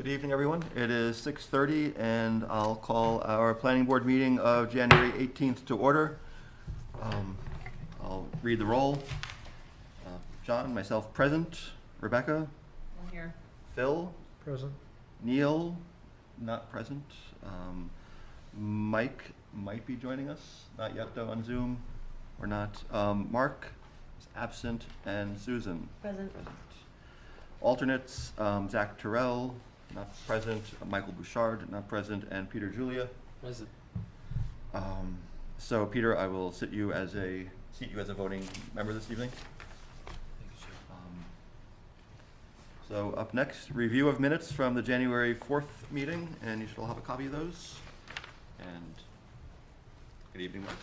Good evening, everyone. It is 6:30, and I'll call our planning board meeting of January 18th to order. I'll read the roll. John, myself present. Rebecca? I'm here. Phil? Present. Neil? Not present. Mike might be joining us. Not yet, though, on Zoom. Or not. Mark is absent, and Susan? Present. Alternates, Zach Terrell, not present, Michael Bouchard, not present, and Peter Julia. Present. So Peter, I will seat you as a voting member this evening. Thank you, sir. So up next, review of minutes from the January 4th meeting, and you should all have a copy of those. And good evening, Mark.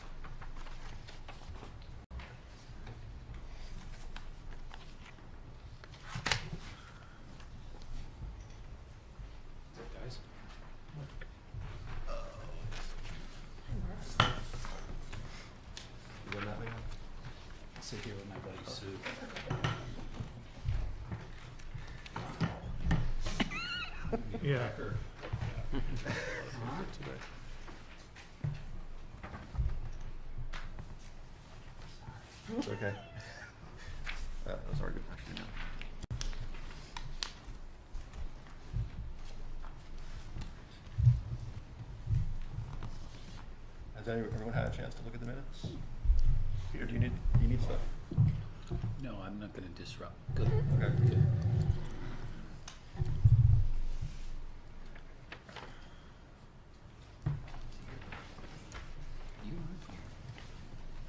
Guys. You going that way now? I'll sit here with my buddy Sue. Yeah. It's okay. Those are good, actually, no. Has everyone had a chance to look at the minutes? Peter, do you need stuff? No, I'm not gonna disrupt. Good. Okay. Good.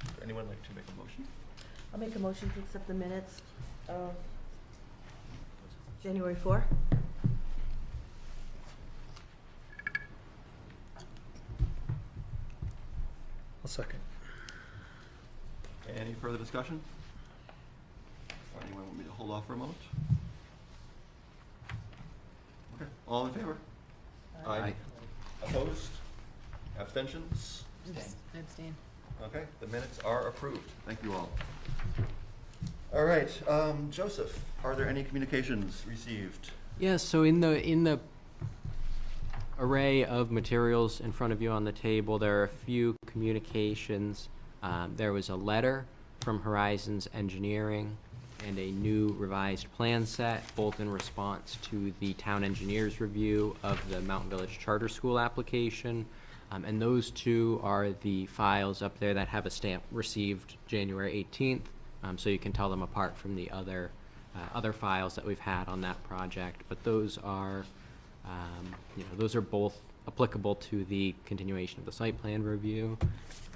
Would anyone like to make a motion? I'll make a motion to accept the minutes of January 4. I'll second. Any further discussion? Or anyone want me to hold off for a moment? Okay, all in favor? Aye. Opposed? Abstentions? Abstain. Okay, the minutes are approved. Thank you all. All right, Joseph, are there any communications received? Yes, so in the array of materials in front of you on the table, there are a few communications. There was a letter from Horizons Engineering and a new revised plan set, both in response to the town engineer's review of the Mountain Village Charter School application. And those two are the files up there that have a stamp received January 18th. So you can tell them apart from the other files that we've had on that project. But those are, those are both applicable to the continuation of the site plan review.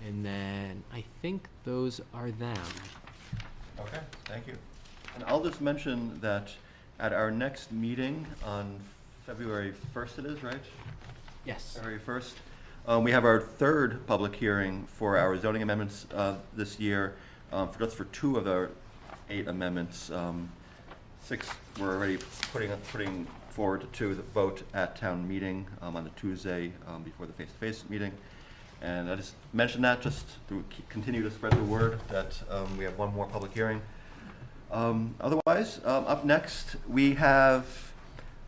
And then I think those are them. Okay, thank you. And I'll just mention that at our next meeting on February 1st it is, right? Yes. February 1st. We have our third public hearing for our zoning amendments this year, just for 2 of our 8 amendments. 6 we're already putting forward to the vote at town meeting on the Tuesday before the face-to-face meeting. And I just mentioned that just to continue to spread the word that we have one more public hearing. Otherwise, up next we have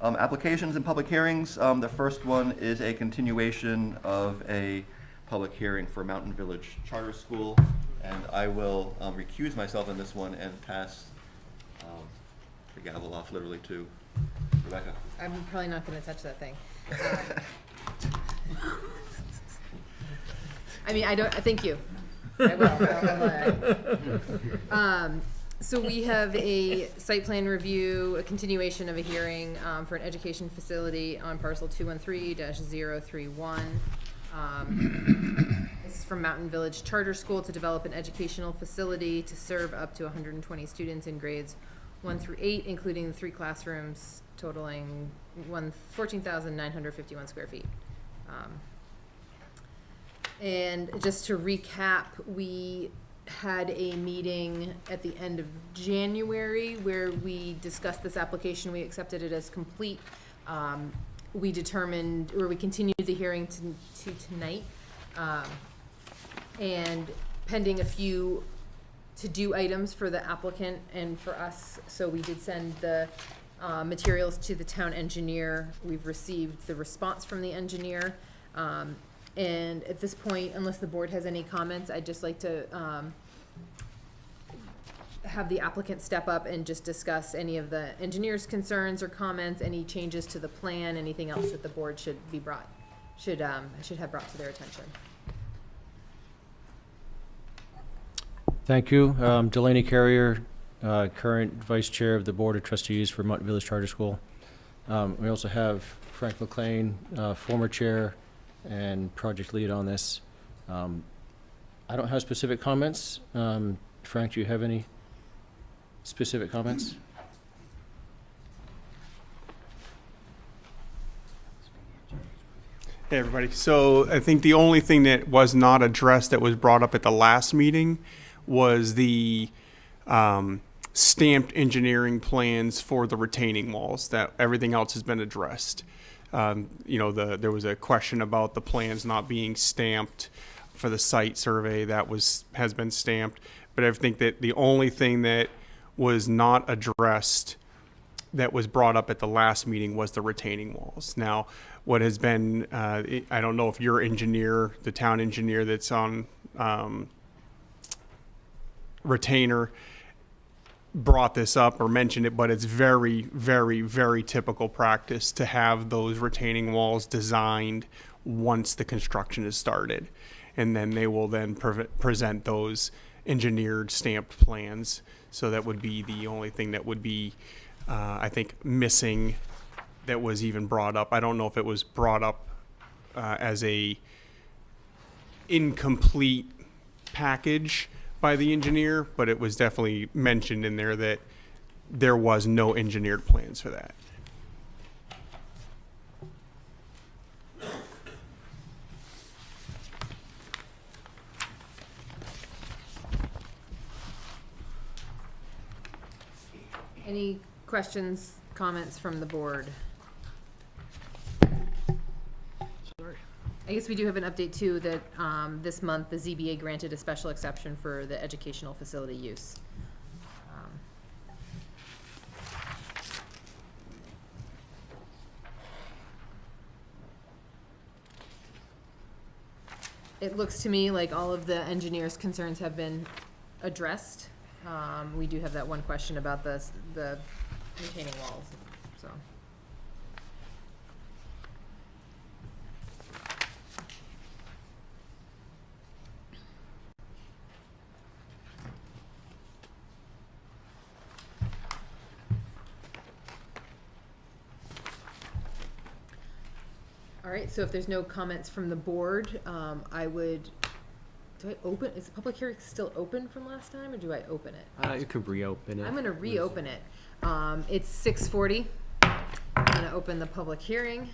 applications and public hearings. The first one is a continuation of a public hearing for Mountain Village Charter School, and I will recuse myself in this one and pass the gavel off literally to Rebecca. I'm probably not going to touch that thing. I mean, I don't. Thank you. I will. So we have a site plan review, a continuation of a hearing for an education facility on parcel 213-031. This is from Mountain Village Charter School to develop an educational facility to serve up to 120 students in grades 1 through 8, including 3 classrooms totaling 14,951 square feet. And just to recap, we had a meeting at the end of January where we discussed this application. We accepted it as complete. We determined, or we continued the hearing to tonight, and pending a few to-do items for the applicant and for us. So we did send the materials to the town engineer. We've received the response from the engineer. And at this point, unless the board has any comments, I'd just like to have the applicant step up and just discuss any of the engineer's concerns or comments, any changes to the plan, anything else that the board should have brought to their attention. Thank you. Delaney Carrier, current Vice Chair of the Board of Trustees for Mutton Village Charter School. We also have Frank McLean, former Chair and project lead on this. I don't have specific comments. Frank, do you have any specific comments? Hey, everybody. So I think the only thing that was not addressed that was brought up at the last meeting was the stamped engineering plans for the retaining walls. That everything else has been addressed. There was a question about the plans not being stamped for the site survey. That has been stamped. But I think that the only thing that was not addressed that was brought up at the last meeting was the retaining walls. Now, what has been, I don't know if your engineer, the town engineer that's on retainer, brought this up or mentioned it, but it's very, very, very typical practice to have those retaining walls designed once the construction is started. And then they will then present those engineered stamped plans. So that would be the only thing that would be, I think, missing that was even brought up. I don't know if it was brought up as a incomplete package by the engineer, but it was definitely mentioned in there that there was no engineered plans for that. Any questions, comments from the board? I guess we do have an update too, that this month the ZBA granted a special exception for the educational facility use. It looks to me like all of the engineer's concerns have been addressed. We do have that one question about the retaining walls, so. All right, so if there's no comments from the board, I would, do I open, is the public hearing still open from last time, or do I open it? You could reopen it. I'm gonna reopen it. It's 6:40. I'm gonna open the public hearing.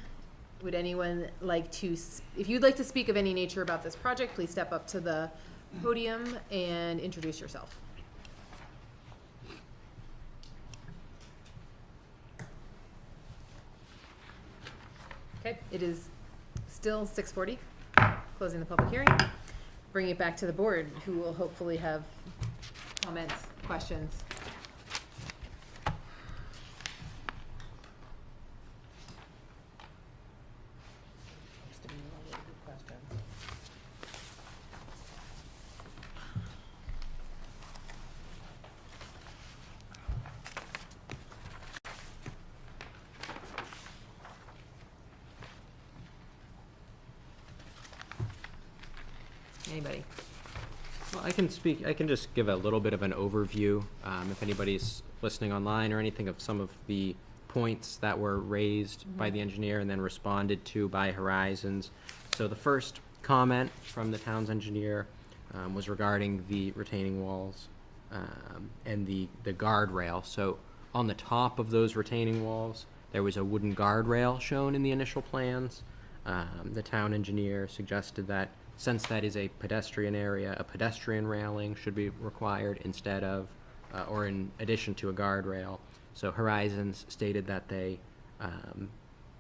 Would anyone like to, if you'd like to speak of any nature about this project, please step up to the podium and introduce yourself. Okay, it is still 6:40. Closing the public hearing. Bring it back to the board, who will hopefully have comments, questions. Anybody? Well, I can speak, I can just give a little bit of an overview, if anybody's listening online or anything, of some of the points that were raised by the engineer and then responded to by Horizons. So the first comment from the town's engineer was regarding the retaining walls and the guardrail. So on the top of those retaining walls, there was a wooden guardrail shown in the initial plans. The town engineer suggested that since that is a pedestrian area, a pedestrian railing should be required instead of, or in addition to a guardrail. So Horizons stated that they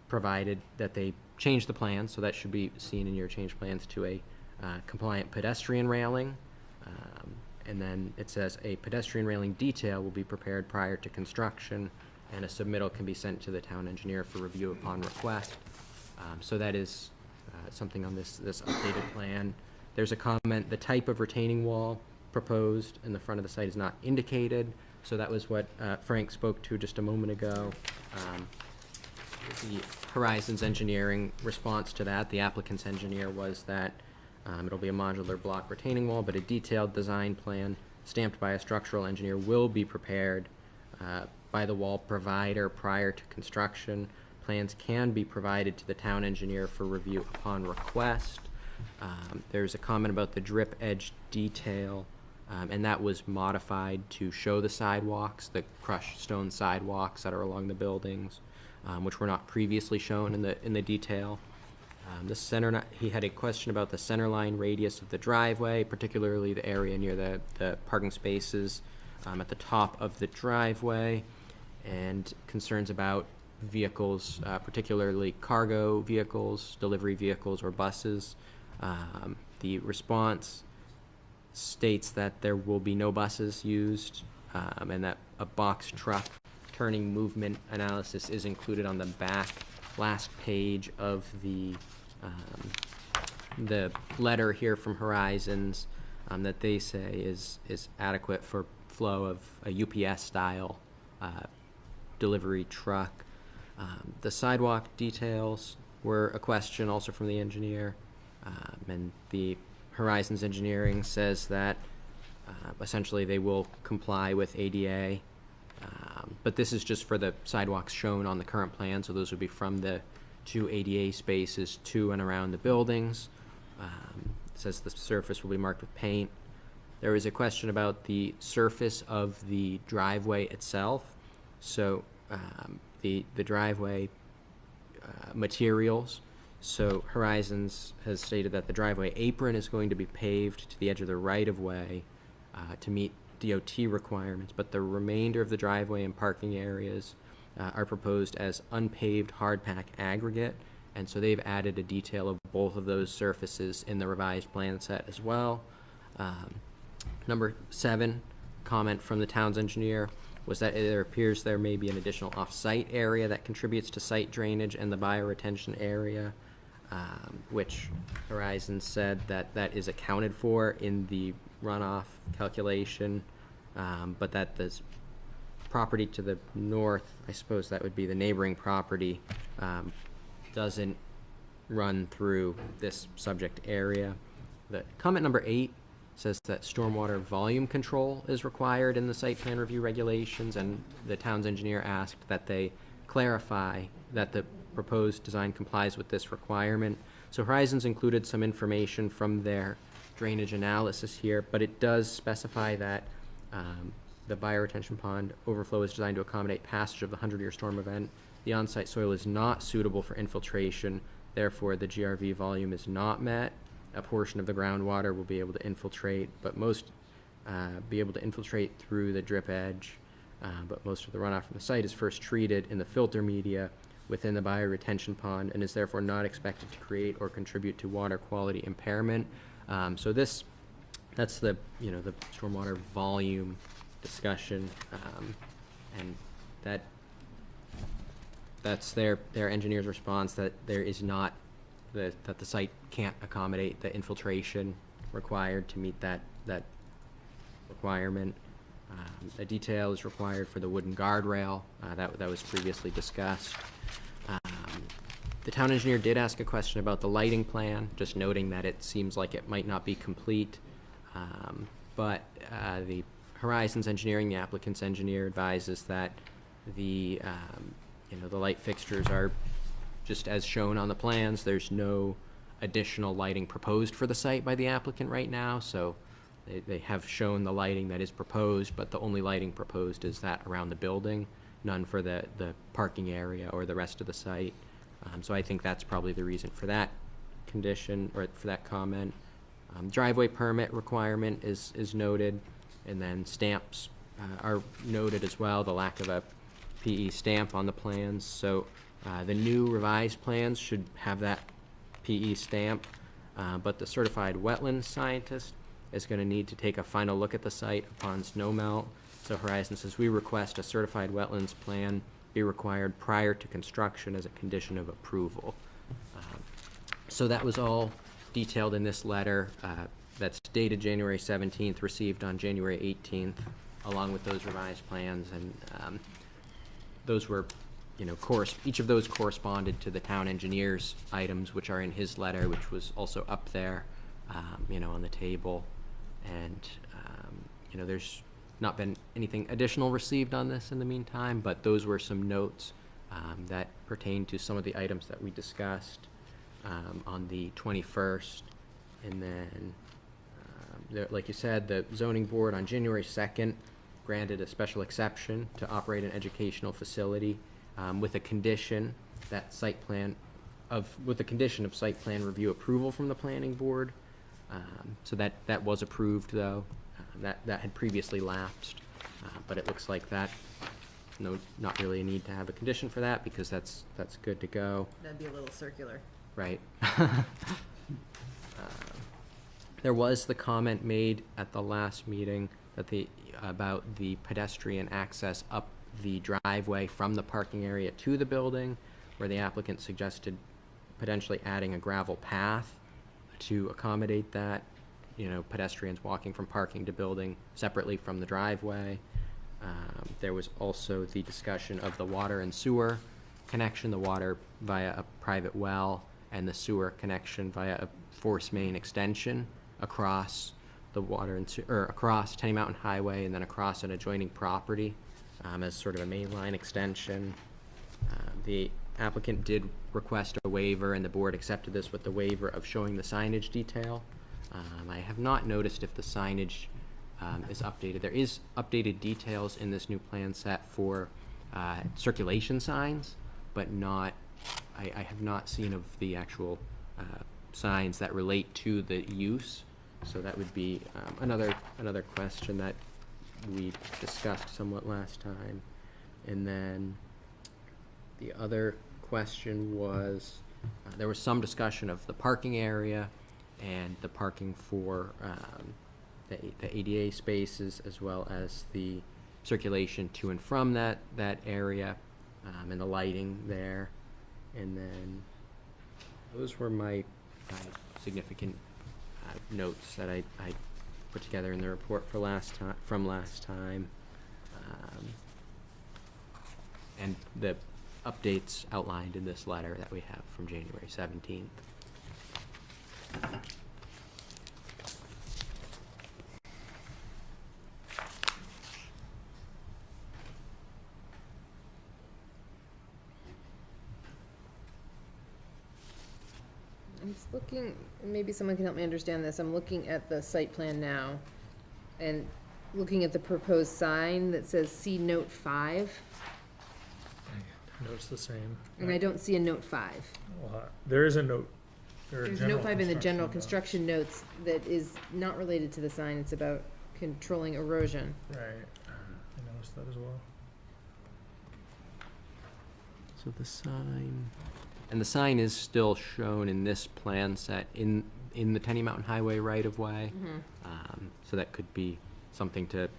provided that they changed the plans, so that should be seen in your change plans to a compliant pedestrian railing. And then it says a pedestrian railing detail will be prepared prior to construction and a submittal can be sent to the town engineer for review upon request. So that is something on this updated plan. There's a comment, the type of retaining wall proposed in the front of the site is not indicated, so that was what Frank spoke to just a moment ago. The Horizons Engineering response to that, the applicant's engineer, was that it'll be a modular block retaining wall, but a detailed design plan stamped by a structural engineer will be prepared by the wall provider prior to construction. Plans can be provided to the town engineer for review upon request. There's a comment about the drip edge detail, and that was modified to show the sidewalks, the crushed stone sidewalks that are along the buildings, which were not previously shown in the detail. He had a question about the center line radius of the driveway, particularly the area near the parking spaces at the top of the driveway, and concerns about vehicles, particularly cargo vehicles, delivery vehicles, or buses. The response states that there will be no buses used, and that a box truck turning movement analysis is included on the last page of the letter here from Horizons, that they say is adequate for flow of a UPS style delivery truck. The sidewalk details were a question also from the engineer, and the Horizons Engineering says that essentially they will comply with ADA, but this is just for the sidewalks shown on the current plan, so those would be from the 2 ADA spaces to and around the buildings. It says the surface will be marked with paint. There is a question about the surface of the driveway itself. So the driveway materials. So Horizons has stated that the driveway apron is going to be paved to the edge of the right-of-way to meet DOT requirements, but the remainder of the driveway and parking areas are proposed as unpaved hard-pack aggregate, and so they've added a detail of both of those surfaces in the revised plan set as well. Number 7, comment from the town's engineer was that it appears there may be an additional off-site area that contributes to site drainage and the bioretention area, which Horizons said that is accounted for in the runoff calculation, but that this property to the north, I suppose that would be the neighboring property, doesn't run through this subject area. The comment number 8 says that stormwater volume control is required in the site plan review regulations, and the town's engineer asked that they clarify that the proposed design complies with this requirement. So Horizons included some information from their drainage analysis here, but it does specify that the bioretention pond overflow is designed to accommodate passage of the 100-year storm event. The on-site soil is not suitable for infiltration, therefore the GRV volume is not met. A portion of the groundwater will be able to infiltrate, but most be able to infiltrate through the drip edge, but most of the runoff from the site is first treated in the filter media within the bioretention pond and is therefore not expected to create or contribute to water quality impairment. So that's the the stormwater volume discussion, and that's their engineer's response, that there is not that the site can't accommodate the infiltration required to meet that requirement. A detail is required for the wooden guardrail that was previously discussed. The town engineer did ask a question about the lighting plan, just noting that it seems like it might not be complete, but the Horizons Engineering, the applicant's engineer, advises that the light fixtures are just as shown on the plans. There's no additional lighting proposed for the site by the applicant right now, so they have shown the lighting that is proposed, but the only lighting proposed is that around the building, none for the parking area or the rest of the site. So I think that's probably the reason for that condition, or for that comment. Driveway permit requirement is noted, and then stamps are noted as well, the lack of a PE stamp on the plans. So the new revised plans should have that PE stamp, but the certified wetlands scientist is going to need to take a final look at the site upon snow melt. So Horizon says, we request a certified wetlands plan be required prior to construction as a condition of approval. So that was all detailed in this letter that's dated January 17th, received on January 18th, along with those revised plans. And those were, each of those corresponded to the town engineer's items, which are in his letter, which was also up there, on the table. And, there's not been anything additional received on this in the meantime, but those were some notes that pertain to some of the items that we discussed on the 21st. And then, like you said, the zoning board on January 2nd granted a special exception to operate an educational facility with a condition that with the condition of site plan review approval from the planning board. So that was approved, though. That had previously lapsed, but it looks like that, not really a need to have a condition for that, because that's good to go. That'd be a little circular. Right. There was the comment made at the last meeting about the pedestrian access up the driveway from the parking area to the building, where the applicant suggested potentially adding a gravel path to accommodate that, pedestrians walking from parking to building separately from the driveway. There was also the discussion of the water and sewer connection, the water via a private well, and the sewer connection via a force main extension across the water and across Tenny Mountain Highway and then across an adjoining property as sort of a mainline extension. The applicant did request a waiver, and the board accepted this with the waiver of showing the signage detail. I have not noticed if the signage is updated. There is updated details in this new plan set for circulation signs, but I have not seen of the actual signs that relate to the use. So that would be another question that we discussed somewhat last time. And then the other question was, there was some discussion of the parking area and the parking for the ADA spaces, as well as the circulation to and from that area, and the lighting there. And then those were my significant notes that I put together in the report from last time. And the updates outlined in this letter that we have from January 17th. I'm just looking, maybe someone can help me understand this. I'm looking at the site plan now and looking at the proposed sign that says see note 5, Note's the same. and I don't see a note 5. There is a note. There's note 5 in the general construction notes that is not related to the sign. It's about controlling erosion. Right. I noticed that as well. So the sign, and the sign is still shown in this plan set in the Tenny Mountain Highway right of way. So that could be something to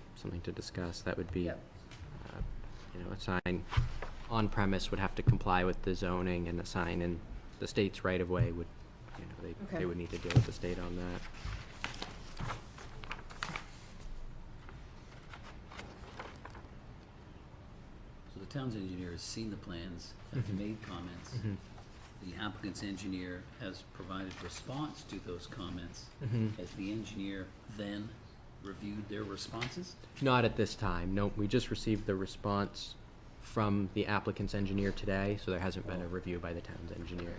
discuss. That would be, Yep. A sign on premise would have to comply with the zoning, and a sign in the state's right of way would, they Okay. would need to deal with the state on that. So the town's engineer has seen the plans, has made comments. The applicant's engineer has provided response to those comments. Has the engineer then reviewed their responses? Not at this time, no. We just received the response from the applicant's engineer today, so there hasn't been a review by the town's engineer.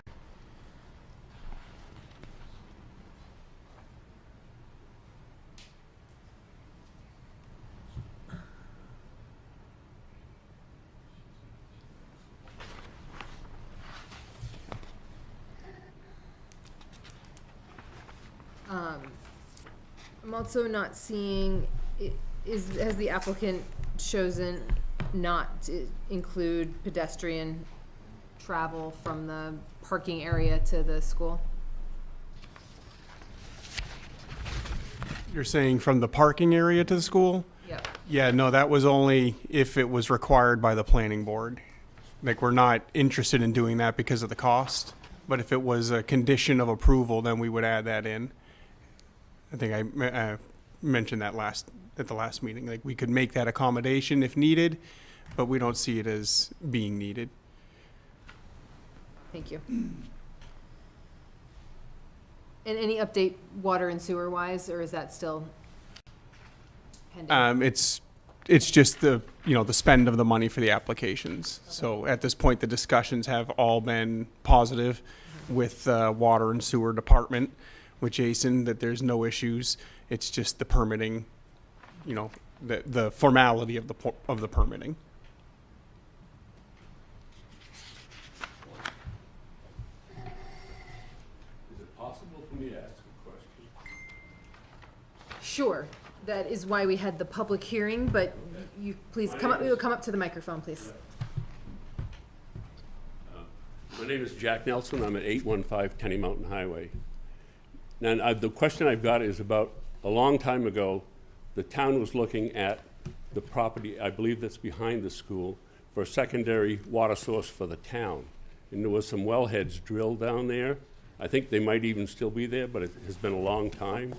I'm also not seeing, has the applicant chosen not to include pedestrian travel from the parking area to the school? You're saying from the parking area to the school? Yep. Yeah, no, that was only if it was required by the planning board. Like, we're not interested in doing that because of the cost, but if it was a condition of approval, then we would add that in. I think I mentioned that at the last meeting. Like, we could make that accommodation if needed, but we don't see it as being needed. Thank you. And any update water and sewer wise, or is that still pending? It's just the spend of the money for the applications. So at this point, the discussions have all been positive with water and sewer department, with Jason, that there's no issues. It's just the permitting, the formality of the permitting. Is it possible for me to ask a question? Sure, that is why we had the public hearing, but you, please come up to the microphone, please. My name is Jack Nelson. I'm at 815 Tenny Mountain Highway. And the question I've got is about a long time ago, the town was looking at the property, I believe that's behind the school, for a secondary water source for the town. And there was some wellheads drilled down there. I think they might even still be there, but it has been a long time.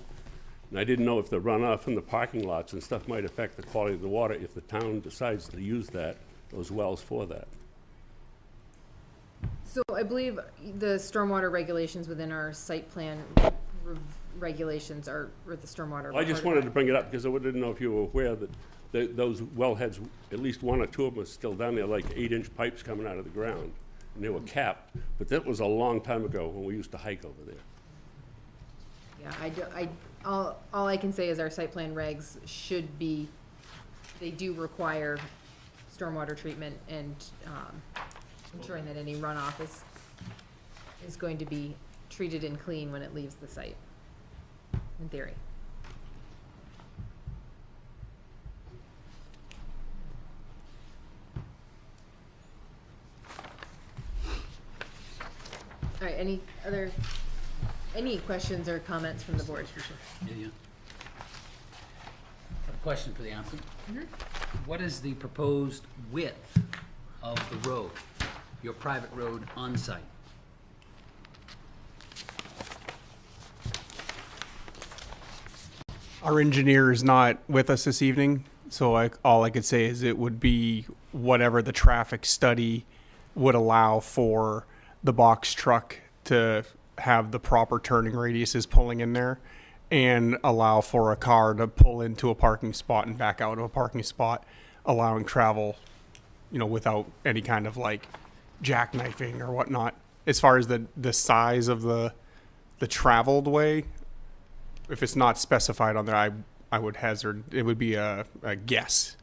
And I didn't know if the runoff from the parking lots and stuff might affect the quality of the water if the town decides to use those wells for that. So I believe the stormwater regulations within our site plan regulations are, or the stormwater. Well, I just wanted to bring it up because I didn't know if you were aware that those wellheads, at least one or two of them are still down there, like 8-inch pipes coming out of the ground. And they were capped, but that was a long time ago when we used to hike over there. Yeah, all I can say is our site plan regs should be, they do require stormwater treatment and, ensuring that any runoff is going to be treated and clean when it leaves the site, in theory. All right, any questions or comments from the board? Yeah. A question for the applicant. What is the proposed width of the road, your private road on site? Our engineer is not with us this evening, so all I could say is it would be whatever the traffic study would allow for the box truck to have the proper turning radiuses pulling in there and allow for a car to pull into a parking spot and back out of a parking spot, allowing travel, without any kind of like jackknifing or whatnot. As far as the size of the traveled way, if it's not specified on there, I would hazard, it would be a guess.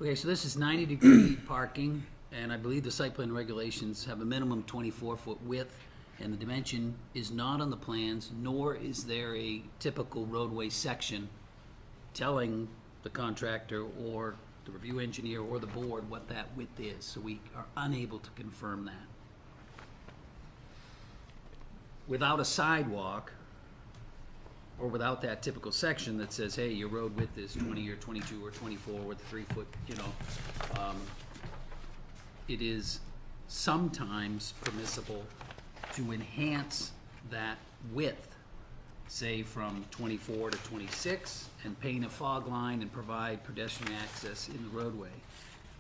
Okay, so this is 90-degree parking, and I believe the site plan regulations have a minimum 24-foot width, and the dimension is not on the plans, nor is there a typical roadway section telling the contractor or the review engineer or the board what that width is, so we are unable to confirm that. Without a sidewalk, or without that typical section that says, hey, your road width is 20 or 22 or 24 with a 3-foot, it is sometimes permissible to enhance that width, say from 24 to 26, and paint a fog line and provide pedestrian access in the roadway.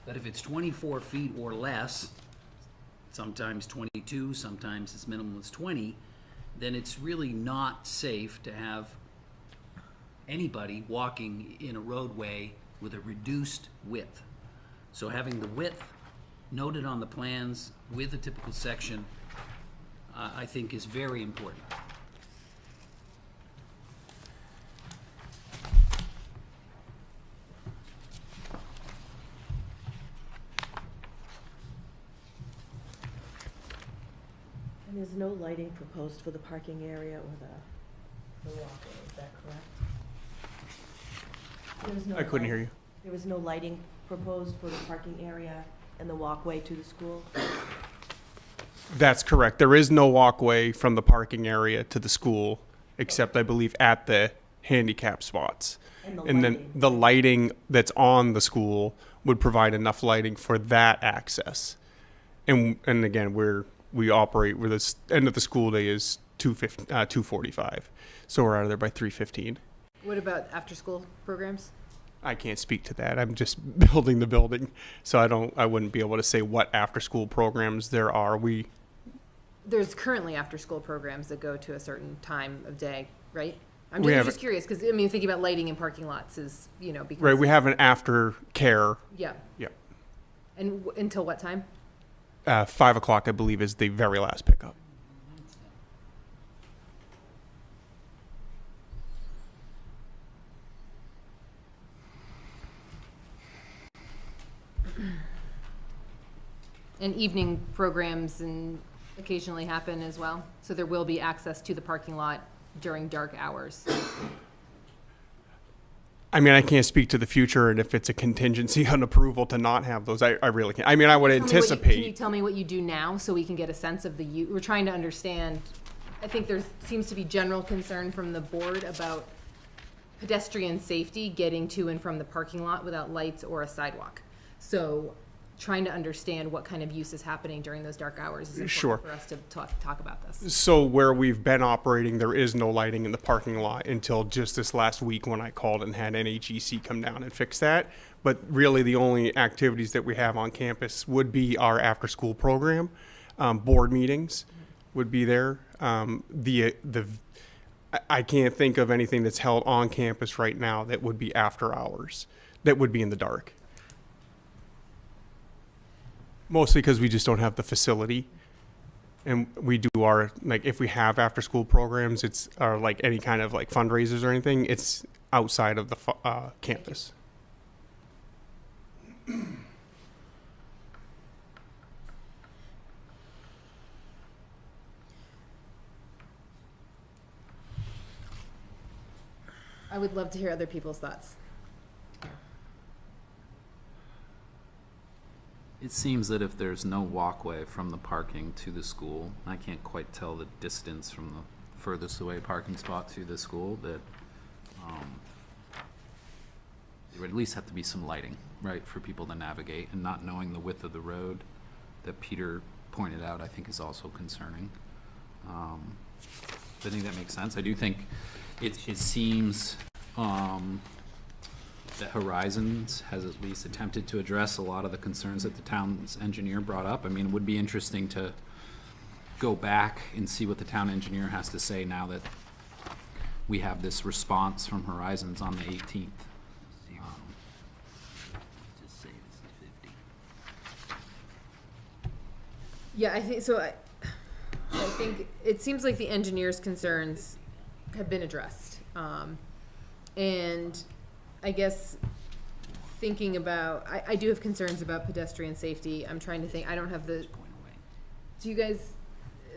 But if it's 24 feet or less, sometimes 22, sometimes its minimum is 20, then it's really not safe to have anybody walking in a roadway with a reduced width. So having the width noted on the plans with the typical section, I think is very important. And there's no lighting proposed for the parking area or the walkway, is that correct? There was no I couldn't hear you. There was no lighting proposed for the parking area and the walkway to the school? That's correct. There is no walkway from the parking area to the school, except I believe at the handicap spots. And then lighting. the lighting that's on the school would provide enough lighting for that access. And again, we operate where the end of the school day is 2:45, so we're out of there by 3:15. What about after-school programs? I can't speak to that. I'm just building the building, so I wouldn't be able to say what after-school programs there are. There's currently after-school programs that go to a certain time of day, right? I'm We have just curious, because, I mean, thinking about lighting in parking lots is, you know, because. Right, we have an after care. Yeah. Yeah. And until what time? 5 o'clock, I believe, is the very last pickup. And evening programs and occasionally happen as well? So there will be access to the parking lot during dark hours? I mean, I can't speak to the future and if it's a contingency on approval to not have those. I really can't. I mean, I would Can you anticipate. tell me what you do now so we can get a sense of we're trying to understand. I think there seems to be general concern from the board about pedestrian safety getting to and from the parking lot without lights or a sidewalk. So trying to understand what kind of use is happening during those dark hours is important Sure. for us to talk about this. So where we've been operating, there is no lighting in the parking lot until just this last week when I called and had NHEC come down and fix that. But really, the only activities that we have on campus would be our after-school program. Board meetings would be there. I can't think of anything that's held on campus right now that would be after hours, that would be in the dark. Mostly because we just don't have the facility. And we do if we have after-school programs, it's like any kind of like fundraisers or anything, it's outside of the campus. I would love to hear other people's thoughts. It seems that if there's no walkway from the parking to the school, I can't quite tell the distance from the furthest away parking spot to the school, that there would at least have to be some lighting, right, for people to navigate, and not knowing the width of the road that Peter pointed out, I think is also concerning. I think that makes sense. I do think it seems that Horizons has at least attempted to address a lot of the concerns that the town's engineer brought up. I mean, it would be interesting to go back and see what the town engineer has to say now that we have this response from Horizons on the 18th. Just say it's 50. Yeah, I think so. I think it seems like the engineer's concerns have been addressed. And I guess thinking about, I do have concerns about pedestrian safety. I'm trying to think, I don't have the, do you guys,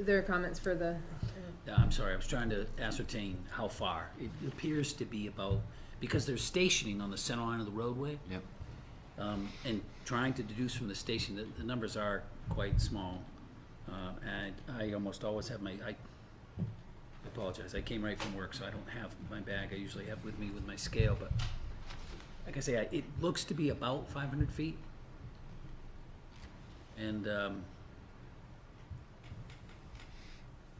there are comments for the? I'm sorry, I was trying to ascertain how far. It appears to be about, because they're stationing on the center line of the roadway. Yep. And trying to deduce from the station, the numbers are quite small. And I almost always have I apologize, I came right from work, so I don't have my bag I usually have with me with my scale, but like I say, it looks to be about 500 feet. And,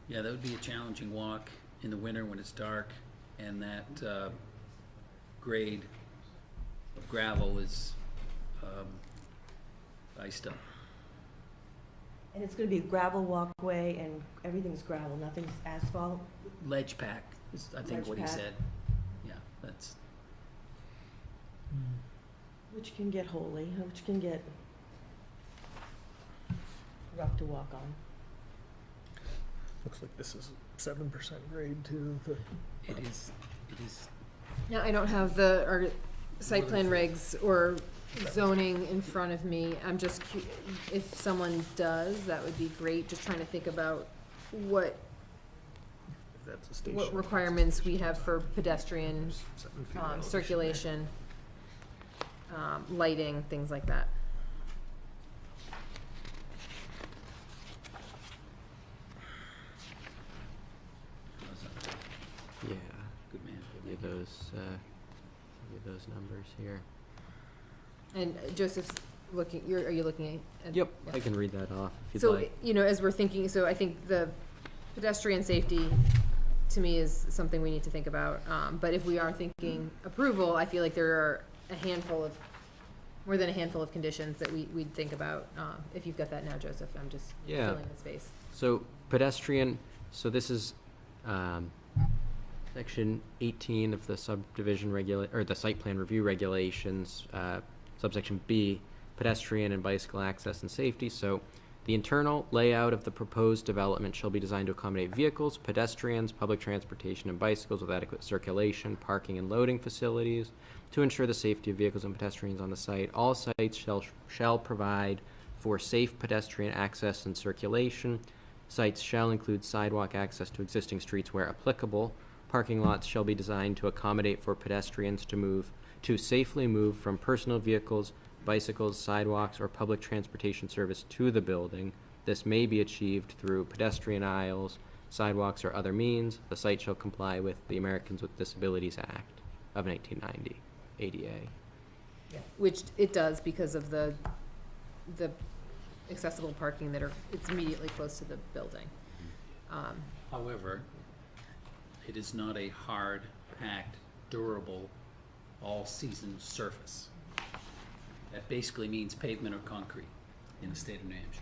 yeah, that would be a challenging walk in the winter when it's dark, and that grade of gravel is iced up. And it's gonna be a gravel walkway and everything's gravel, nothing's asphalt? Ledge pack is, I think, Ledge what he pack. said. Yeah, that's, Which can get holy, which can get rough to walk on. Looks like this is 7% grade too. it is, Now, I don't have our site plan regs or zoning in front of me. I'm just, if someone does, that would be great. Just trying to think about what That's a station. what requirements we have for pedestrian 7 feet elevation. circulation, lighting, things like that. Yeah, good man. give those numbers here. And Joseph, looking, are you looking at? Yep, yeah. I can read that off if you'd So, like. you know, as we're thinking, so I think the pedestrian safety, to me, is something we need to think about. But if we are thinking approval, I feel like there are more than a handful of conditions that we'd think about. If you've got that now, Joseph, I'm just Yeah. filling the space. So pedestrian, so this is section 18 of the subdivision or the site plan review regulations, subsection B, pedestrian and bicycle access and safety. So the internal layout of the proposed development shall be designed to accommodate vehicles, pedestrians, public transportation, and bicycles with adequate circulation, parking, and loading facilities. To ensure the safety of vehicles and pedestrians on the site, all sites shall provide for safe pedestrian access and circulation. Sites shall include sidewalk access to existing streets where applicable. Parking lots shall be designed to accommodate for pedestrians to safely move from personal vehicles, bicycles, sidewalks, or public transportation service to the building. This may be achieved through pedestrian aisles, sidewalks, or other means. The site shall comply with the Americans with Disabilities Act of 1990, ADA. Which it does because of the accessible parking it's immediately close to the building. However, it is not a hard-packed, durable, all-season surface. That basically means pavement or concrete in the state of New Hampshire.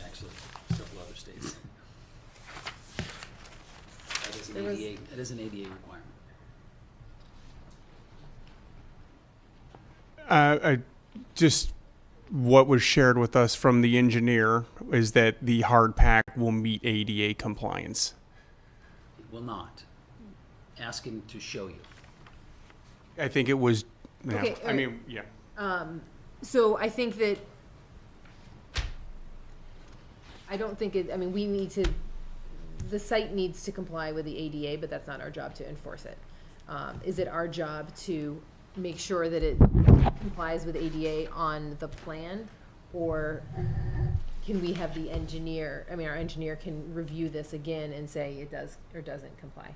Actually, several other states. That is an ADA requirement. What was shared with us from the engineer is that the hard pack will meet ADA compliance. It will not. Ask him to show you. I think it was, yeah, Okay, I mean, yeah. So I think that, I don't think it, I mean, the site needs to comply with the ADA, but that's not our job to enforce it. Is it our job to make sure that it complies with ADA on the plan? Or can we have the engineer, our engineer can review this again and say it does or doesn't comply?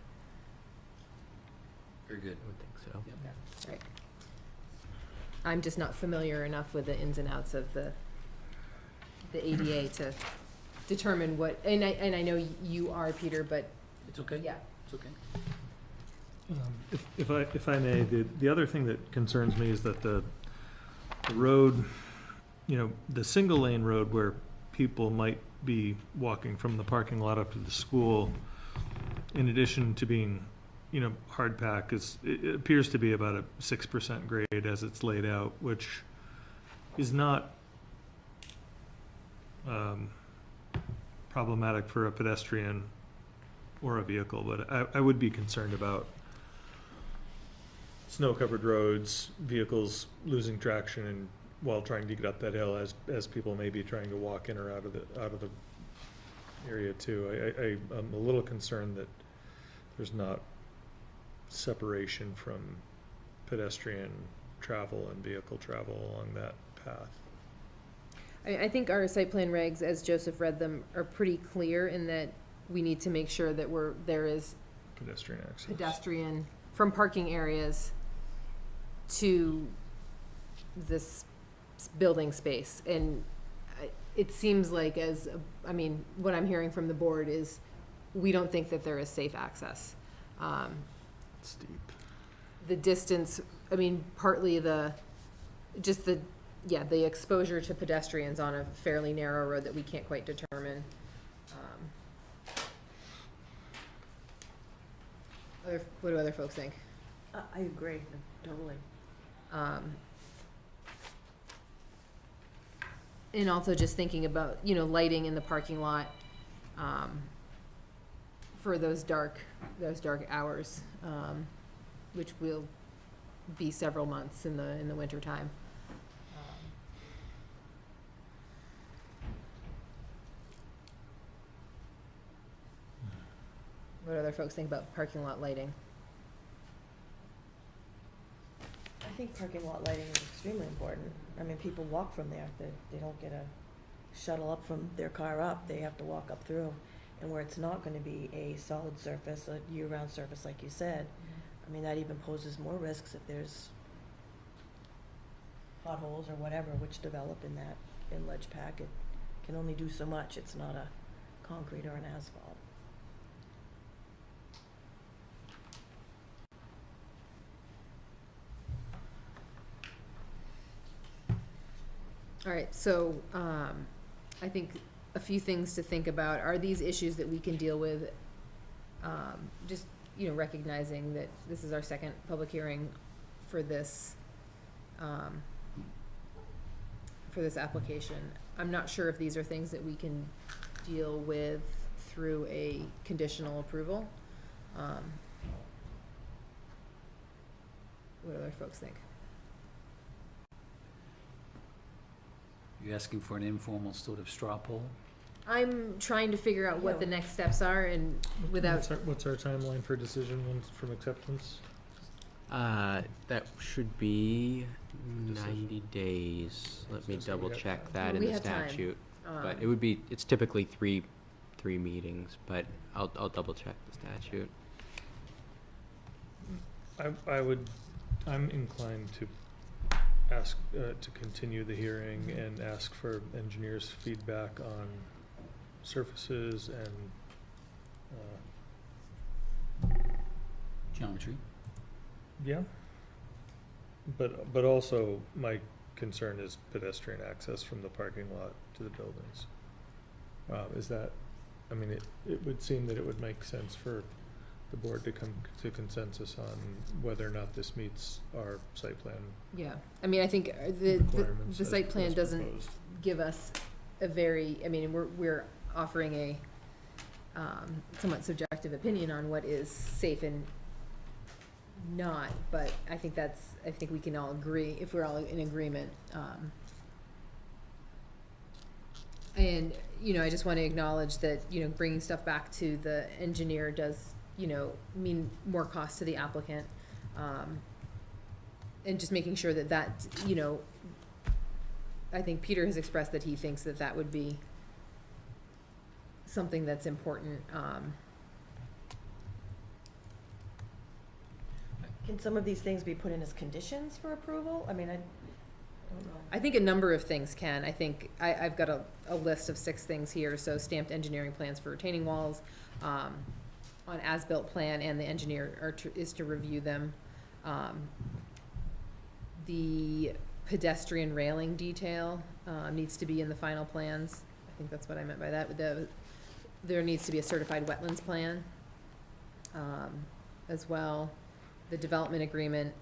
Very good. I would think so. Yep. Right. I'm just not familiar enough with the ins and outs of the ADA to determine what, and I know you are, Peter, but It's okay. yeah. It's okay. If I may, the other thing that concerns me is that the road, the single lane road where people might be walking from the parking lot up to the school, in addition to being, hard pack, it appears to be about a 6% grade as it's laid out, which is not problematic for a pedestrian or a vehicle, but I would be concerned about snow-covered roads, vehicles losing traction and while trying to get up that hill as people may be trying to walk in or out of the area too. I'm a little concerned that there's not separation from pedestrian travel and vehicle travel along that path. I think our site plan regs, as Joseph read them, are pretty clear in that we need to make sure that there is Pedestrian access. pedestrian from parking areas to this building space. And it seems like what I'm hearing from the board is we don't think that there is safe access. Steep. The distance, partly the exposure to pedestrians on a fairly narrow road that we can't quite determine. What do other folks think? I agree, totally. And also just thinking about, lighting in the parking lot, for those dark hours, which will be several months in the winter time. What do other folks think about parking lot lighting? I think parking lot lighting is extremely important. People walk from there. They don't get a shuttle up from their car up. They have to walk up through. And where it's not gonna be a solid surface, a year-round surface, like you said, that even poses more risks if there's potholes or whatever, which develop in that, in ledge pack, it can only do so much. It's not a concrete or an asphalt. All right, so, I think a few things to think about. Are these issues that we can deal with, just, recognizing that this is our second public hearing for this, application? I'm not sure if these are things that we can deal with through a conditional approval. What do other folks think? You're asking for an informal sort of straw poll? I'm trying to figure out what the Yeah. next steps are and without, What's our timeline for decision from acceptance? That should be Decision. 90 days. Let me So we double have check time. that in We the have time. statute. But um, it would be, it's typically three meetings, but I'll double check the statute. I'm inclined to ask, to continue the hearing and ask for engineers' feedback on surfaces and, Geometry? yeah. But also, my concern is pedestrian access from the parking lot to the buildings. Is that, I mean, it would seem that it would make sense for the board to come to consensus on whether or not this meets our site plan yeah, I mean, I think the requirements. site plan as doesn't proposed. give us a very, I mean, we're offering a somewhat subjective opinion on what is safe and not, but I think we can all agree, if we're all in agreement. And, I just want to acknowledge that, bringing stuff back to the engineer does, mean more cost to the applicant. And just making sure that, I think Peter has expressed that he thinks that that would be something that's important. Can some of these things be put in as conditions for approval? I mean, I don't know. I think a number of things can. I think I've got a list of 6 things here. So stamped engineering plans for retaining walls, on as-built plan, and the engineer is to review them. The pedestrian railing detail needs to be in the final plans. I think that's what I meant by that. There needs to be a certified wetlands plan as well. The development agreement,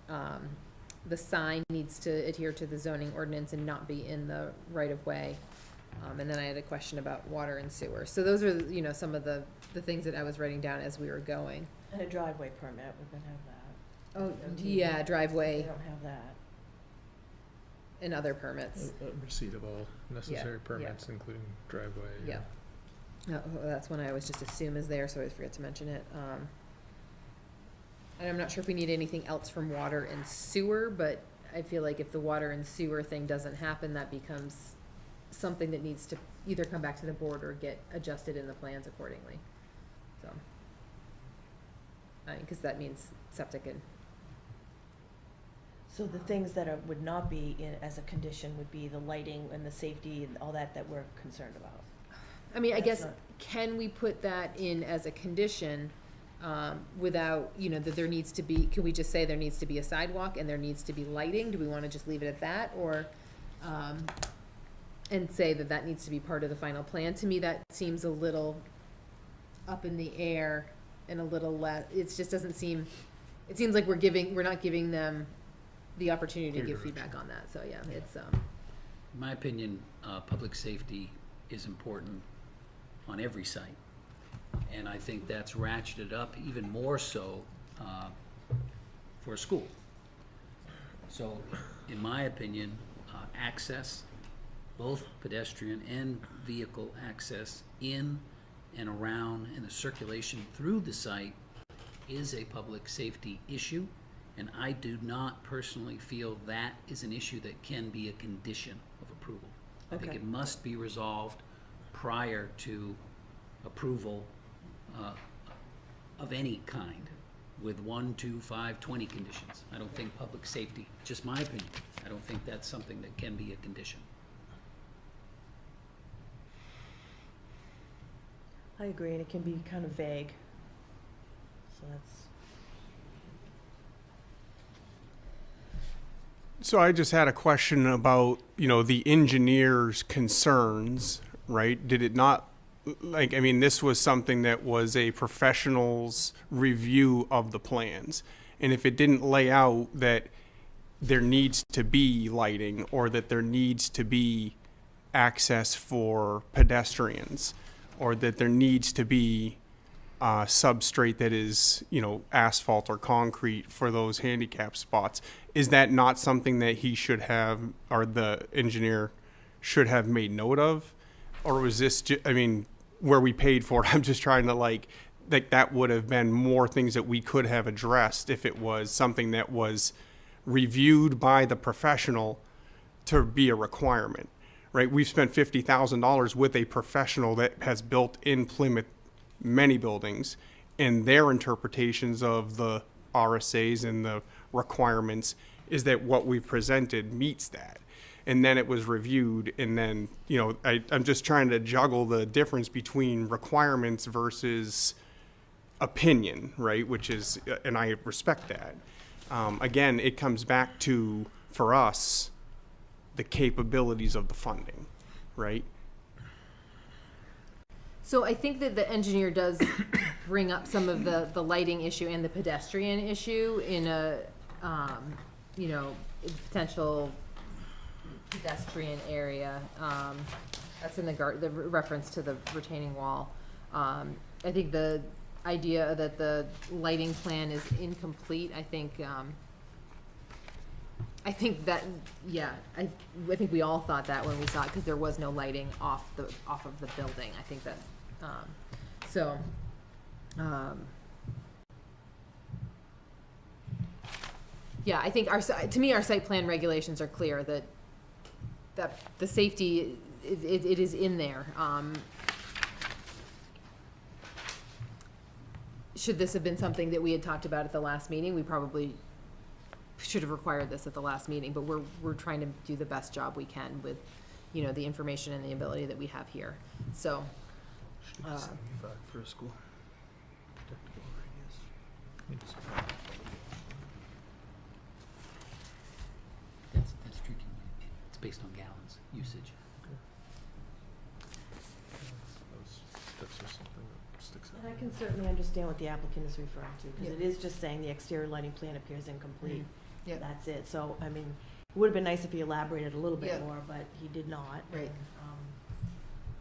the sign needs to adhere to the zoning ordinance and not be in the right-of-way. And then I had a question about water and sewer. So those are, some of the things that I was writing down as we were going. And a driveway permit, we're gonna have that. Oh, yeah, We driveway don't have that. and other permits. Receipt of all necessary yeah. permits, including driveway. Yeah. Oh, that's one I always just assume is there, so I always forget to mention it. And I'm not sure if we need anything else from water and sewer, but I feel like if the water and sewer thing doesn't happen, that becomes something that needs to either come back to the board or get adjusted in the plans accordingly. So, because that means septic and, So the things that would not be in, as a condition would be the lighting and the safety and all that we're concerned about. I mean, I That's guess, not- can we put that in as a condition, without, that there needs to be, can we just say there needs to be a sidewalk and there needs to be lighting? Do we wanna just leave it at that, or, and say that that needs to be part of the final plan? To me, that seems a little up in the air and a little less, it just doesn't seem, it seems like we're not giving them the opportunity to Clear give feedback on that, so yeah, it's, In my opinion, public safety is important on every site. And I think that's ratcheted up even more so for a school. So, in my opinion, access, both pedestrian and vehicle access in and around and the circulation through the site is a public safety issue. And I do not personally feel that is an issue that can be a condition of approval. I think Okay. it must be resolved prior to approval of any kind. with 1, 2, 5, 20 conditions. I don't think public safety, just my opinion, I don't think that's something that can be a condition. I agree, and it can be kind of vague. So that's, So I just had a question about, the engineer's concerns, right? Did it not, I mean, this was something that was a professional's review of the plans. And if it didn't lay out that there needs to be lighting or that there needs to be access for pedestrians or that there needs to be substrate that is, asphalt or concrete for those handicap spots, is that not something that he should have, or the engineer should have made note of? Or was this, where we paid for it, I'm just trying to like that would have been more things that we could have addressed if it was something that was reviewed by the professional to be a requirement, right? We've spent $50,000 with a professional that has built in Plymouth many buildings, and their interpretations of the RSAs and the requirements is that what we've presented meets that. And then it was reviewed, and then, I'm just trying to juggle the difference between requirements versus opinion, right? Which is, and I respect that. Again, it comes back to, for us, the capabilities of the funding, right? So I think that the engineer does bring up some of the lighting issue and the pedestrian issue in a, potential pedestrian area. That's in the reference to the retaining wall. I think the idea that the lighting plan is incomplete, I think that, yeah, I think we all thought that when we saw it, because there was no lighting off of the building. I think that, yeah, I think to me, our site plan regulations are clear that the safety, it is in there. Should this have been something that we had talked about at the last meeting, we probably should have required this at the last meeting, but we're trying to do the best job we can with, the information and the ability that we have here. So, 75 for a school. Detectable radius. That's tricky. It's based on gallons usage. That's just something that sticks out. and I can certainly understand what the applicant is referring to, because it is just saying the exterior lighting plan appears incomplete. Yeah. That's it. So, it would have been nice if he elaborated a little bit Yeah. more, but he did not. Right. And,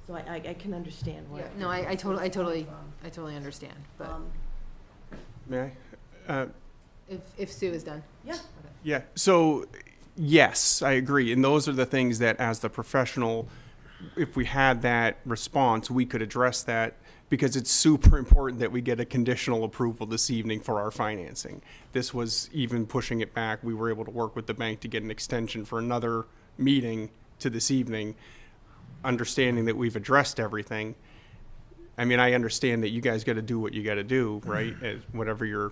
so I can understand what. Yeah, no, I where it's coming totally from. understand, but May I? if Sue is done. Yeah. Yeah, so, yes, I agree, and those are the things that, as the professional, if we had that response, we could address that, because it's super important that we get a conditional approval this evening for our financing. This was even pushing it back. We were able to work with the bank to get an extension for another meeting to this evening, understanding that we've addressed everything. I understand that you guys got to do what you got to do, right? As whatever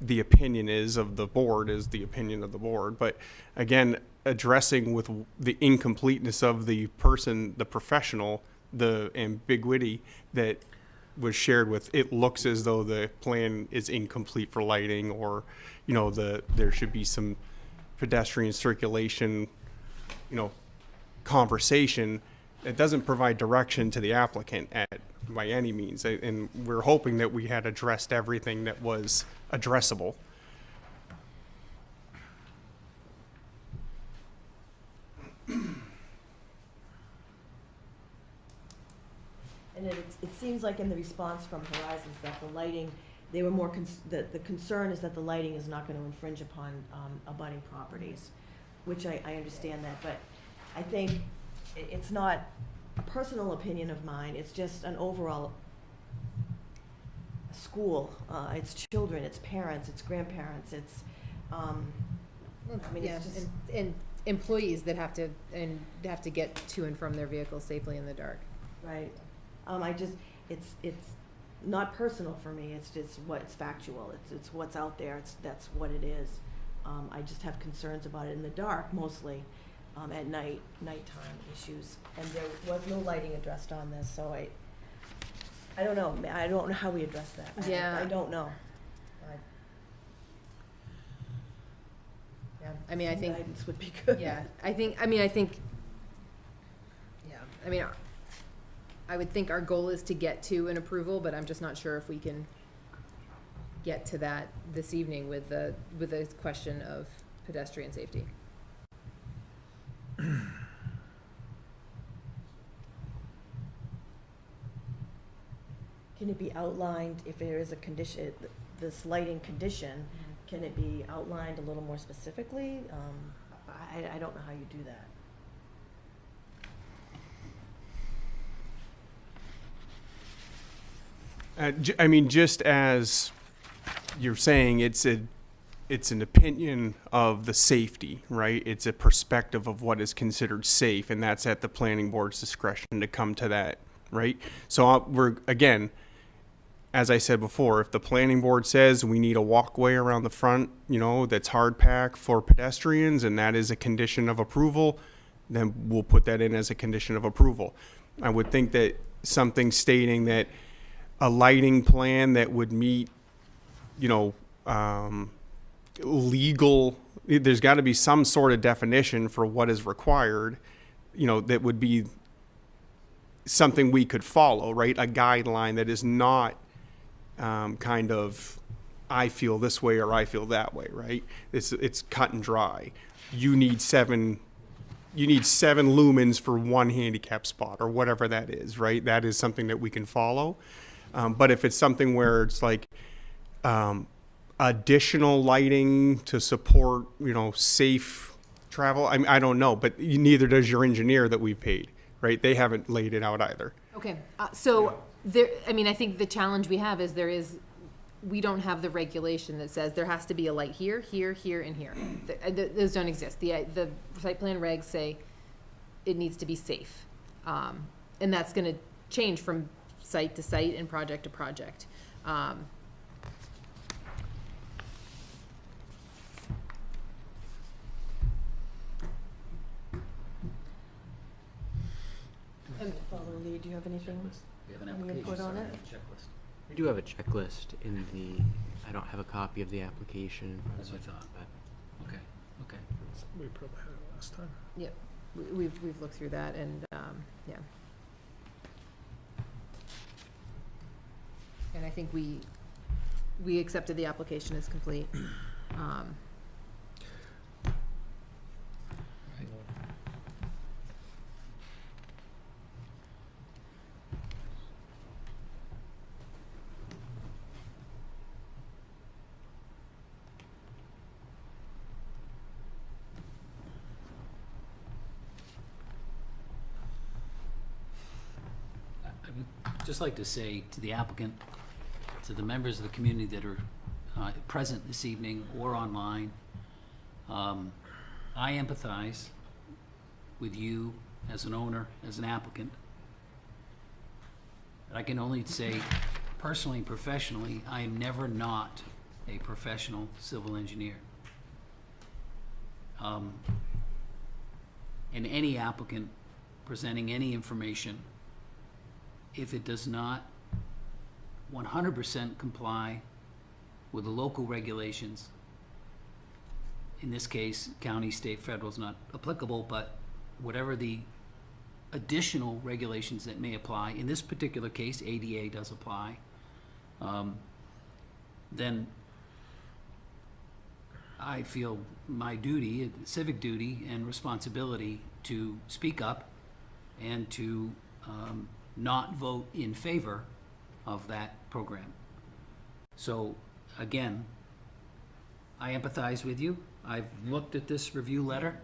the opinion is of the board is the opinion of the board. But again, addressing with the incompleteness of the person, the professional, the ambiguity that was shared with, it looks as though the plan is incomplete for lighting, or, there should be some pedestrian circulation, conversation. It doesn't provide direction to the applicant by any means. And we're hoping that we had addressed everything that was addressable. And it seems like in the response from Horizons that the lighting, they were more, the concern is that the lighting is not going to infringe upon abutting properties, which I understand that, but I think it's not a personal opinion of mine, it's just an overall school, it's children, it's parents, it's grandparents, it's, Yeah, it's just. and employees that have to get to and from their vehicles safely in the dark. Right. It's not personal for me, it's just what's factual, it's what's out there, that's what it is. I just have concerns about it in the dark mostly, at nighttime issues. And there was no lighting addressed on this, so I don't know, I don't know how we address that. Yeah. I don't know. Yeah, I mean, I think, Guidance would be good. yeah, I mean, I would think our goal is to get to an approval, but I'm just not sure if we can get to that this evening with the question of pedestrian safety. Can it be outlined if there is a condition, this lighting condition, can it be outlined a little more specifically? I don't know how you do that. I mean, just as you're saying, it's an opinion of the safety, right? It's a perspective of what is considered safe, and that's at the planning board's discretion to come to that, right? So we're, again, as I said before, if the planning board says we need a walkway around the front, that's hard pack for pedestrians, and that is a condition of approval, then we'll put that in as a condition of approval. I would think that something stating that a lighting plan that would meet, legal, there's got to be some sort of definition for what is required, that would be something we could follow, right? A guideline that is not kind of, I feel this way or I feel that way, right? It's cut and dry. You need seven lumens for one handicap spot or whatever that is, right? That is something that we can follow. But if it's something where it's like additional lighting to support, safe travel, I don't know, but neither does your engineer that we've paid, right? They haven't laid it out either. Okay, so there, I think the challenge we have is we don't have the regulation that says there has to be a light here, here, here, and here. Those don't exist. The site plan regs say it needs to be safe. And that's gonna change from site to site and project to project. Follow lead, do you have anything? We have an Any application, input on sorry, it? checklist. We do have a checklist in I don't have a copy of the application in front That's of me, what I thought. but Okay. We probably had it last time. Yep, we've looked through that and, yeah. And I think we accepted the application as complete. I would just like to say to the applicant, to the members of the community that are present this evening or online, I empathize with you as an owner, as an applicant. I can only say, personally and professionally, I am never not a professional civil engineer. And any applicant presenting any information, if it does not 100% comply with the local regulations, in this case, county, state, federal is not applicable, but whatever the additional regulations that may apply, in this particular case, ADA does apply, then I feel my duty, civic duty and responsibility to speak up and to not vote in favor of that program. So again, I empathize with you. I've looked at this review letter.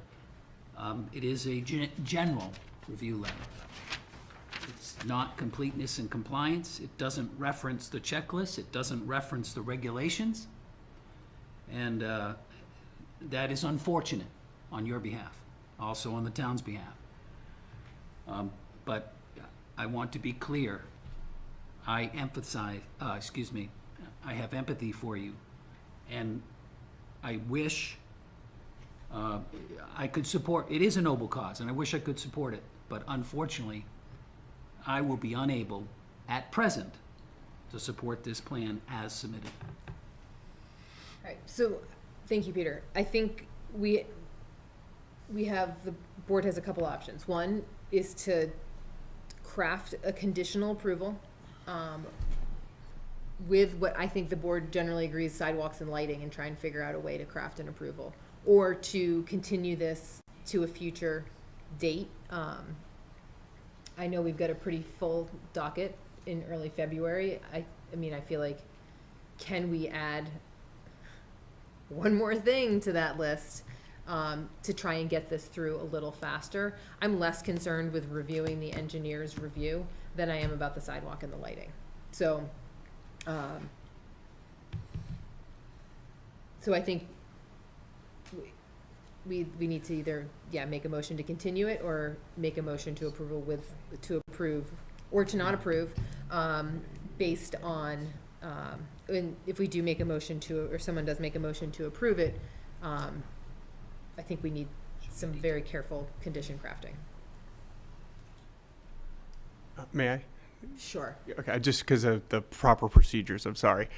It is a general review letter. It's not completeness and compliance. It doesn't reference the checklist. It doesn't reference the regulations. And that is unfortunate on your behalf, also on the town's behalf. But I want to be clear. I emphasize, I have empathy for you, and I wish I could support, it is a noble cause, and I wish I could support it, but unfortunately, I will be unable, at present, to support this plan as submitted. All right, so, thank you, Peter. I think we have, the board has a couple options. One is to craft a conditional approval with what I think the board generally agrees, sidewalks and lighting, and try and figure out a way to craft an approval. Or to continue this to a future date. I know we've got a pretty full docket in early February. I mean, I feel like, can we add one more thing to that list to try and get this through a little faster? I'm less concerned with reviewing the engineer's review than I am about the sidewalk and the lighting. So I think we need to either, make a motion to continue it, or make a motion to approve, or to not approve, based on, and if we do make a motion to, or someone does make a motion to approve it, I think we need some very careful condition crafting. May I? Sure. Okay, just because of the proper procedures, I'm sorry.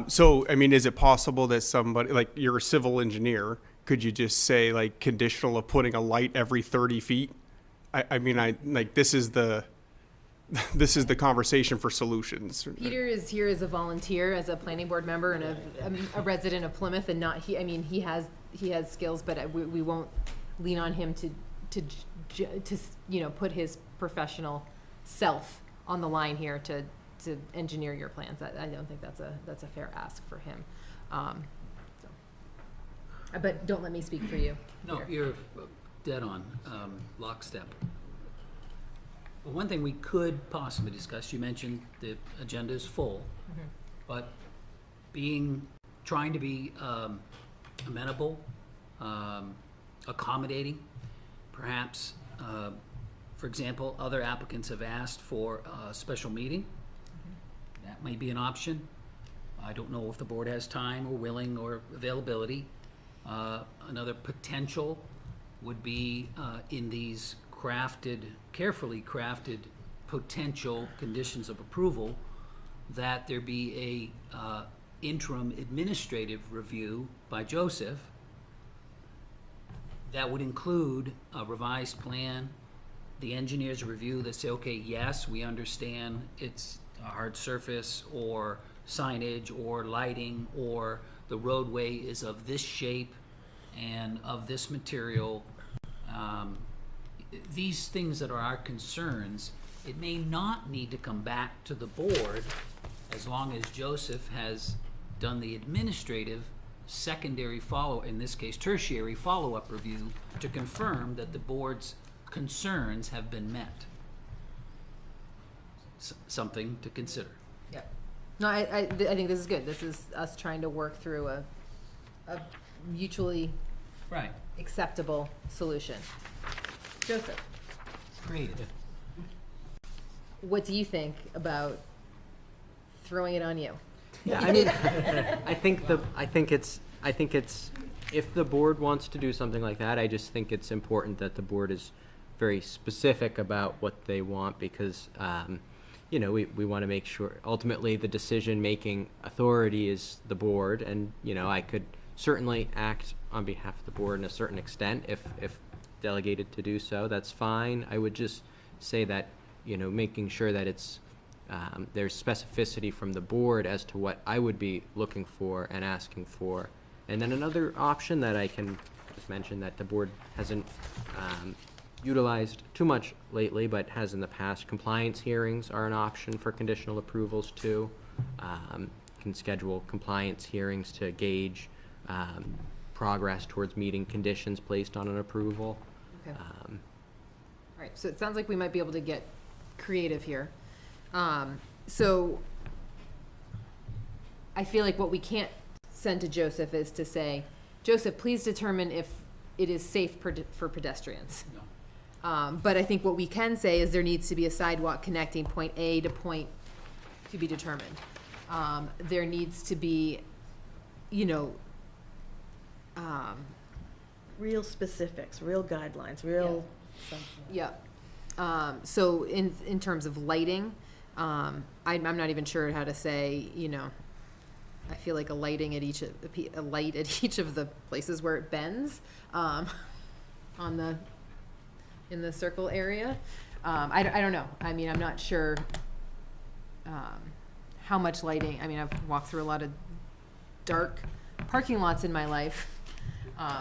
So, I mean, is it possible that somebody, like, you're a civil engineer, could you just say, like, conditional of putting a light every 30 feet? I mean, this is the conversation for solutions. Peter is here as a volunteer, as a planning board member, and a resident of Plymouth, and he has skills, but we won't lean on him to put his professional self on the line here to engineer your plans. I don't think that's a fair ask for him. But don't let me speak for you. No, Peter. you're dead on, lockstep. Well, one thing we could possibly discuss, you mentioned the agenda is full, but trying to be amenable, accommodating, perhaps, for example, other applicants have asked for a special meeting. That may be an option. I don't know if the board has time or willing or availability. Another potential would be in these carefully crafted potential conditions of approval, that there be a interim administrative review by Joseph that would include a revised plan, the engineer's review that say, okay, yes, we understand it's a hard surface, or signage, or lighting, or the roadway is of this shape and of this material. These things that are our concerns, it may not need to come back to the board as long as Joseph has done the administrative secondary in this case tertiary follow-up review to confirm that the board's concerns have been met. Something to consider. Yeah. No, I think this is good. This is us trying to work through a mutually Right. acceptable solution. Joseph, Creative. what do you think about throwing it on you? Yeah, I mean, I think it's, if the board wants to do something like that, I just think it's important that the board is very specific about what they want, because, we want to make sure, ultimately, the decision-making authority is the board, and, I could certainly act on behalf of the board in a certain extent if delegated to do so. That's fine. I would just say that, making sure that it's there's specificity from the board as to what I would be looking for and asking for. And then another option that I can just mention that the board hasn't utilized too much lately, but has in the past, compliance hearings are an option for conditional approvals too. Can schedule compliance hearings to gauge progress towards meeting conditions placed on an approval. Okay. All right, so it sounds like we might be able to get creative here. So I feel like what we can't send to Joseph is to say, Joseph, please determine if it is safe for pedestrians. No. But I think what we can say is there needs to be a sidewalk connecting point A to point to be determined. There needs to be, you know, Real specifics, real guidelines, real something. yeah. So in terms of lighting, I'm not even sure how to say, you know, I feel like a light at each of the places where it bends, in the circle area. I don't know. I mean, I'm not sure, how much lighting. I mean, I've walked through a lot of dark parking lots in my life. Our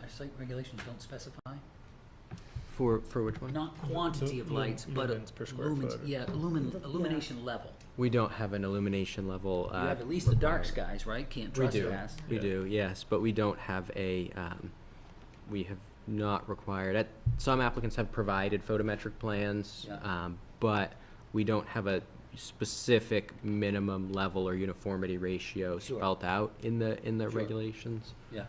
site regulations don't specify, For which one? not quantity of lights, but Lumens per square lumens, foot. yeah, illumination level. We don't have an illumination level. You have at least the dark skies, right? Can't We do, trespass. we do, yes, but we don't have we have not required, some applicants have provided photometric plans, Yeah. but we don't have a specific minimum level or uniformity ratio Sure. spelled out in the Sure. regulations. Yeah.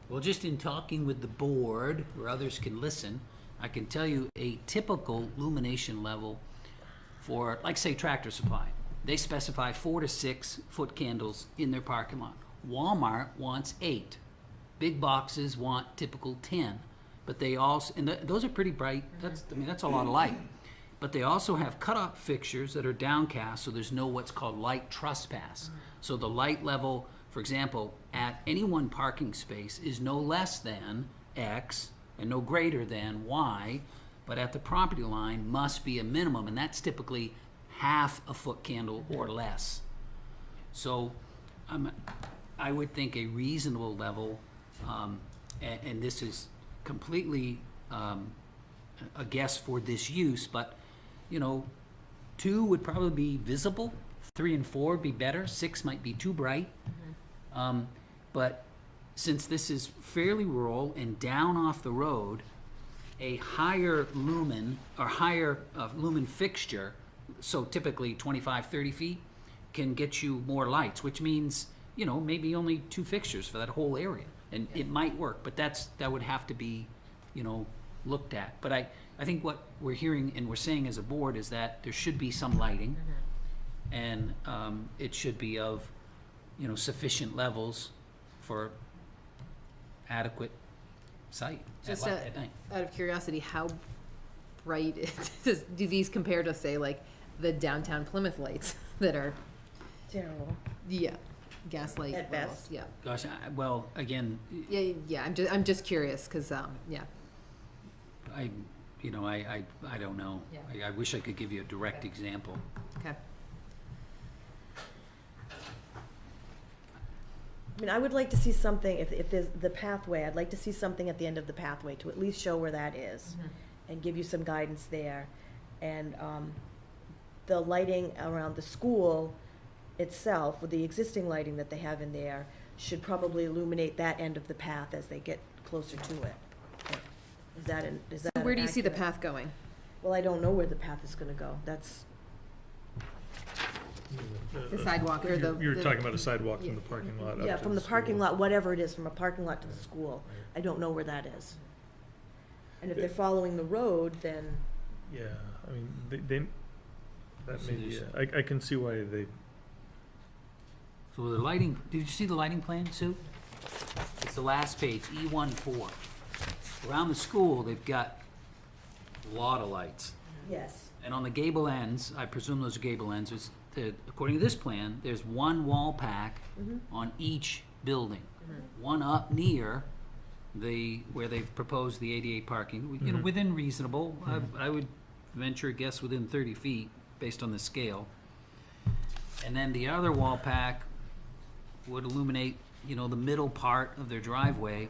Well, just in talking with the board, where others can listen, I can tell you a typical illumination level for, like, say, Tractor Supply. They specify 4 to 6 foot candles in their parking lot. Walmart wants 8. Big boxes want typical 10. But they also, and those are pretty bright. That's a lot of light. But they also have cutoff fixtures that are downcast, so there's no what's called light trespass. So the light level, for example, at any one parking space is no less than X and no greater than Y, but at the property line must be a minimum, and that's typically half a foot candle or less. So I would think a reasonable level, and this is completely a guess for this use, but, you know, 2 would probably be visible, 3 and 4 would be better, 6 might be too bright. But since this is fairly rural and down off the road, a higher lumen or higher lumen fixture, so typically 25, 30 feet, can get you more lights, which means, you know, maybe only 2 fixtures for that whole area. And it might work, but that would have to be, you know, looked at. But I think what we're hearing and we're saying as a board is that there should be some lighting, and it should be of, you know, sufficient levels for adequate sight Just at night. out of curiosity, how bright do these compare to, say, like the downtown Plymouth lights that are, Terrible. yeah, gaslight At levels? best. Yeah, Gosh, well, again, yeah. I'm just curious because yeah. I don't know. Yeah. I wish I could give you a direct example. Okay. I mean, I would like to see something, if there's the pathway, I'd like to see something at the end of the pathway to at least show where that is and give you some guidance there. And the lighting around the school itself, with the existing lighting that they have in there, should probably illuminate that end of the path as they get closer to it. Is that So where do you see the accurate? path going? Well, I don't know where the path is gonna go. That's, The sidewalk or the? You're the- talking about a sidewalk from the parking lot up yeah, to from the school. parking lot, whatever it is, from a parking lot to the school. I don't know where that is. And if they're following the road, then, Yeah, I mean, that So may be, there's- I can see why they, So the lighting, did you see the lighting plan, Sue? It's the last page, E14. Around the school, they've got a lot of lights. yes. And on the gable ends, I presume those are gable ends, according to this plan, there's one wall pack on each building. One up near where they've proposed the ADA parking, you know, within reasonable, I would venture a guess within 30 feet, based on the scale. And then the other wall pack would illuminate, you know, the middle part of their driveway.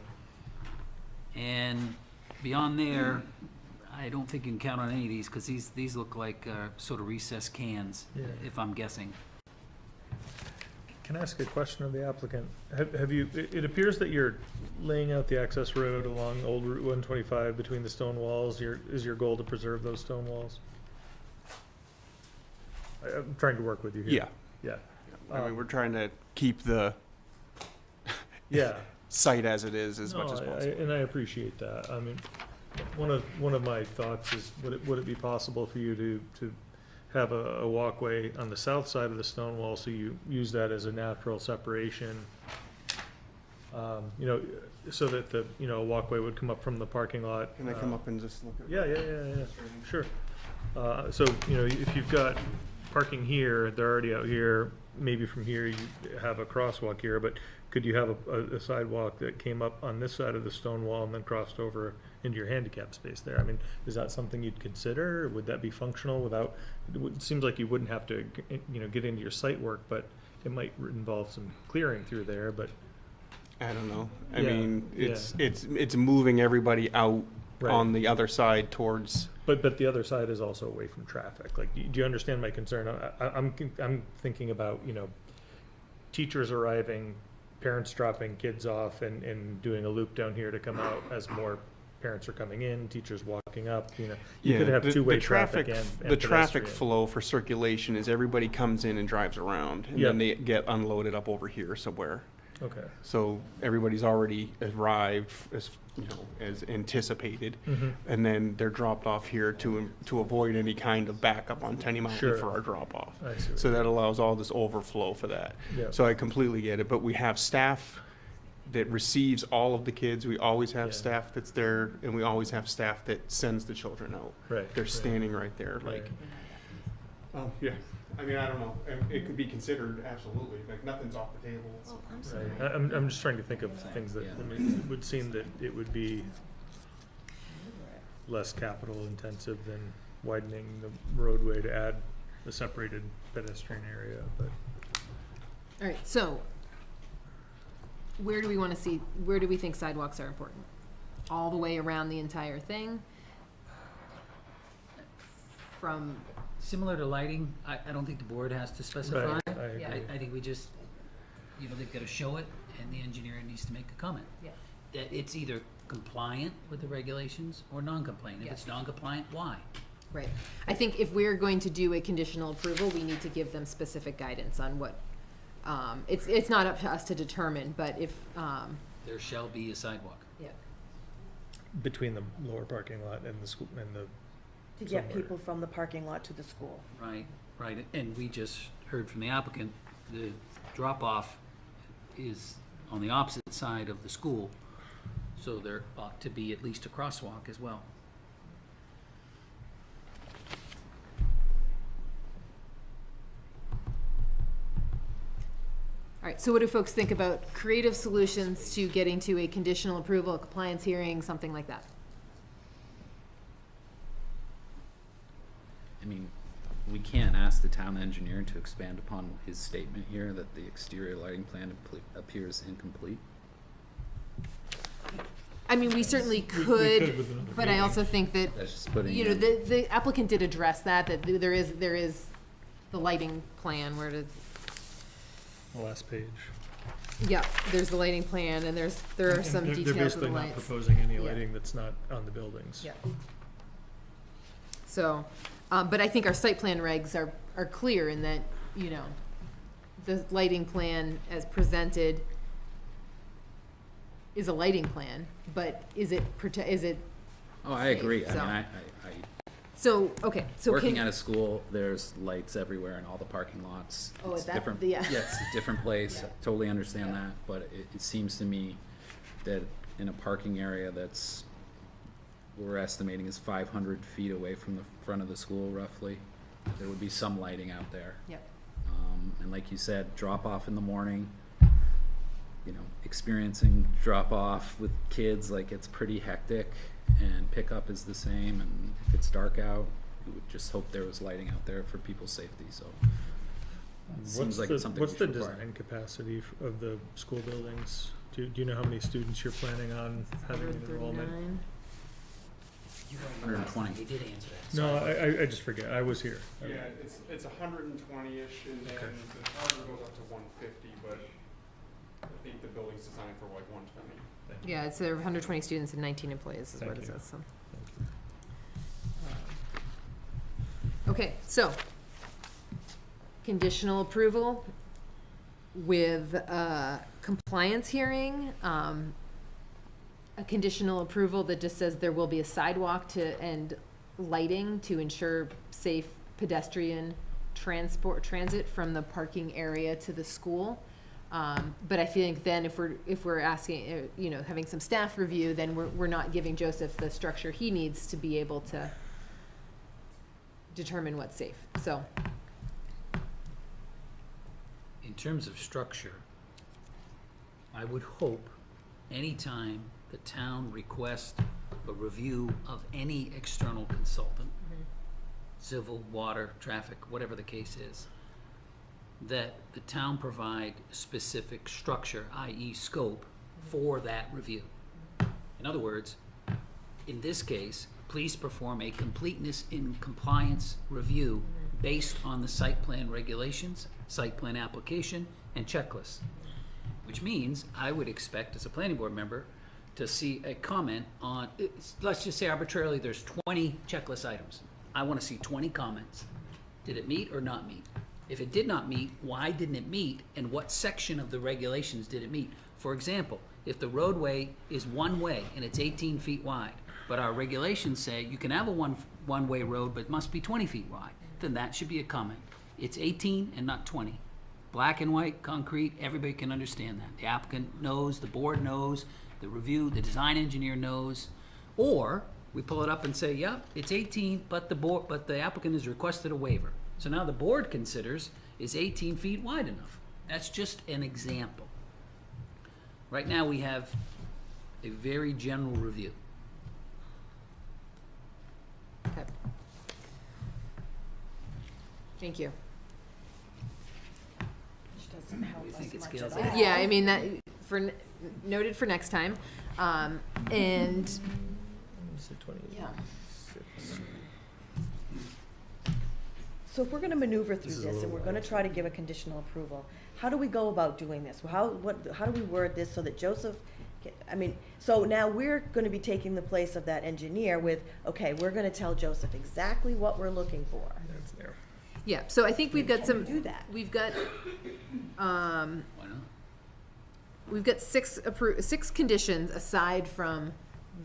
And beyond there, I don't think you can count on any of these, because these look like sort of recessed cans, Yeah. if I'm guessing. can I ask a question of the applicant? Have you, it appears that you're laying out the access road along Old Route 125 between the stone walls. Is your goal to preserve those stone walls? I'm trying to work with you here. Yeah. Yeah. I mean, we're trying to keep the Yeah. site as it is as much No, as possible. and I appreciate that. I mean, one of my thoughts is, would it be possible for you to have a walkway on the south side of the stone wall, so you use that as a natural separation. You know, so that the, you know, walkway would come up from the parking lot. Can I come up and just look at? Yeah, sure. So, you know, if you've got parking here, they're already out here, maybe from here you have a crosswalk here, but could you have a sidewalk that came up on this side of the stone wall and then crossed over into your handicap space there? I mean, is that something you'd consider? Would that be functional without, it seems like you wouldn't have to, you know, get into your site work, but it might involve some clearing through there, but. I don't know. I Yeah, mean, yeah. it's moving everybody out Right. on the other side towards. But the other side is also away from traffic. Like, do you understand my concern? I'm thinking about, you know, teachers arriving, parents dropping kids off and doing a loop down here to come out as more parents are coming in, teachers walking up, you know. You could have two-way traffic and The traffic pedestrian. flow for circulation is everybody comes in and drives around, and then they get unloaded up over here somewhere. Okay. So everybody's already arrived as, you know, as anticipated, Mm-hmm. and then they're dropped off here to avoid any kind of backup on Tenny Mountain Sure. for our drop off. I see what So you that allows all this overflow for that. Yeah. So I completely get it, but we have staff that receives all of the kids. We always have Yeah. staff that's there, and we always have staff that sends the children out. Right, They're right. standing right there, Right. like. Oh, yeah. I mean, I don't know. It could be considered, absolutely. Like, nothing's off the table. Oh, I'm sorry. Right. I'm just trying to think of things that, I mean, it would seem that it would be less capital intensive than widening the roadway to add a separated pedestrian area, but. All right, so where do we think sidewalks are important? All the way around the entire thing? From, Similar to lighting, I don't think the board has to specify. Right, I Yeah. agree. I think we just, you know, they've got to show it, and the engineer needs to make a comment. yeah, That it's either compliant with the regulations or non-compliant. If Yeah. it's non-compliant, why? right. I think if we're going to do a conditional approval, we need to give them specific guidance on what, it's not up to us to determine, but if, There shall be a sidewalk. yeah. Between the lower parking lot and the school, and the, To get Somewhere. people from the parking lot to the school. Right, right, and we just heard from the applicant, the drop-off is on the opposite side of the school, so there ought to be at least a crosswalk as well. All right, so what do folks think about creative solutions to getting to a conditional approval, a compliance hearing, something like that? I mean, we can't ask the town engineer to expand upon his statement here that the exterior lighting plan appears incomplete. I mean, we certainly could could, with another but I also think that, That's just putting you know, in- the applicant did address that there is the lighting plan where to, the last page. yeah, there's the lighting plan and there are And some they're details of basically the not lights. proposing any Yeah. lighting that's not on the buildings. Yeah. So, but I think our site plan regs are clear in that, you know, the lighting plan as presented is a lighting plan, but is it Oh, I agree. I So- mean, I so, okay, so working can, at a school, there's lights everywhere in all the parking lots. Oh, It's is that different. the- yeah. Yeah, it's a different place. Yeah. Totally understand that, but it seems to me that in a parking area that's, we're estimating is 500 feet away from the front of the school roughly, there would be some lighting out there. Yep. And like you said, drop off in the morning, you know, experiencing drop off with kids, like it's pretty hectic, and pickup is the same, and if it's dark out, we would just hope there was lighting out there for people's safety, so. It seems like it's something we What's the should require. design capacity of the school buildings? Do you know how many students you're planning on having in enrollment? 139. You were on the last 120. time. He did answer that. No, Sorry. I just forget, I was here. Yeah, it's 120-ish, and then Okay. the tower goes up to 150, but I think the building's designed for like 120. Yeah, it's 120 students and 19 employees is what Thank it you. says, so. Okay, so, conditional approval with a compliance hearing, a conditional approval that just says there will be a sidewalk and lighting to ensure safe pedestrian transit from the parking area to the school. But I think then if we're asking, having some staff review, then we're not giving Joseph the structure he needs to be able to determine what's safe, so. In terms of structure, I would hope anytime the town requests a review of any external consultant, civil, water, traffic, whatever the case is, that the town provide specific structure, i.e. scope, for that review. In other words, in this case, please perform a completeness in compliance review based on the site plan regulations, site plan application, and checklists. Which means I would expect as a planning board member to see a comment on, let's just say arbitrarily there's 20 checklist items. I want to see 20 comments. Did it meet or not meet? If it did not meet, why didn't it meet, and what section of the regulations did it meet? For example, if the roadway is one way and it's 18 feet wide, but our regulations say you can have a one-way road, but it must be 20 feet wide, then that should be a comment. It's 18 and not 20. Black and white, concrete, everybody can understand that. The applicant knows, the board knows, the design engineer knows. Or we pull it up and say, yep, it's 18, but the applicant has requested a waiver. So now the board considers, is 18 feet wide enough? That's just an example. Right now we have a very general review. Okay. Thank you. Which doesn't help You us think it much scales at out? all. Yeah, I mean, that, noted for next time, and, yeah. So if we're gonna maneuver through this and we're gonna try to give a conditional approval, how do we go about doing this? How do we word this so that Joseph, so now we're gonna be taking the place of that engineer with, okay, we're gonna tell Joseph exactly what we're looking for. Yeah, so I think we've got Can some. we do that? We've got, Why not? we've got six conditions aside from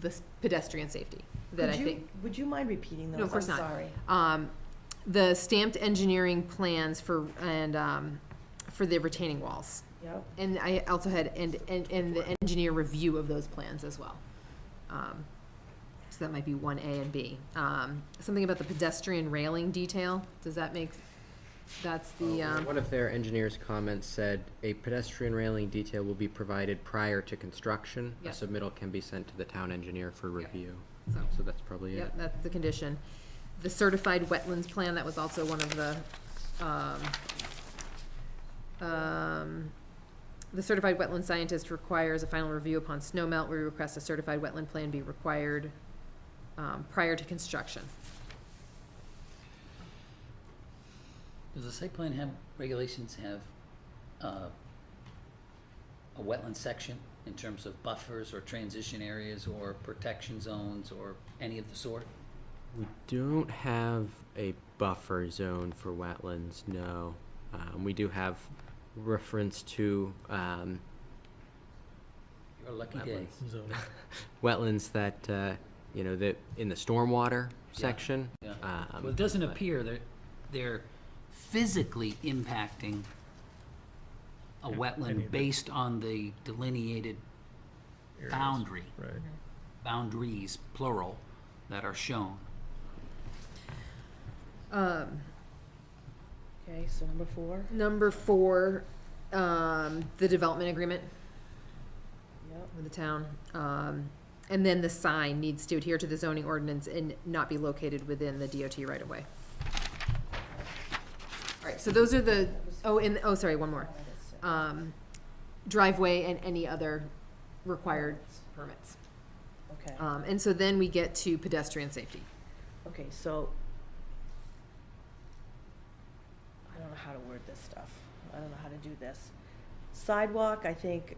the pedestrian safety that I think. Would you mind repeating those? No, of course I'm not. sorry. The stamped engineering plans for the retaining walls. Yep. And I also had, and the engineer review of those plans as well. So that might be 1A and B. Something about the pedestrian railing detail, does that make, that's the, One of their engineer's comments said, a pedestrian railing detail will be provided prior to construction. Yeah. A submittal can be sent to the town engineer for review. So- So that's probably it. yep, that's the condition. The certified wetlands plan, that was also one of the certified wetland scientist requires a final review upon snow melt. We request a certified wetland plan be required prior to construction. Does the site plan regulations have a wetland section in terms of buffers or transition areas or protection zones or any of the sort? We don't have a buffer zone for wetlands, no. We do have reference to You're a lucky day. wetlands that, that in the stormwater section. Yeah. Well, it doesn't appear that they're physically impacting a wetland based on the delineated boundary, boundaries, plural, that are shown. Okay, so number 4. Number 4, the development agreement Yep. with the town. And then the sign needs to adhere to the zoning ordinance and not be located within the DOT right of way. All right, so those are the, sorry, one more. Driveway and any other required permits. Okay. And so then we get to pedestrian safety. Okay, so I don't know how to word this stuff. I don't know how to do this. Sidewalk, I think,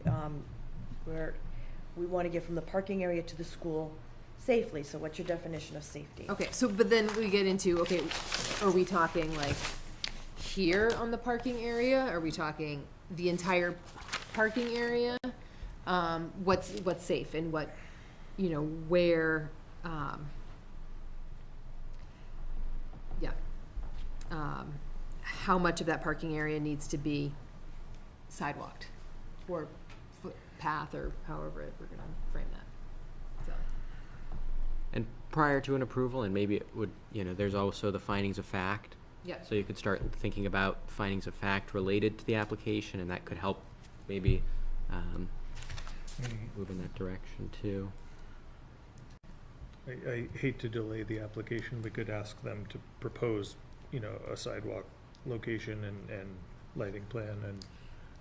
we want to get from the parking area to the school safely. So what's your definition of safety? Okay, so, but then we get into, okay, are we talking like here on the parking area? Are we talking the entire parking area? What's safe and what, where, yeah. how much of that parking area needs to be sidewalked or footpath, or however we're gonna frame that, so. And prior to an approval, and maybe it would, there's also the findings of fact. Yeah. So you could start thinking about findings of fact related to the application, and that could help maybe move in that direction too. I hate to delay the application. We could ask them to propose, a sidewalk location and lighting plan and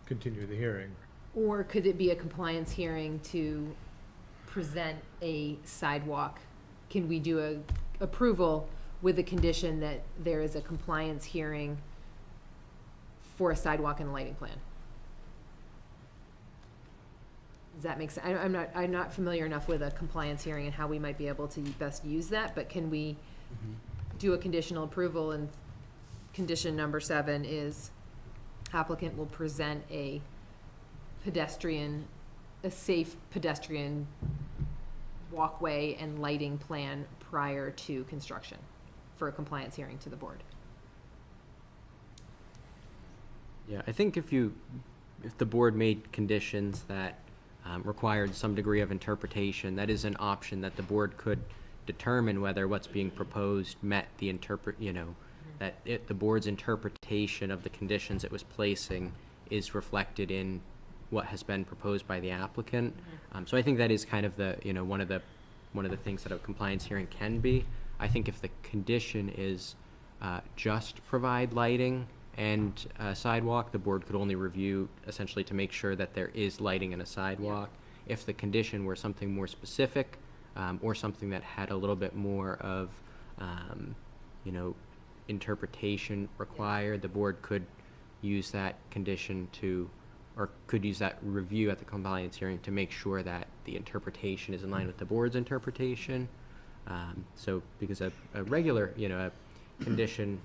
continue the hearing. Or could it be a compliance hearing to present a sidewalk? Can we do a approval with the condition that there is a compliance hearing for a sidewalk and a lighting plan? Does that make sense? I'm not familiar enough with a compliance hearing and how we might be able to best use that, but can we do a conditional approval, and condition number 7 is applicant will present a safe pedestrian walkway and lighting plan prior to construction for a compliance hearing to the board? Yeah, I think if the board made conditions that required some degree of interpretation, that is an option that the board could determine whether what's being proposed met the the board's interpretation of the conditions it was placing is reflected in what has been proposed by the applicant. So I think that is kind of the, one of the things that a compliance hearing can be. I think if the condition is just provide lighting and a sidewalk, the board could only review essentially to make sure that there is lighting and a sidewalk. If the condition were something more specific, or something that had a little bit more of, interpretation required, the board could use that condition or could use that review at the compliance hearing to make sure that the interpretation is in line with the board's interpretation. So because a regular, a condition,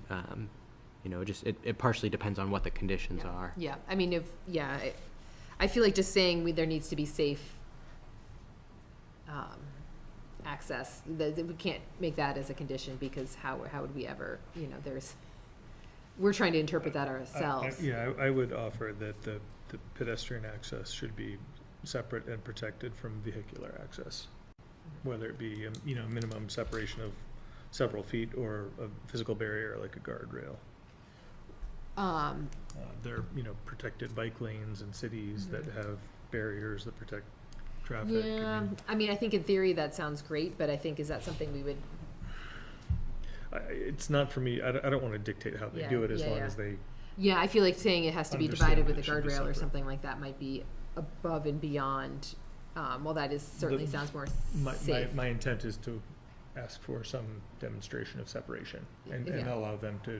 it partially depends on what the conditions are. Yeah, I mean, I feel like just saying there needs to be safe access, that we can't make that as a condition, because how would we ever, we're trying to interpret that ourselves. I would offer that the pedestrian access should be separate and protected from vehicular access, whether it be, minimum separation of several feet or a physical barrier like a guardrail. There are, protected bike lanes in cities that have barriers that protect traffic. Yeah, I mean, I think in theory that sounds great, but I think, is that something we would? It's not for me. I don't want to dictate how they do it, as long as they. Yeah, I feel like saying it has to be Understand divided that with a it should be guardrail or separate. something like that might be above and beyond. Well, that is certainly sounds more safe. My intent is to ask for some demonstration of separation and Yeah. allow them to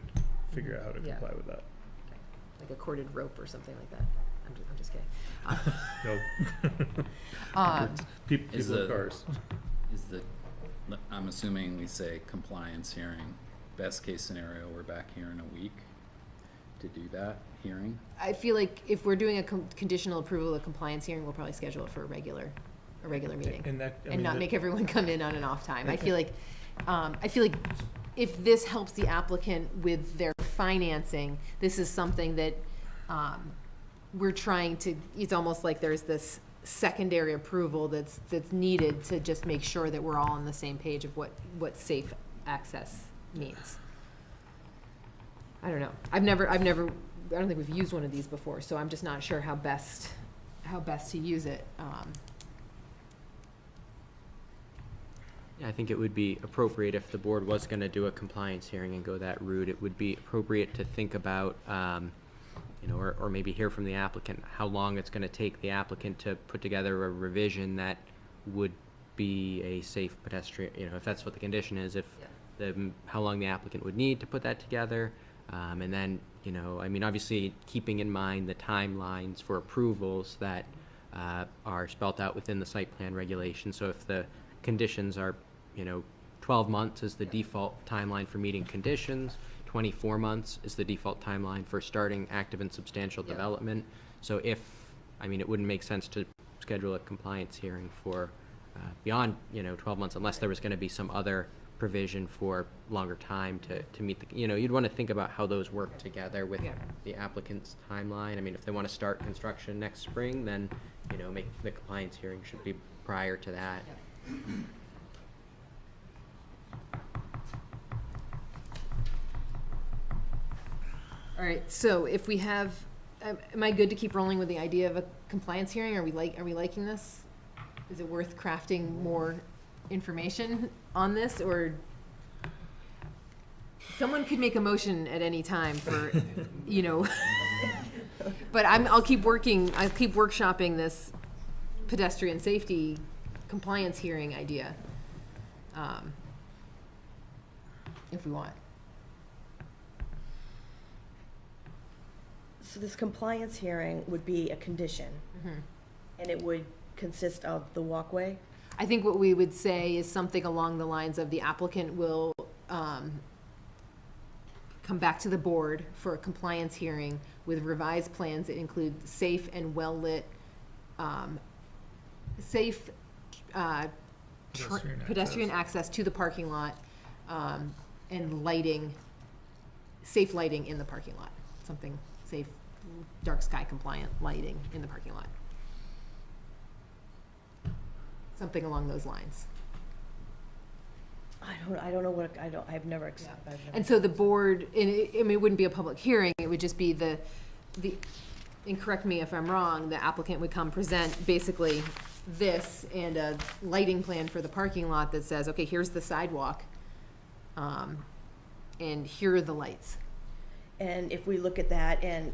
figure out how to comply with that. Like a corded rope or something like that. I'm just kidding. No. People Is in the- cars. I'm assuming we say compliance hearing, best case scenario, we're back here in a week to do that hearing. I feel like if we're doing a conditional approval of compliance hearing, we'll probably schedule it for a regular meeting. And not make everyone come in on an off time. I feel like if this helps the applicant with their financing, this is something that, we're trying to, it's almost like there's this secondary approval that's needed to just make sure that we're all on the same page of what safe access means. I don't know. I don't think we've used one of these before, so I'm just not sure how best to use it. Yeah, I think it would be appropriate if the board was going to do a compliance hearing and go that route. It would be appropriate to think about, or maybe hear from the applicant how long it's going to take the applicant to put together a revision that would be a safe pedestrian, if that's what the condition is, how long the applicant would need to put that together. And then, obviously keeping in mind the timelines for approvals that are spelt out within the site plan regulations. So if the conditions are, 12 months is the default timeline for meeting conditions, 24 months is the default timeline for starting active and substantial development. So it wouldn't make sense to schedule a compliance hearing for beyond, 12 months unless there was going to be some other provision for longer time to meet the, you'd want to think about how those work together with Yeah. the applicant's timeline. I mean, if they want to start construction next spring, then, make the compliance hearing should be prior to that. All right, so if we have, am I good to keep rolling with the idea of a compliance hearing? Are we liking this? Is it worth crafting more information on this, or someone could make a motion at any time for, but I'll keep workshopping this pedestrian safety compliance hearing idea, if we want. So this compliance hearing would be a condition, and it would consist of the walkway? I think what we would say is something along the lines of the applicant will come back to the board for a compliance hearing with revised plans that include safe and well-lit, safe pedestrian access to the parking lot, and lighting, safe lighting in the parking lot. Something safe, dark sky compliant lighting in the parking lot. Something along those lines. I don't know what, I've never. And so the board, and it wouldn't be a public hearing, it would just be the, and correct me if I'm wrong, the applicant would come present basically this and a lighting plan for the parking lot that says, okay, here's the sidewalk, and here are the lights. And if we look at that and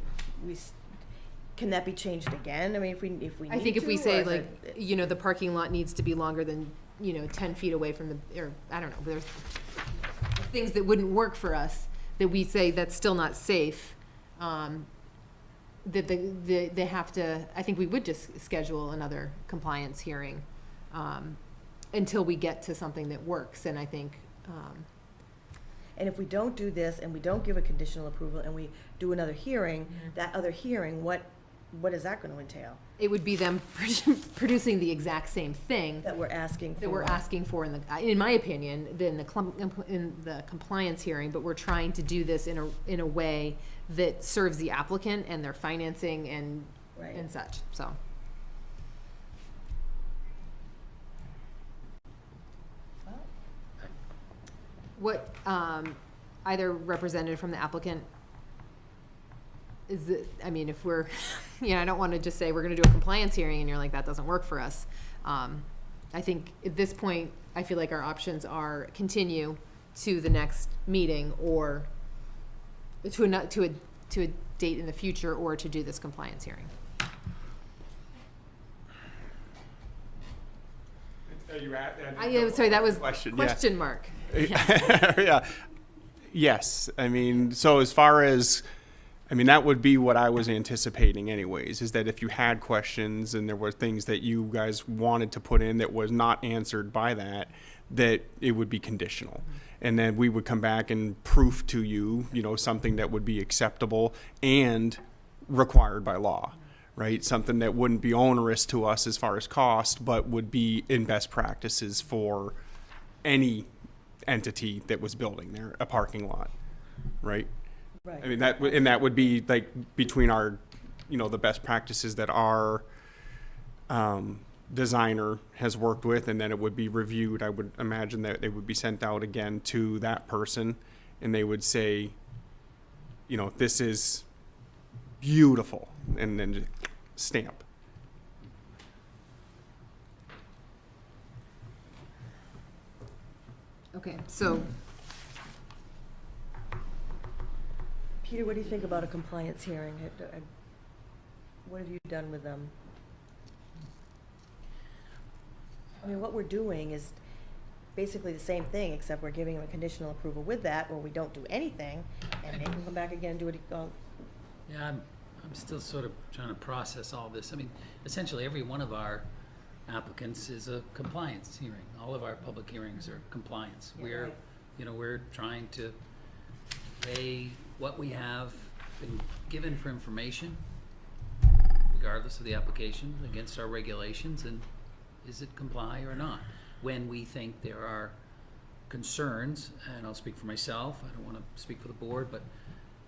can that be changed again? I mean, if we need to? I think if we say or is like, it- the parking lot needs to be longer than, 10 feet away from the, or, I don't know, there's things that wouldn't work for us, that we say that's still not safe, that they have to, I think we would just schedule another compliance hearing, until we get to something that works, and I think, And if we don't do this and we don't give a conditional approval and we do another hearing, that other hearing, what is that gonna entail? it would be them producing the exact same thing That we're asking for? that we're asking for in my opinion, in the compliance hearing, but we're trying to do this in a way that serves the applicant and their financing and Right. such, so. What, either representative from the applicant, is it, I mean, if we're, I don't wanna just say we're gonna do a compliance hearing and you're like, that doesn't work for us. I think at this point, I feel like our options are continue to the next meeting or to a date in the future, or to do this compliance hearing. Are you at? Sorry, that was Question, yeah. question mark. Yeah. Yes. I mean, so as far as, that would be what I was anticipating anyways, is that if you had questions and there were things that you guys wanted to put in that was not answered by that it would be conditional. And then we would come back and proof to you, something that would be acceptable and required by law, right? Something that wouldn't be onerous to us as far as cost, but would be in best practices for any entity that was building there, a parking lot, right? Right. I mean, that would be like between our, the best practices that our designer has worked with, and then it would be reviewed. I would imagine that they would be sent out again to that person, and they would say, this is beautiful, and then just stamp. Okay, so, Peter, what do you think about a compliance hearing? What have you done with them? I mean, what we're doing is basically the same thing, except we're giving them a conditional approval with that, or we don't do anything, and they can come back again and do it. Yeah, I'm still sort of trying to process all this. I mean, essentially, every one of our applicants is a compliance hearing. All of our public hearings are compliance. Yeah, right. We're trying to weigh what we have been given for information, regardless of the application, against our regulations, and is it comply or not? When we think there are concerns, and I'll speak for myself, I don't wanna speak for the board, but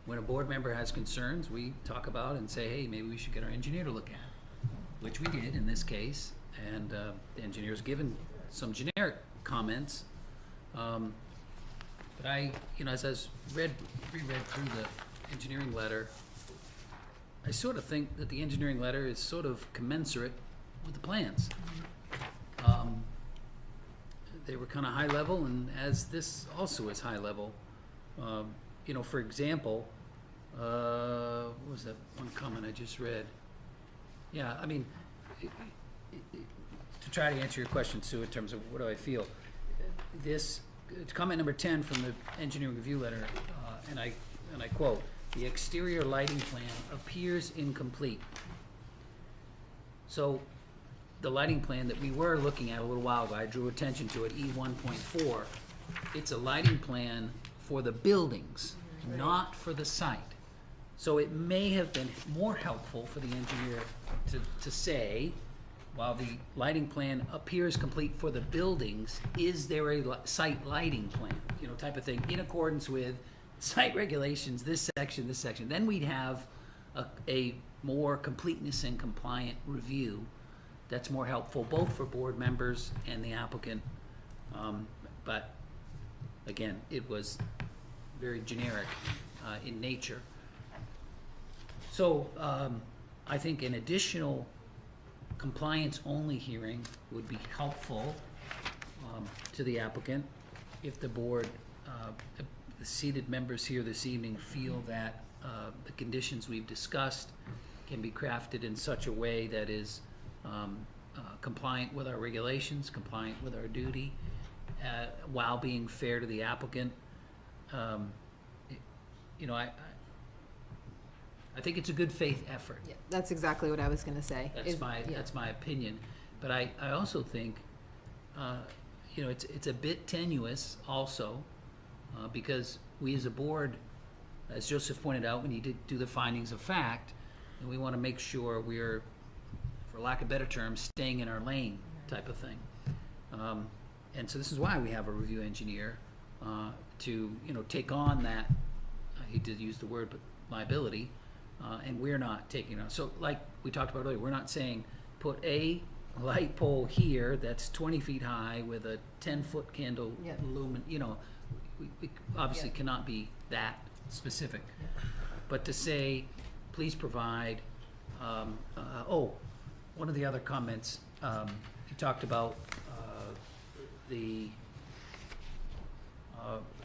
when a board member has concerns, we talk about and say, hey, maybe we should get our engineer to look at it, which we did in this case, and the engineer's given some generic comments. But I, as I was reread through the engineering letter, I sort of think that the engineering letter is sort of commensurate with the plans. They were kind of high level, and as this also is high level. For example, what was that one comment I just read? Yeah, I mean, to try to answer your question, Sue, in terms of what do I feel, this comment number 10 from the engineering review letter, and I quote, "The exterior lighting plan appears incomplete." So the lighting plan that we were looking at a little while ago, I drew attention to it, E1.4, it's a lighting plan for the buildings, not for the site. So it may have been more helpful for the engineer to say, while the lighting plan appears complete for the buildings, is there a site lighting plan, type of thing, in accordance with site regulations, this section. Then we'd have a more completeness and compliant review that's more helpful both for board members and the applicant. But again, it was very generic in nature. So I think an additional compliance-only hearing would be helpful to the applicant if the board, the seated members here this evening feel that the conditions we've discussed can be crafted in such a way that is compliant with our regulations, compliant with our duty, while being fair to the applicant. I think it's a good faith effort. Yeah, that's exactly what I was gonna say. That's my opinion. But I also think, it's a bit tenuous also, because we as a board, as Joseph pointed out, we need to do the findings of fact, and we wanna make sure we're, for lack of better terms, staying in our lane type of thing. And so this is why we have a review engineer, to, take on that, I hate to use the word, but liability, and we're not taking it on. So like we talked about earlier, we're not saying put a light pole here that's 20 feet high with a 10-foot candle Yeah. lumen, we obviously Yeah. cannot be that specific. But to say, please provide, one of the other comments, you talked about the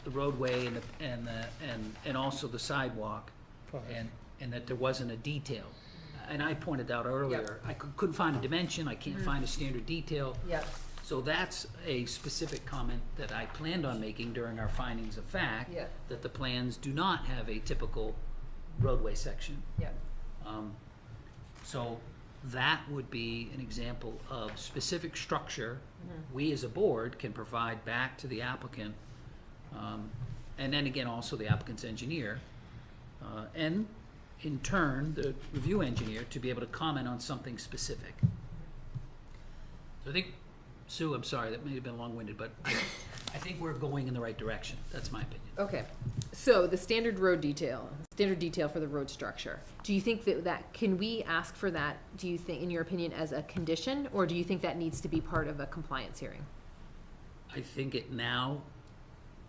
roadway and also the sidewalk, and that there wasn't a detail. And I pointed out earlier, I couldn't find a dimension, I can't find a standard detail. Yep. So that's a specific comment that I planned on making during our findings of fact, Yeah. that the plans do not have a typical roadway section. Yep. So that would be an example of specific structure we as a board can provide back to the applicant, and then again, also the applicant's engineer, and in turn, the review engineer to be able to comment on something specific. So I think, Sue, I'm sorry, that may have been long-winded, but I think we're going in the right direction. That's my opinion. Okay, so the standard detail for the road structure, do you think that can we ask for that, do you think, in your opinion, as a condition, or do you think that needs to be part of a compliance hearing? I think it now,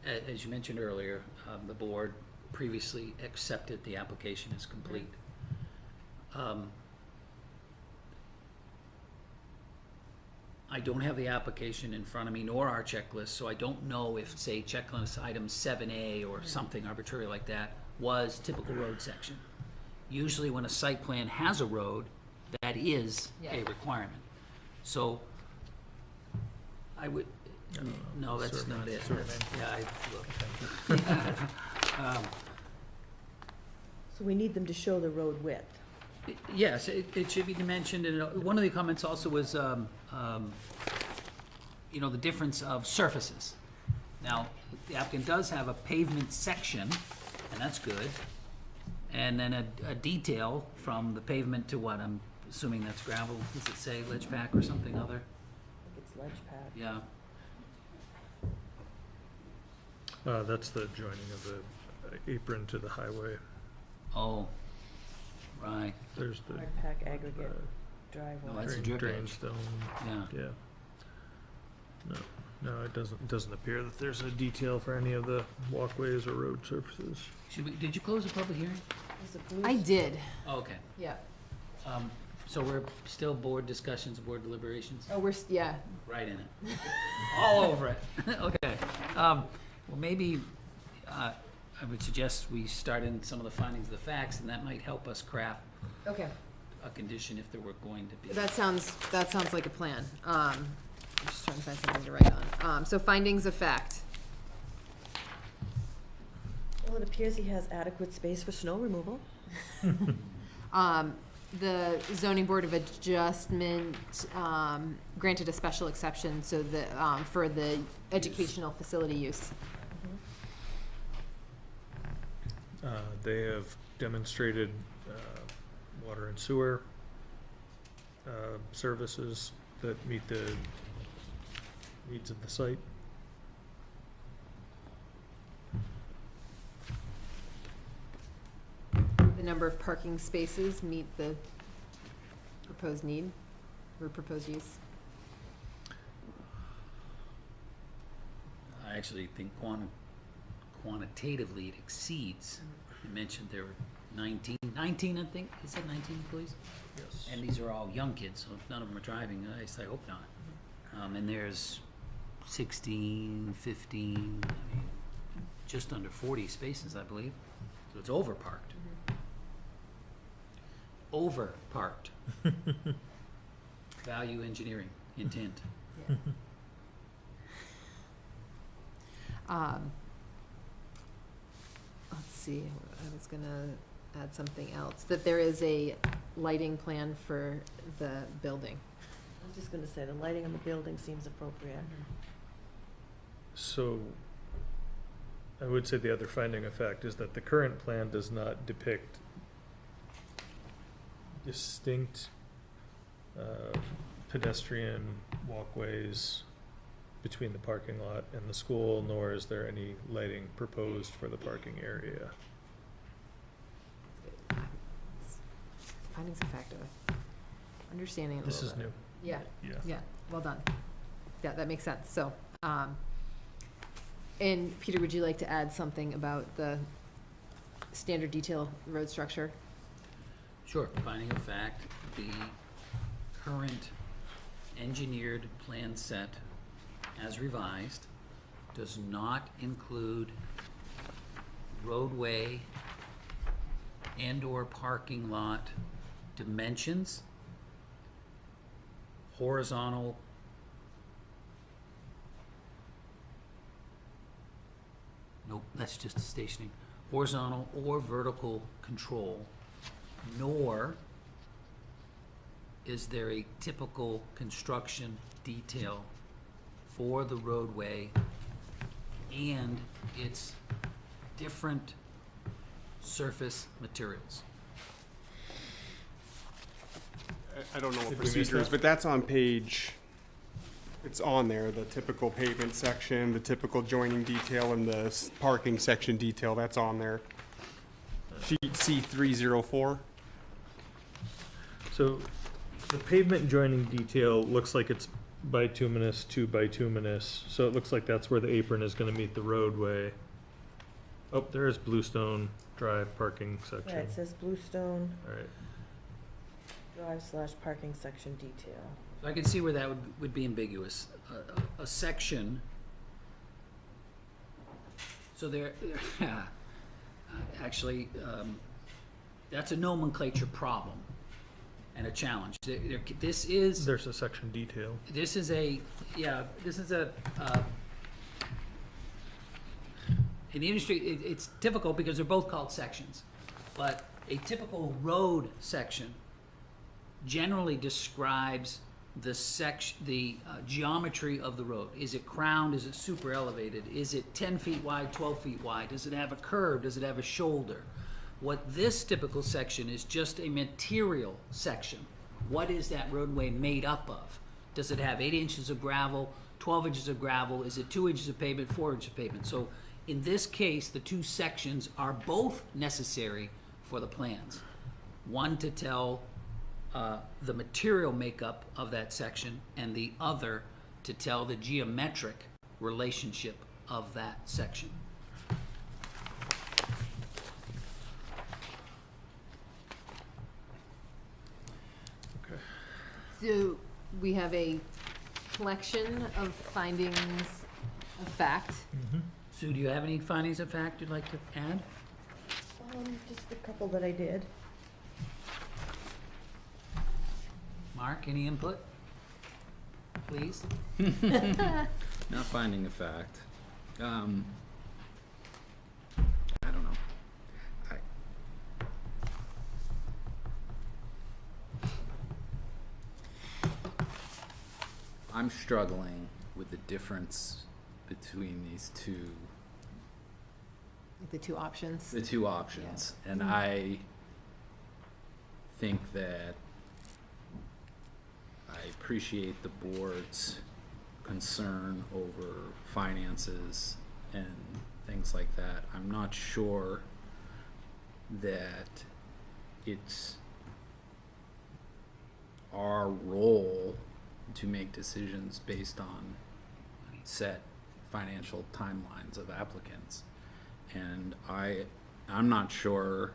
as you mentioned earlier, the board previously accepted the application as complete. I don't have the application in front of me, nor our checklist, so I don't know if, say, checklist item 7A or something arbitrary like that was typical road section. Usually when a site plan has a road, that is a requirement. So I would, no, that's not it. Yeah, I looked. So we need them to show the road width. Yes, it should be mentioned, and one of the comments also was, the difference of surfaces. Now, the applicant does have a pavement section, and that's good, and then a detail from the pavement to what, I'm assuming that's gravel, does it say ledge pack or something other? I think it's ledge pad. Yeah. That's the joining of the apron to the highway. Oh, right, There's the Hard pack aggregate no, driveway. that's a drip drain edge. stone, Yeah. yeah. No, it doesn't appear that there's a detail for any of the walkways or road surfaces. Did you close the public hearing? Is it blue? I did, Oh, okay. yeah. So we're still board discussions, board deliberations? Oh, yeah, Right in it. All over it. Okay. Well, maybe I would suggest we start in some of the findings of the facts, and that might help us craft okay. a condition if there were going to be. That sounds like a plan. I'm just trying to find something to write on. So findings of fact. Well, it appears he has adequate space for snow removal. The zoning board of adjustment, granted a special exception so that, for the educational facility use. They have demonstrated water and sewer services that meet the needs of the site. The number of parking spaces meet the proposed need or proposed use. I actually think quantitatively it exceeds. You mentioned there were 19, I think, you said 19 employees? Yes. And these are all young kids, so none of them are driving, at least I hope not. And there's 16, 15, I mean, just under 40 spaces, I believe. So it's over-parked. Over-parked. Value engineering, intent. Let's see, I was gonna add something else, that there is a lighting plan for the building. I was just gonna say, the lighting on the building seems appropriate. So I would say the other finding of fact is that the current plan does not depict distinct pedestrian walkways between the parking lot and the school, nor is there any lighting proposed for the parking area. Findings of fact, understanding it a This little is better. new. Yeah, Yeah. yeah, well done. Yeah, that makes sense, so, and Peter, would you like to add something about the standard detail road structure? Sure. Finding of fact, the current engineered plan set as revised does not include roadway and/or parking lot dimensions, horizontal nope, that's just stationing, horizontal or vertical control, nor is there a typical construction detail for the roadway and its different surface materials. I don't know what Did we miss procedure is, that? but that's on page, it's on there, the typical pavement section, the typical joining detail, and the parking section detail, that's on there. Sheet C304. So the pavement joining detail looks like it's bituminous to bituminous, so it looks like that's where the apron is gonna meet the roadway. Oh, there is Bluestone Drive parking Yeah, section. it says Bluestone Alright, Drive/parking section detail. So I can see where that would be ambiguous. A section, so there, actually, that's a nomenclature problem and a challenge. This is, there's a section detail. this is a, in the industry, it's difficult because they're both called sections. But a typical road section generally describes the geometry of the road. Is it crowned? Is it super elevated? Is it 10 feet wide, 12 feet wide? Does it have a curve? Does it have a shoulder? What this typical section is just a material section. What is that roadway made up of? Does it have 8 inches of gravel, 12 inches of gravel? Is it 2 inches of pavement, 4 inches of pavement? So In this case, the two sections are both necessary for the plans. One to tell the material makeup of that section, and the other to tell the geometric relationship of that section. So we have a collection of findings of fact. Sue, do you have any findings of fact you'd like to add? Just a couple that I did. Mark, any input? Please? Not finding a fact. I don't know. I'm struggling with the difference between these two, The two options. the two options. And I think that I appreciate the board's concern over finances and things like that. I'm not sure that it's our role to make decisions based on set financial timelines of applicants. And I'm not sure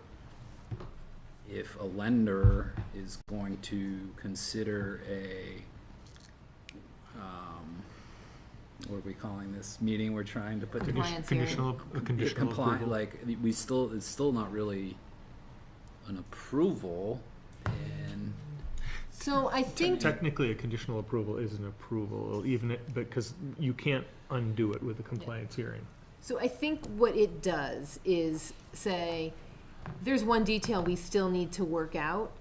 if a lender is going to consider a, what are we calling this meeting we're trying to put together? Compliance hearing. Conditional Comply, approval. like, it's still not really an approval, and So I think, Technically, a conditional approval is an approval, because you can't undo it with a compliance hearing. so I think what it does is say, there's one detail we still need to work out.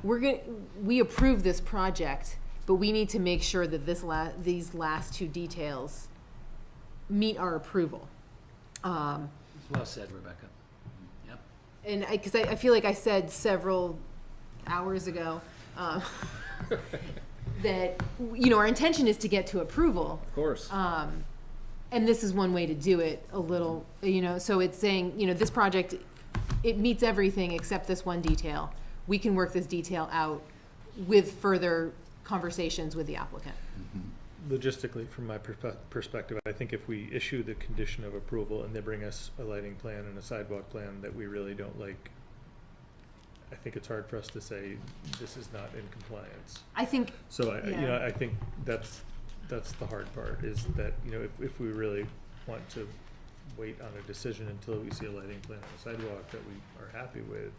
We approve this project, but we need to make sure that these last two details meet our approval. Well said, Rebecca. Yep. And because I feel like I said several hours ago, that, our intention is to get to approval. of course. And this is one way to do it a little, so it's saying, this project, it meets everything except this one detail. We can work this detail out with further conversations with the applicant. Logistically, from my perspective, I think if we issue the condition of approval and they bring us a lighting plan and a sidewalk plan that we really don't like, I think it's hard for us to say this is not in compliance. I think, So Yeah. I think that's the hard part, is that, if we really want to wait on a decision until we see a lighting plan on the sidewalk that we are happy with,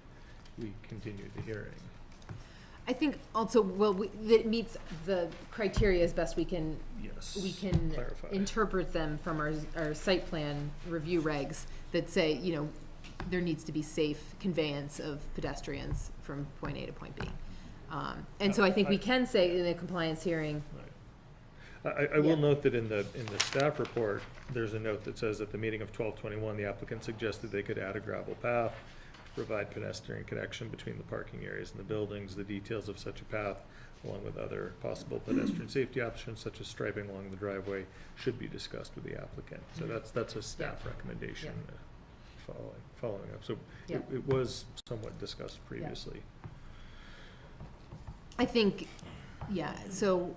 we continue the hearing. I think also, that it meets the criteria as best we can Yes. Clarify. interpret them from our site plan review regs that say, there needs to be safe conveyance of pedestrians from point A to point B. And so I think we can say in a compliance hearing, I will Yeah. note that in the staff report, there's a note that says at the meeting of 12/21, the applicant suggested they could add a gravel path, provide pedestrian connection between the parking areas and the buildings. The details of such a path, along with other possible pedestrian safety options such as striping along the driveway, should be discussed with the applicant. So that's a staff recommendation following up. So Yeah. it was somewhat discussed previously. I think, so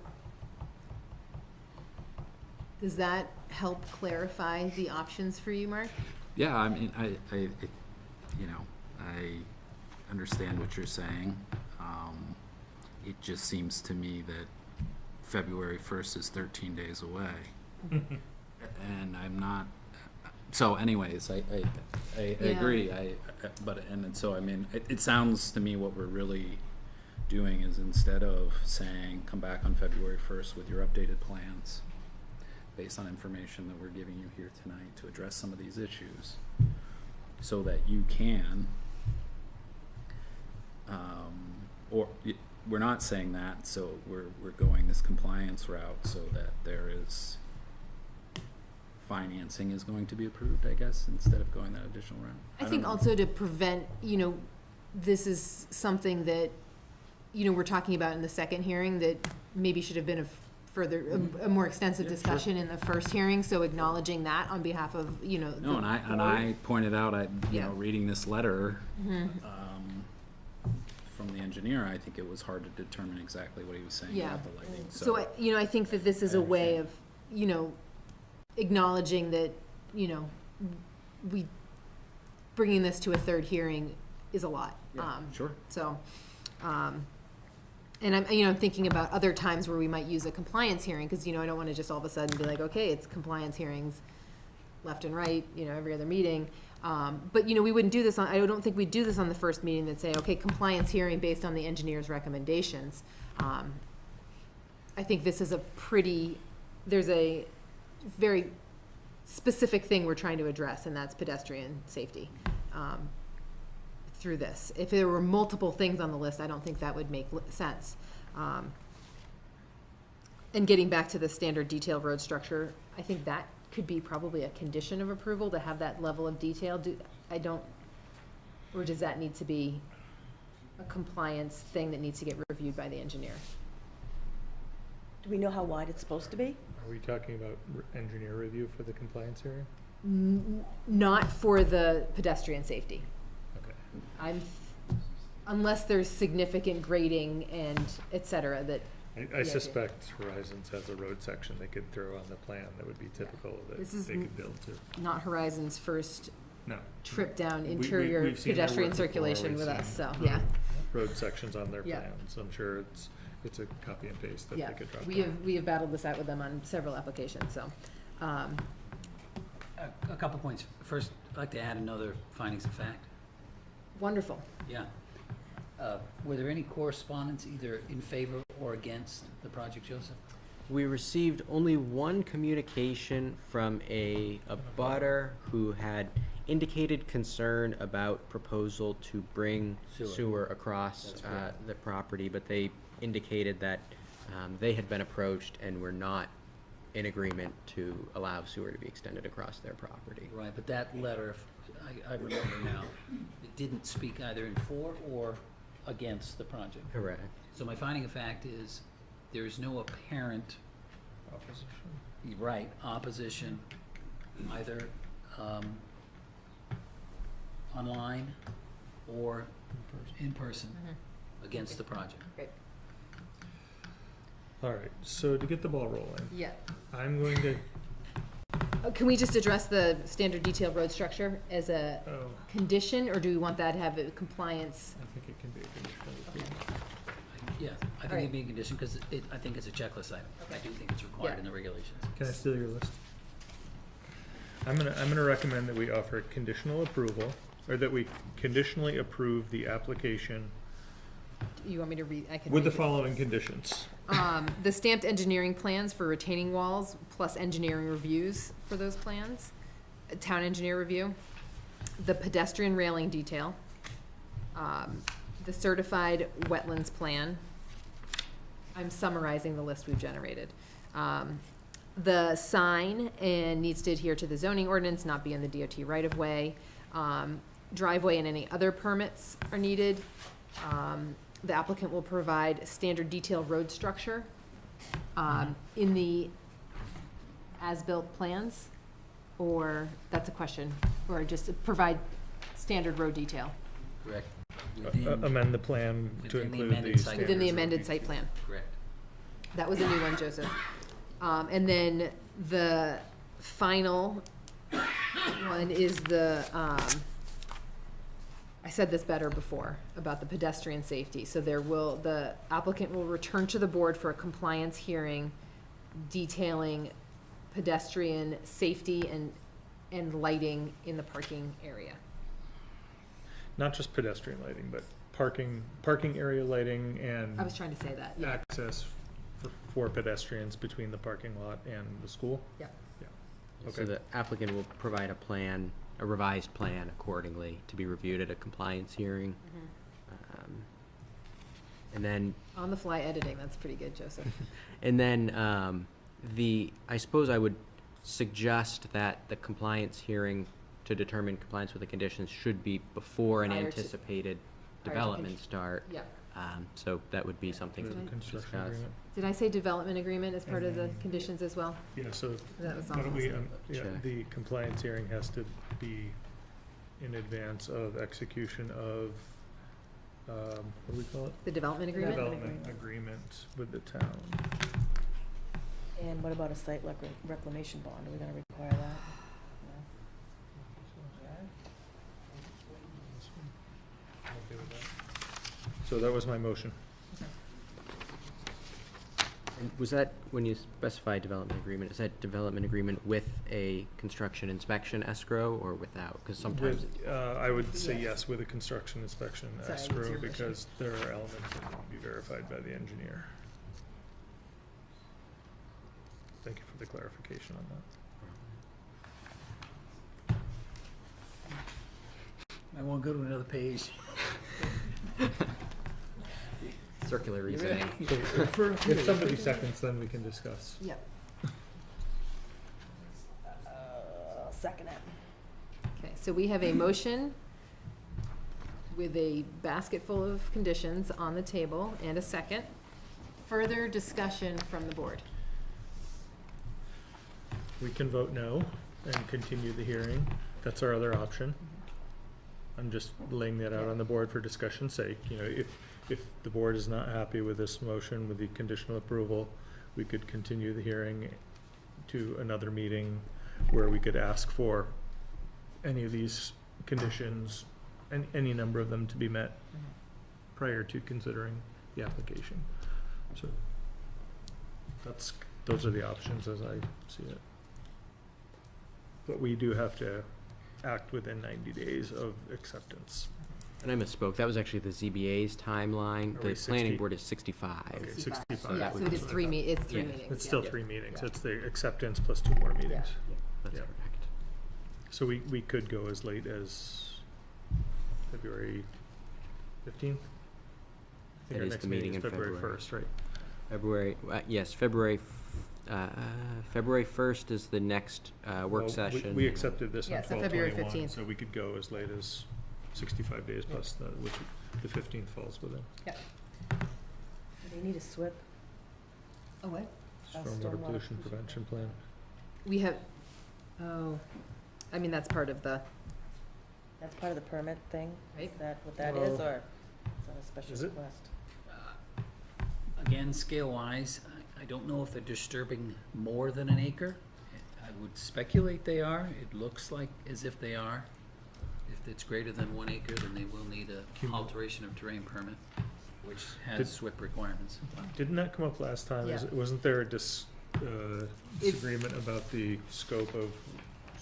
does that help clarify the options for you, Mark? Yeah, I mean, I understand what you're saying. It just seems to me that February 1st is 13 days away. And I'm not, so anyways, I agree, it sounds to me what we're really doing is, instead of saying, come back on February 1st with your updated plans, based on information that we're giving you here tonight to address some of these issues, so that you can, we're not saying that, so we're going this compliance route so that there is, financing is going to be approved, I guess, instead of going that additional route. I don't think know. also to prevent, this is something that, we're talking about in the second hearing that maybe should have been further, a more extensive discussion in the first hearing, so acknowledging that on behalf of, you know. No, the and board. I pointed out, you Yeah. know, reading this letter, from the engineer, I think it was hard to determine exactly what he was saying Yeah. about the lighting, So, I think that this is a way of, you know, acknowledging that, you know, bringing this to a third hearing is a lot. Sure. So, and I'm, you know, thinking about other times where we might use a compliance hearing, because, you know, I don't want to just all of a sudden be like, okay, it's compliance hearings left and right, you know, every other meeting. But, you know, we wouldn't do this on, I don't think we'd do this on the first meeting and say, okay, compliance hearing based on the engineer's recommendations. I think this is there's a very specific thing we're trying to address, and that's pedestrian safety, through this. If there were multiple things on the list, I don't think that would make sense. And getting back to the standard detailed road structure, I think that could be probably a condition of approval to have that level of detail. Or does that need to be a compliance thing that needs to get reviewed by the engineer? Do we know how wide it's supposed to be? Are we talking about engineer review for the compliance hearing? Not for the pedestrian safety. Okay. Unless there's significant grading and et cetera that. I suspect Horizons has a road section they could throw on the plan that would be typical that This is they could build to. Not Horizon's first No. trip down We- interior we've seen their pedestrian work before. circulation We've with us, seen so, yeah. road sections on their Yeah. plans. I'm sure it's a copy and paste that Yeah, they could drop we down. have battled this out with them on several applications, so. A couple points. First, I'd like to add another findings of fact. Wonderful. Yeah. Were there any correspondence either in favor or against the project, Joseph? We received only one communication from a butter who had indicated concern about proposal to bring sewer across That's correct. the property, but they indicated that they had been approached and were not in agreement to allow sewer to be extended across their property. Right, but that letter, I remember now, it didn't speak either in for or against the project. Correct. So my finding of fact is, there is no apparent, Opposition. right, opposition, either online or in person against the project. Great. All right, so to get the ball rolling, Yeah. I'm going to, Can we just address the standard detailed road structure as a oh, condition, or do we want that to have a compliance? I think it can be a conditional approval. Yeah, I think it'd be a condition, because I think it's a checklist item. I do think it's required Yeah. in the regulations. Can I steal your list? I'm gonna recommend that we offer conditional approval, or that we conditionally approve the application You want me to read? I can with the read it. following conditions. The stamped engineering plans for retaining walls, plus engineering reviews for those plans, a town engineer review, the pedestrian railing detail, the certified wetlands plan. I'm summarizing the list we've generated. The sign and needs to adhere to the zoning ordinance, not be in the DOT right-of-way. Driveway and any other permits are needed. The applicant will provide standard detailed road structure in the as-built plans, or, that's a question, or just provide standard road detail Correct. Within, Amend the plan to within the include amended the site. within the standards. amended site plan. correct. That was a new one, Joseph. And then the final one is I said this better before, about the pedestrian safety. So the applicant will return to the board for a compliance hearing detailing pedestrian safety and lighting in the parking area. Not just pedestrian lighting, but parking area lighting and I was trying to say that, yeah. access for pedestrians between the parking lot and the school. Yep. Yeah. So Okay. the applicant will provide a revised plan accordingly to be reviewed at a compliance hearing. And then On the fly editing, that's pretty good, Joseph. And then I suppose I would suggest that the compliance hearing to determine compliance with the conditions should be before an Prior to- anticipated prior to development con- start. Yep. So that would be something The to construction discuss. agreement. Did I say development agreement as part of the conditions as well? Yeah, so That was why don't we, almost- yeah, Check. the compliance hearing has to be in advance of execution of, what do we call it? The development agreement? Development agreement with the town. And what about a site reclamation bond? Are we gonna require that? No? Okay with that. So that was my motion. And was that, when you specify development agreement, is that development agreement with a construction inspection escrow or without? Because sometimes, With, I would say Yes. yes with a construction inspection Sorry, what's escrow your motion? because there are elements that need to be verified by the engineer. Thank you for the clarification on that. I won't go to another page. circular reasoning. If somebody seconds, then we can discuss. Yep. Second it. Okay, so we have a motion with a basket full of conditions on the table and a second. Further discussion from the board. We can vote no and continue the hearing. That's our other option. I'm just laying that out on the board for discussion's sake. You know, if the board is not happy with this motion, with the conditional approval, we could continue the hearing to another meeting where we could ask for any of these conditions, and any number of them to be met prior to considering the application. So those are the options as I see it. But we do have to act within 90 days of acceptance. And I misspoke, that was actually the ZBA's timeline. Are The we planning 60? board is 65. Okay, 65. 65. Yeah, so it is That's three what I thought. it's three Yeah. meetings. It's yeah. still 3 meetings. Yeah. It's the acceptance plus 2 more meetings. That's Yeah. correct. So we could go as late as February 15th? I think That our is next the meeting is in February February. 1st, right? Yes, February 1st is the next work Well, session. We accepted this Yeah, on so February 12/21, 15th. so we could go as late as 65 days plus, which the 15th falls within. Do they need a SWIP? Oh, what? Stormwater stormwater pollution prevention plan. We have, I mean, that's part of the, That's part of the permit thing? Right. Is that what that is, Well, or is that a special is it? request? Again, scale-wise, I don't know if they're disturbing more than an acre. I would speculate they are. It looks like as if they are. If it's greater than 1 acre, then they will need a alteration of terrain permit, which Did- has SWIP requirements. Didn't that come up last time? Yeah. Wasn't there a disagreement about the scope of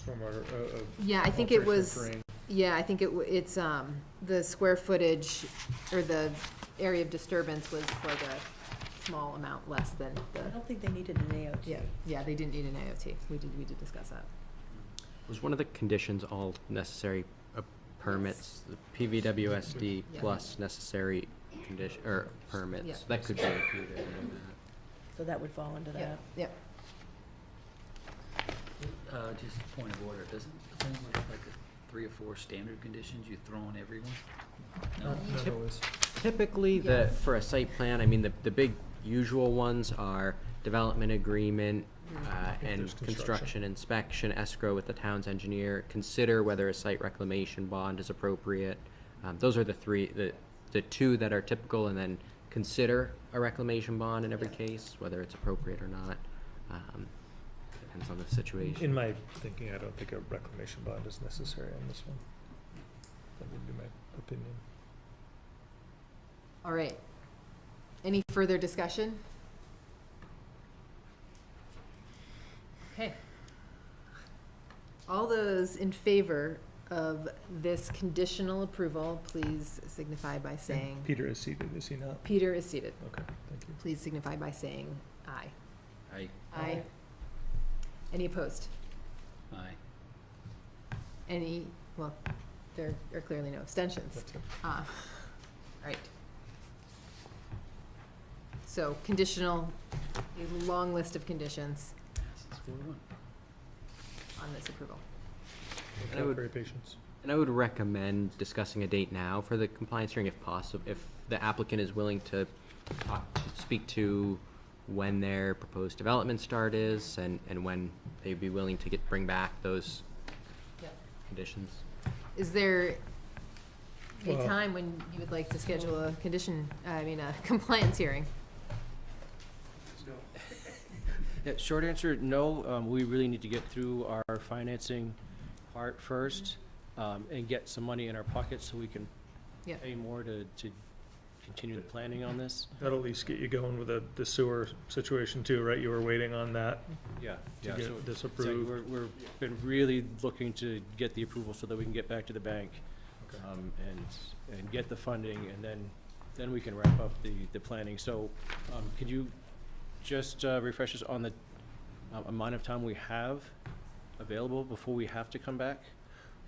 stormwater, of yeah, I think it alteration of was, terrain? yeah, I think it's, the square footage or the area of disturbance was like a small amount less than the, I don't think they needed an AOT. yeah, they didn't need an AOT. We did discuss that. Was one of the conditions all necessary permits, the PVWSD Yeah. plus necessary condition, or permits? Yeah. That could be included in So that would fall into that. Yep. Just a point of order, doesn't the plan look like 3 or 4 standard conditions you throw on everyone? No? Not always. that. Typically, Yeah. for a site plan, I mean, the big usual ones are development agreement, and there's construction. construction inspection, escrow with the town's engineer, consider whether a site reclamation bond is appropriate. Those are the two that are typical, and then consider a reclamation bond in every case, whether it's appropriate or not. Depends on the situation. In my thinking, I don't think a reclamation bond is necessary on this one. That would be my opinion. All right. Any further discussion? Okay. All those in favor of this conditional approval, please signify by saying, Peter is seated, is he not? Peter is seated. Okay, thank you. Please signify by saying aye. Aye. Aye. Any opposed? Aye. Any, well, there are clearly no abstentions. That's it. All right. So conditional, a long list of conditions Passes 4-1. on this approval. And I Thank you would- for your patience. And I would recommend discussing a date now for the compliance hearing if possible, if the applicant is willing to speak to when their proposed development start is and when they'd be willing to bring back those Yeah. conditions. Is there a Well- time when you would like to schedule a compliance hearing? Yeah, short answer, no. We really need to get through our financing part first, and get some money in our pockets so we can Yeah. pay more to continue the planning on this. That'll at least get you going with the sewer situation too, right? You were waiting on that Yeah, to yeah. So get this exactly, approved. we're been really looking to get the approval so that we can get back to the bank, Okay. and get the funding, and then we can wrap up the planning. So, could you just refresh us on the amount of time we have available before we have to come back?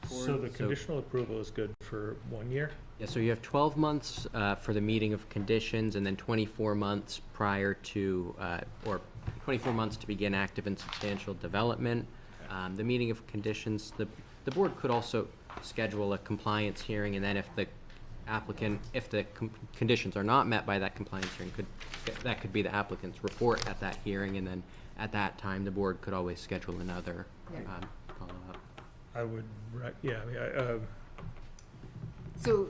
So the conditional approval is good for 1 year? Yeah, so you have 12 months for the meeting of conditions and then 24 months prior to, or 24 months to begin active and substantial development. The meeting of conditions, the board could also schedule a compliance hearing, and then if the applicant, if the conditions are not met by that compliance hearing, that could be the applicant's report at that hearing, and then at that time, the board could always schedule another Yeah. follow-up. I would, So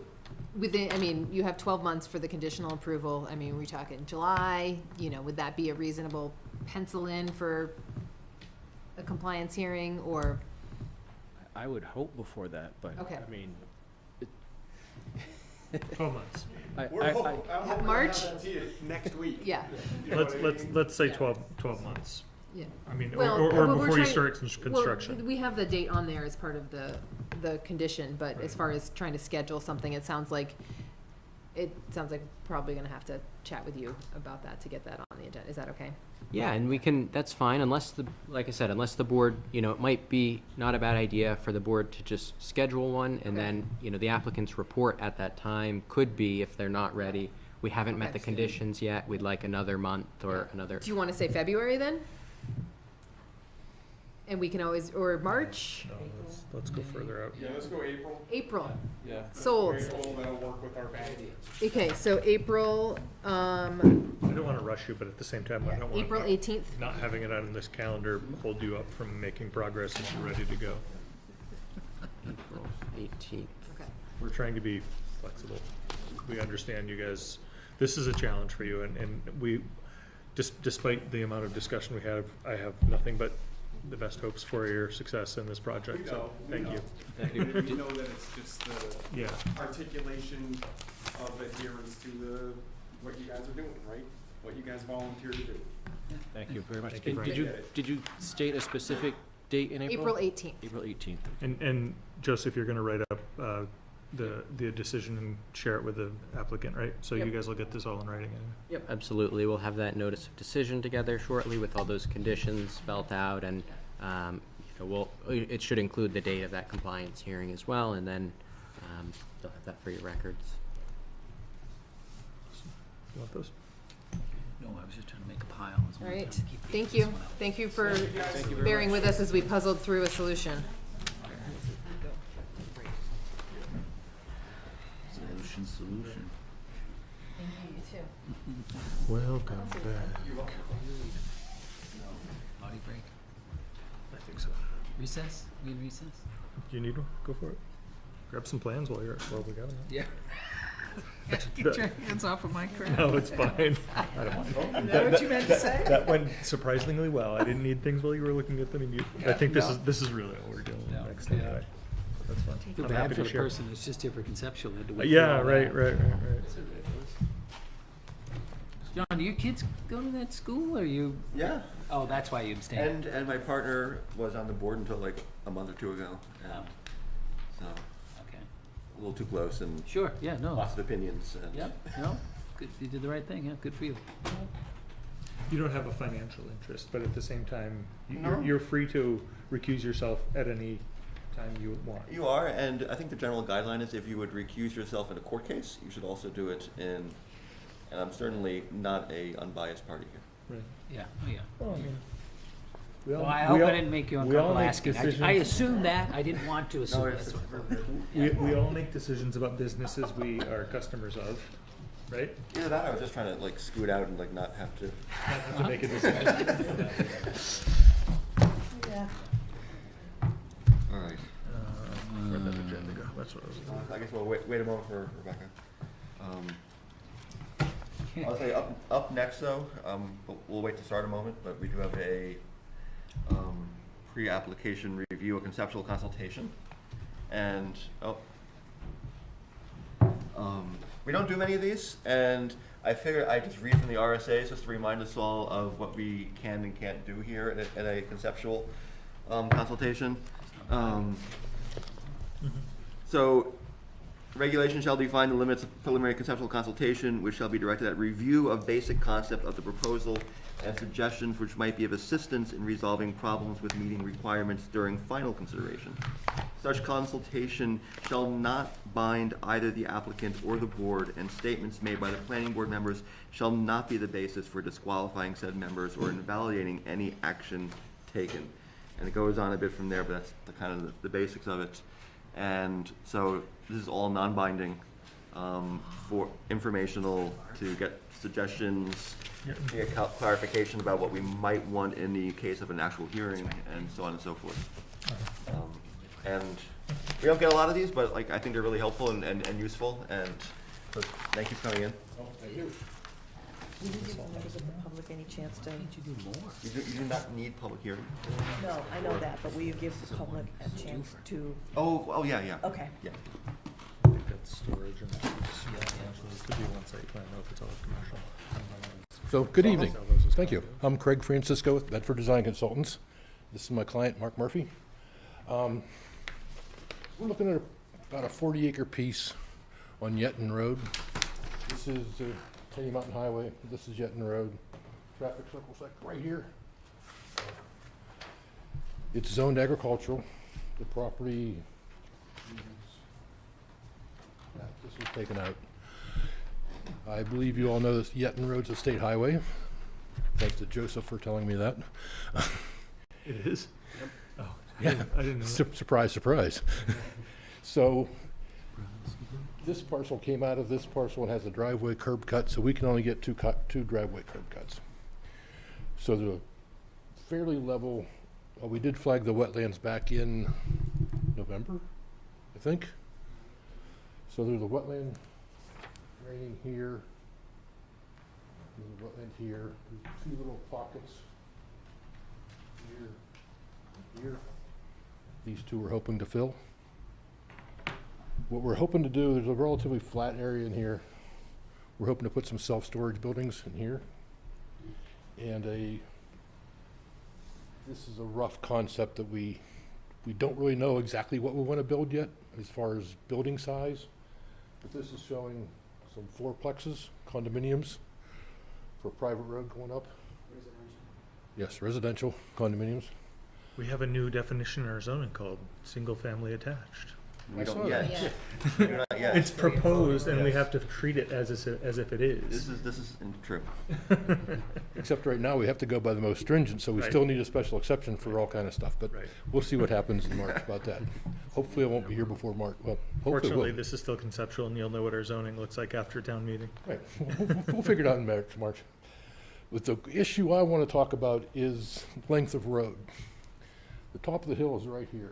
you have 12 months for the conditional approval. We're talking July, would that be a reasonable pencil in for a compliance hearing, or? I would hope before that, but, Okay. I mean, 12 months. March? Next week. Yeah, Let's say 12 months. yeah. Or we're before you trying- start construction. Well, we have the date on there as part of the condition, but as far as trying to schedule something, it sounds like probably gonna have to chat with you about that to get that on the agenda. Is that okay? Yeah, and we can, that's fine, like I said, unless the board, it might be not a bad idea for the board to just schedule one, and then, the applicant's report at that time could be, if they're not ready, we haven't met Okay. the conditions yet, we'd like another month or another. Do you wanna say February then? And we can always, or March, No, let's go further out. Yeah, let's go April. April, yeah. sold. April, that'll work with our bank. Okay, so April, I don't want to rush you, but at the same time, I don't want April 18th. not having it on this calendar hold you up from making progress if you're ready to go. April 18th. Okay. We're trying to be flexible. We understand you guys, this is a challenge for you, and we, despite the amount of discussion we have, I have nothing but the best hopes for your success in this project, so thank you. Thank you. We know that it's just the Yeah, articulation of adherence to what you guys are doing, right? What you guys volunteer to do. Thank you very much. Thank you, And Frank. did you state a specific date in April? April 18th. April 18th. and Joseph, you're gonna write up, the decision and share it with the applicant, right? So you Yep. guys will get this all in writing anyway. Yep, absolutely. We'll have that notice of decision together shortly with all those conditions spelled out, and it should include the date of that compliance hearing as well, and then they'll have that for your records. You want those? No, I was just trying to make a pile. I was All wondering right, if I keep thank this you. one out. Thank you for Thank you very bearing much. with us as we puzzled through a solution. Solution. Thank you, you too. Welcome back. Potty break. I think so. Recess? We in recess? Do you need one? Go for it. Grab some plans while we got them. Yeah. Get your hands off of my crap. No, it's fine. I don't mind. Is that what you meant to say? That went surprisingly well. I didn't need things while you were looking at them. And I think this is really what we're doing No, next yeah. anyway. That's fine. Feel I'm bad happy for to the share. person that's just here for conceptual. Had to wait for Yeah, all right. that. John, do your kids go to that school, or you? Yeah, Oh, that's why you abstained. and my partner was on the board until like a month or two ago, and Oh. so Okay. a little too close and Sure. Yeah. No. lots of opinions. And Yep. No. Good. You did the right thing. Yeah. Good for you. You don't have a financial interest, but at the same time, No. you're free to recuse yourself at any time you want. You are, and I think the general guideline is if you would recuse yourself in a court case, you should also do it in, and I'm certainly not a unbiased party here. Right. Yeah. Oh, yeah. Well, I mean, We all- Well, I we hope I all- didn't make you we all uncomfortable make asking. I decisions- assumed that, I didn't want to assume it's- that. We all make decisions about businesses we are customers of, right? Either that, or I was just trying to like scoot out and like not have to. Not have to make a decision. Yeah. All right. Where'd that agenda go? That's what I was. I guess we'll wait a moment for Rebecca. I'll say up next though, we'll wait to start a moment, but we do have a pre-application review, a conceptual consultation. And, we don't do many of these, and I figured I'd just read from the RSAs just to remind us all of what we can and can't do here at a conceptual consultation. So, regulation shall define the limits of preliminary conceptual consultation, which shall be directed at review of basic concept of the proposal and suggestions which might be of assistance in resolving problems with meeting requirements during final consideration. Such consultation shall not bind either the applicant or the board, and statements made by the planning board members shall not be the basis for disqualifying said members or invalidating any action taken. And it goes on a bit from there, but that's the kind of the basics of it. And so this is all non-binding, for informational, to get suggestions, to get clarification about what we might want in the case of an actual hearing, and so on and so forth. And we don't get a lot of these, but like I think they're really helpful and useful. And so thank you for coming in. We didn't give members of the public any chance to, You do not need public hearing. no, I know that, but will you give the public a chance to, Oh yeah. okay. Yeah. I think that's storage and that's, it could be one site plan, though, if it's all commercial. So, good evening. Sell those as Thank you. condos. I'm Craig Francisco with Bedford Design Consultants. This is my client, Mark Murphy. We're looking at about a 40-acre piece on Yetton Road. This is Tenny Mountain Highway. This is Yetton Road. Traffic circle's like right here. It's zoned agricultural. The property this was taken out. I believe you all know this Yetton Road's a state highway. Thanks to Joseph for telling me that. It is? Oh, Yeah. I didn't know that. Surprise, surprise. So this parcel came out of this parcel and has a driveway curb cut, so we can only get two driveway curb cuts. So the fairly level, we did flag the wetlands back in November, I think. So there's a wetland draining here. There's a wetland here. There's two little pockets here and here. These two we're hoping to fill. What we're hoping to do, there's a relatively flat area in here. We're hoping to put some self-storage buildings in here. And this is a rough concept that we don't really know exactly what we want to build yet as far as building size. But this is showing some fourplexes, condominiums for a private road going up. Yes, residential condominiums. We have a new definition in our zoning called single-family attached. We I saw don't that. yet. Yeah. We do not yet. It's proposed, and we Yes. have to treat it as if it is. This is true. Except right now, we have to go by the most stringent, so we Right. still need a special exception for all kind of stuff. But Right. we'll see what happens in March about that. Hopefully, I won't be here before March. Well, hopefully, Fortunately, we'll. this is still conceptual, and you'll know what our zoning looks like after town meeting. Right. We'll figure it out in March. But the issue I want to talk about is length of road. The top of the hill is right here.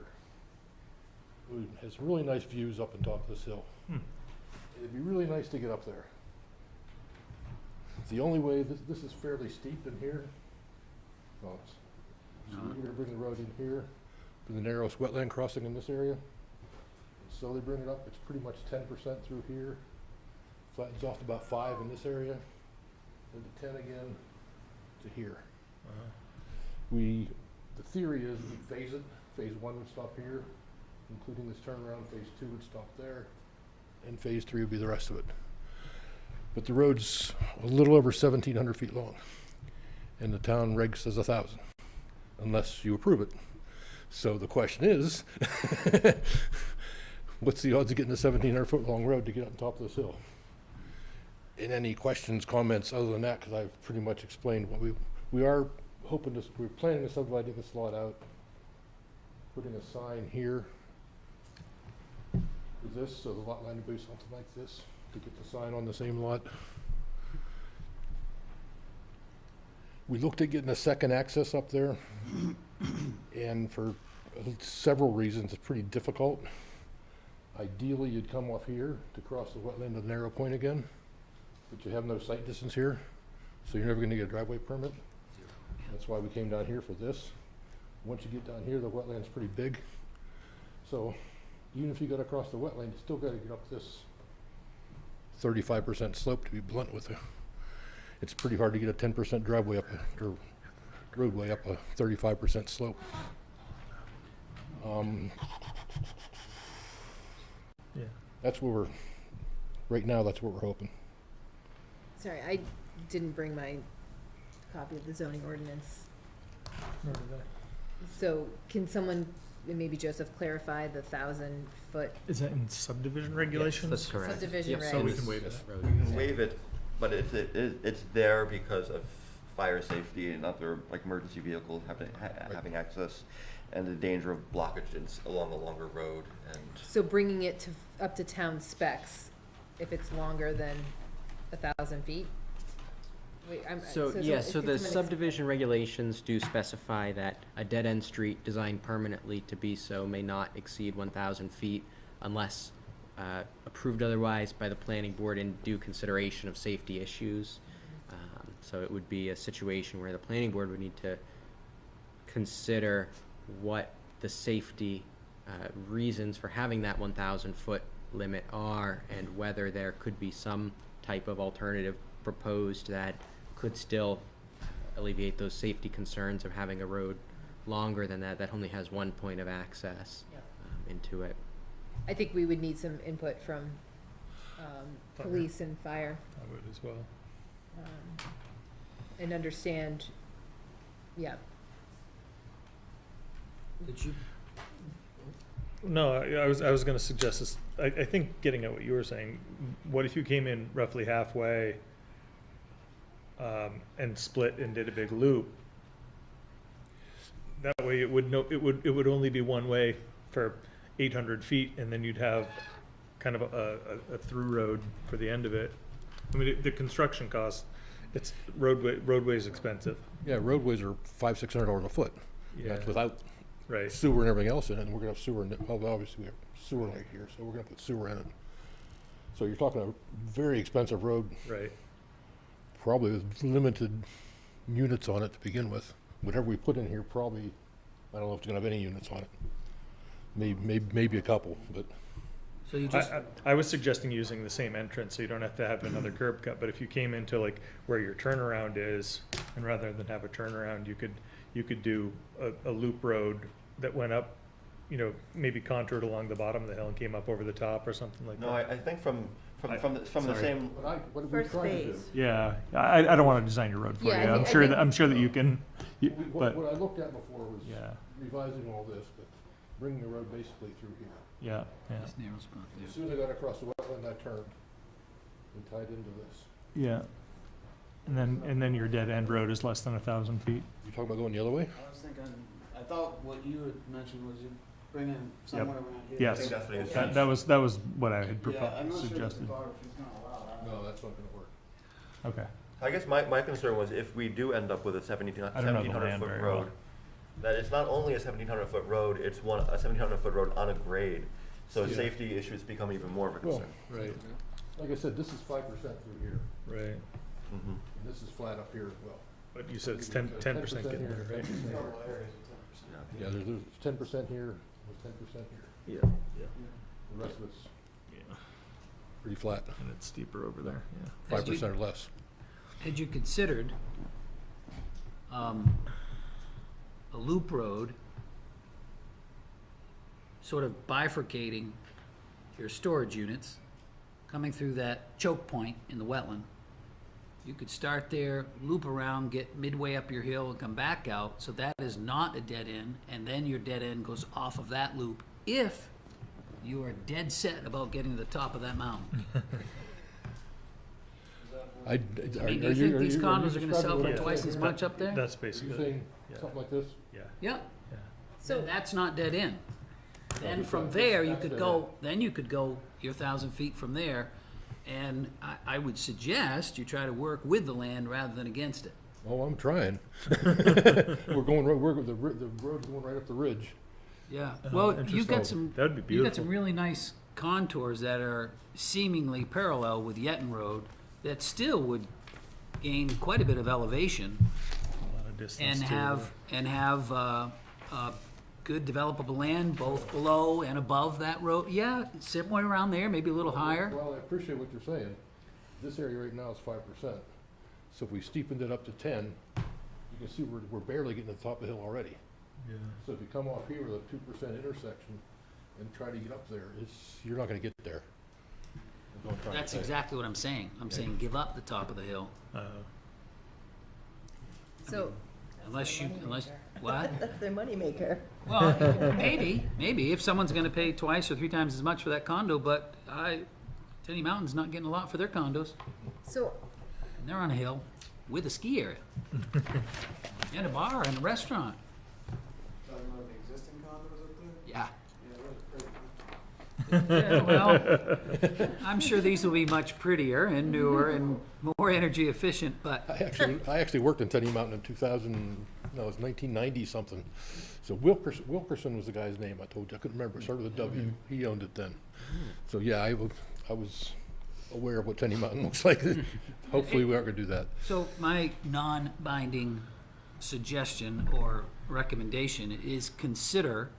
It has really nice views up on top of this hill. It'd be really nice to get up there. The only way, this is fairly steep in here. So we're gonna bring the road in here, for the narrowest wetland crossing in this area. And slowly bring it up, it's pretty much 10% through here. Flattens off to about 5 in this area, then to 10 again, to here. The theory is we phase it. Phase 1 would stop here, including this turnaround. Phase 2 would stop there, and Phase 3 would be the rest of it. But the road's a little over 1,700 feet long, and the town reg says 1,000, unless you approve it. So the question is, what's the odds of getting a 1,700 foot long road to get up on top of this hill? And any questions, comments other than that, because I've pretty much explained what we are we're planning to subdivide this lot out, putting a sign here with this, so the lot line would be something like this, to get the sign on the same lot. We looked at getting a second access up there, and for several reasons, it's pretty difficult. Ideally, you'd come off here to cross the wetland to Narrow Point again, but you have no sight distance here, so you're never gonna get a driveway permit. That's why we came down here for this. Once you get down here, the wetland's pretty big. So even if you got across the wetland, you still gotta get up this 35% slope, to be blunt with you. It's pretty hard to get a 10% driveway up, or roadway up a 35% slope. Yeah. That's where right now, that's what we're hoping. Sorry, I didn't bring my copy of the zoning ordinance. Nor did I. So can someone, maybe Joseph, clarify the 1,000-foot Is that in subdivision regulations? That's correct. subdivision So we regs? can waive it. We can waive it, but it's there because of fire safety and other, like, emergency vehicles having access, and the danger of blockages along a longer road, and So bringing it to, up to town specs, if it's longer than 1,000 feet? Wait, So, yeah, so the subdivision regulations do specify that a dead-end street designed permanently to be so may not exceed 1,000 feet unless approved otherwise by the planning board in due consideration of safety issues. So it would be a situation where the planning board would need to consider what the safety reasons for having that 1,000-foot limit are, and whether there could be some type of alternative proposed that could still alleviate those safety concerns of having a road longer than that only has one point of access into it. I think we would need some input from police and fire, I would as well. and understand, yeah. Did you, No, I was gonna suggest this, I think getting at what you were saying, what if you came in roughly halfway, and split and did a big loop? That way it would only be one way for 800 feet, and then you'd have kind of a through road for the end of it. I mean, the construction cost, it's roadway's expensive. Yeah, roadways are $500-600 a foot. Yeah. That's without Right. sewer and everything else in it, and we're gonna have sewer in it. Well, obviously, we have sewer right here, so we're gonna put sewer in it. So you're talking a very expensive road, Right. probably with limited units on it to begin with. Whatever we put in here, probably, I don't know if it's gonna have any units on it. Maybe a couple, but so you just, I was suggesting using the same entrance, so you don't have to have another curb cut, but if you came into like where your turnaround is, and rather than have a turnaround, you could do a loop road that went up, you know, maybe contoured along the bottom of the hill and came up over the top or something like no, that. I think from the Sorry. same. what did we First try to do? phase. Yeah, I don't wanna design your road for you, Yeah, I I'm think- sure that you can, What but, I looked at before was yeah, revising all this, but bringing the road basically through here. yeah. this narrow spot As there. soon as I got across the wetland, I turned and tied into this. Yeah. And then your dead end road is less than 1,000 feet. You talking about going the other way? I was thinking, I thought what you had mentioned was you bring in somewhere around here. Yes. I think that's what he was That was what I had Yeah, I'm not sure the suggested. topography's gonna allow that. No, that's not gonna work. Okay. I guess my concern was if we do end up with a I don't know the land 1,700-foot very road, well. that it's not only a 1,700-foot road, it's a 1,700-foot road on a grade. So Yeah. safety issues become even more of a Well, concern. Right, Like I said, this is 5% through here, right. Mhm. and this is flat up here as well. But you said it's 10% getting here, there, right? 10% Several areas of 10%. Yeah, there's 10% here, there's 10% here. Yeah, The rest of it's yeah. pretty flat, And it's steeper over there, yeah. 5% or less. Had you considered a loop road, sort of bifurcating your storage units, coming through that choke point in the wetland? You could start there, loop around, get midway up your hill and come back out, so that is not a dead end, and then your dead end goes off of that loop if you are dead set about getting to the top of that mountain. Is that I mean, do you think these condos are gonna sell for Yeah. twice as much up there? That's Are you basically, saying yeah. something like this? yeah. Yeah, Yeah. So- so that's not dead end. Then that's from not- there, you that's could dead go, then you could go your 1,000 feet from there. And I would suggest you try to work with the land rather than against it. Oh, I'm trying. We're going, the road's going right up the ridge. Yeah, well, you've got interesting. some, That would be you've got some beautiful. really nice contours that are seemingly parallel with Yetton Road that still would gain quite a bit of elevation A lot of distance and to- have good developable land both below and above that road. Yeah, somewhere around there, maybe a little higher. Well, I appreciate what you're saying. This area right now is 5%. So if we steepened it up to 10, you can see we're barely getting to the top of the hill already. Yeah. So if you come off here with a 2% intersection and try to get up there, you're not gonna get there. That's what I'm trying to That's say. exactly what I'm saying. I'm saying give up the top of the hill. So, Unless, what? That's their moneymaker. Well, maybe, if someone's gonna pay twice or 3 times as much for that condo, but Tenny Mountain's not getting a lot for their condos. so And they're on a hill with a ski area. And a bar and a restaurant. Talking about the existing condos up there? Yeah. Yeah, those are pretty. Yeah, well, I'm sure these will be much prettier and newer and more energy efficient, but I actually worked in Tenny Mountain in 2000, no, it was 1990 something. So Wilkerson was the guy's name I told you. I couldn't remember. It started with a W. He owned it then. So yeah, I was aware of what Tenny Mountain looks like. Hopefully we aren't gonna do that. so my non-binding suggestion or recommendation is consider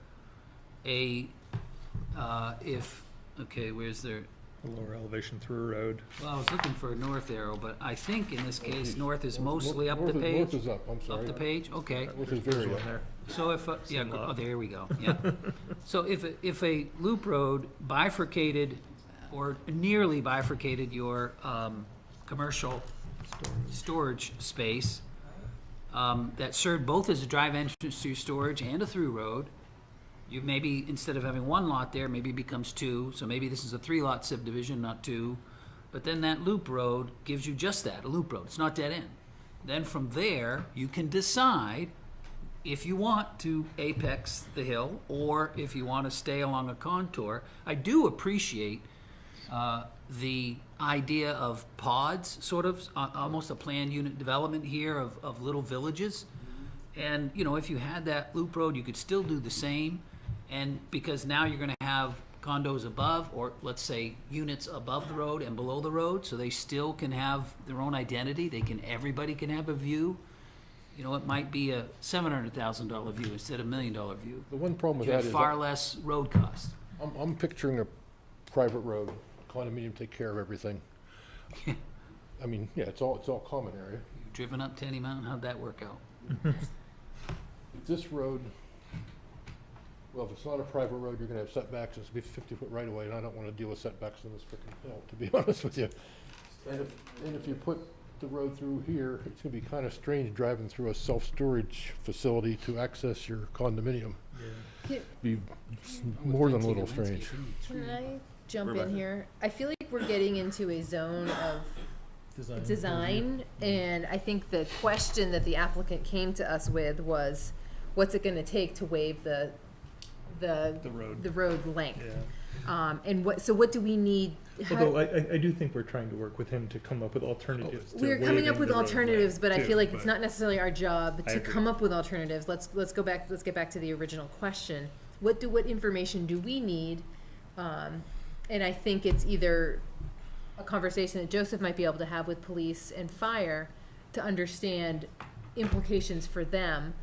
where's there? A lower elevation through a road. Well, I was looking for a north arrow, but I think in this case, north is mostly up the North page. is up, I'm sorry. Up the page, okay. North is very up. There. So if, yeah, Same lot. oh, there we go, yeah. So if a loop road bifurcated or nearly bifurcated your commercial storage space that served both as a drive entrance to your storage and a through road, you maybe, instead of having 1 lot there, maybe it becomes 2, so maybe this is a 3-lot subdivision, not 2. But then that loop road gives you just that, a loop road, it's not dead end. Then from there, you can decide if you want to apex the hill or if you want to stay along a contour. I do appreciate the idea of pods, sort of, almost a planned unit development here of little villages. And, you know, if you had that loop road, you could still do the same. And because now you're gonna have condos above, or let's say units above the road and below the road, so they still can have their own identity. Everybody can have a view. You know, it might be a $700,000 view instead of $1 million view. The one problem with You that have is, far less road cost. I'm picturing a private road, condominium take care of everything. I mean, yeah, it's all common area. Driven up Tenny Mountain, how'd that work out? This road, well, if it's not a private road, you're gonna have setbacks, it's gonna be 50-foot right away, and I don't wanna deal with setbacks on this frickin' hill, to be honest with you. And if you put the road through here, it's gonna be kinda strange driving through a self-storage facility to access your condominium. can Be more than a little strange. can I jump Rebecca. in here? I feel like we're getting into a zone of design, and I think the question that the applicant came to us with was, what's it gonna take to waive the road length? Yeah. And what do we need? Although I do think we're trying to work with him to come up with alternatives to We're coming up waiving with the road alternatives, length, but I too, feel like it's but- not necessarily our job I to agree. come up with alternatives. Let's get back to the original question. What information do we need? And I think it's either a conversation that Joseph might be able to have with police and fire to understand implications for them,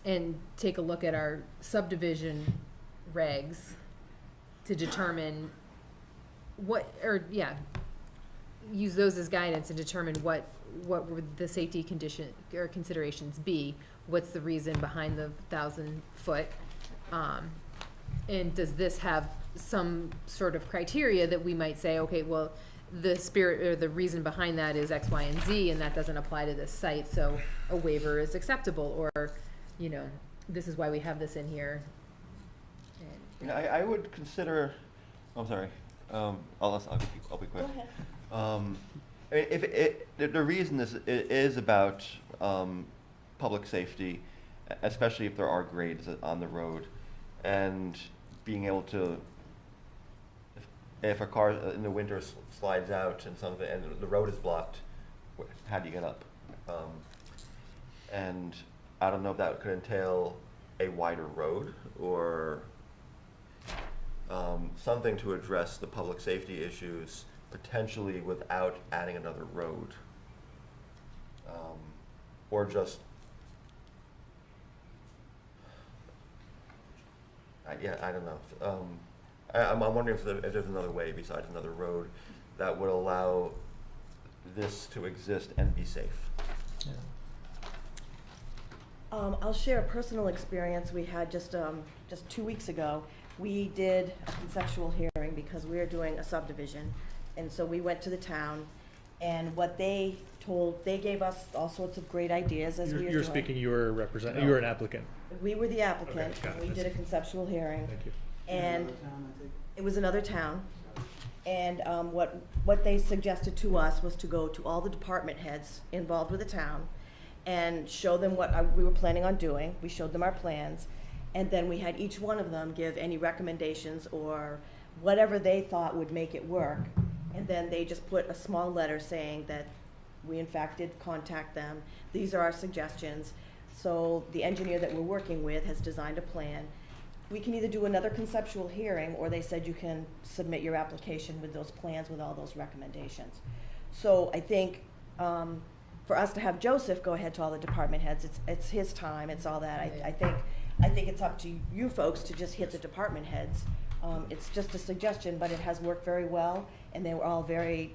and take a look at our subdivision regs to determine use those as guidance and determine what would the safety condition or considerations be, what's the reason behind the 1,000-foot, and does this have some sort of criteria that we might say, okay, well, the spirit or the reason behind that is X, Y, and Z, and that doesn't apply to this site, so a waiver is acceptable, or, you know, this is why we have this in here. I would consider, I'm sorry, I'll be quick. Go ahead. I mean, if the reason it is about public safety, especially if there are grades on the road, and being able to, if a car in the winter slides out and something, and the road is blocked, how do you get up? And I don't know if that could entail a wider road or something to address the public safety issues potentially without adding another road. Or just, yeah, I don't know. I'm wondering if there's another way besides another road that would allow this to exist and be safe. I'll share a personal experience we had just 2 weeks ago. We did a conceptual hearing because we were doing a subdivision. And so we went to the town, and what they gave us all sorts of great ideas as we were doing. You're speaking, you were an applicant. We were the applicant, Okay, got and we it. did a conceptual hearing. Thank you. And Another town, I think. it was another town. And what they suggested to us was to go to all the department heads involved with the town and show them what we were planning on doing. We showed them our plans, and then we had each one of them give any recommendations or whatever they thought would make it work. And then they just put a small letter saying that we in fact did contact them. These are our suggestions. So the engineer that we're working with has designed a plan. We can either do another conceptual hearing, or they said you can submit your application with those plans with all those recommendations. So I think for us to have Joseph go ahead to all the department heads, it's his time, it's all that. I think it's up to you folks to just hit the department heads. It's just a suggestion, but it has worked very well, and they were all very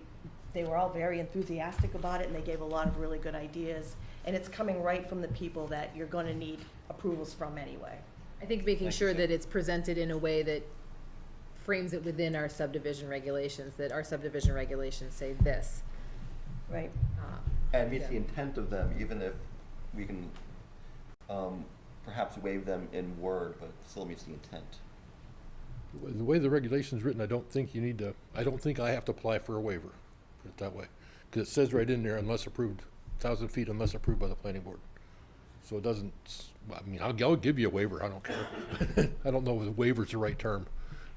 enthusiastic about it, and they gave a lot of really good ideas. And it's coming right from the people that you're going to need approvals from anyway. I think making sure that it's presented in a way that frames it within our subdivision regulations, that our subdivision regulations say this. Right. And meets the Yeah. intent of them, even if we can perhaps waive them in word, but still meets the intent. The way the regulation's written, I don't think I have to apply for a waiver, put it that way. Because it says right in there, unless approved, 1,000 feet unless approved by the planning board. So it doesn't, I mean, I'll give you a waiver, I don't care. I don't know if waiver's the right term,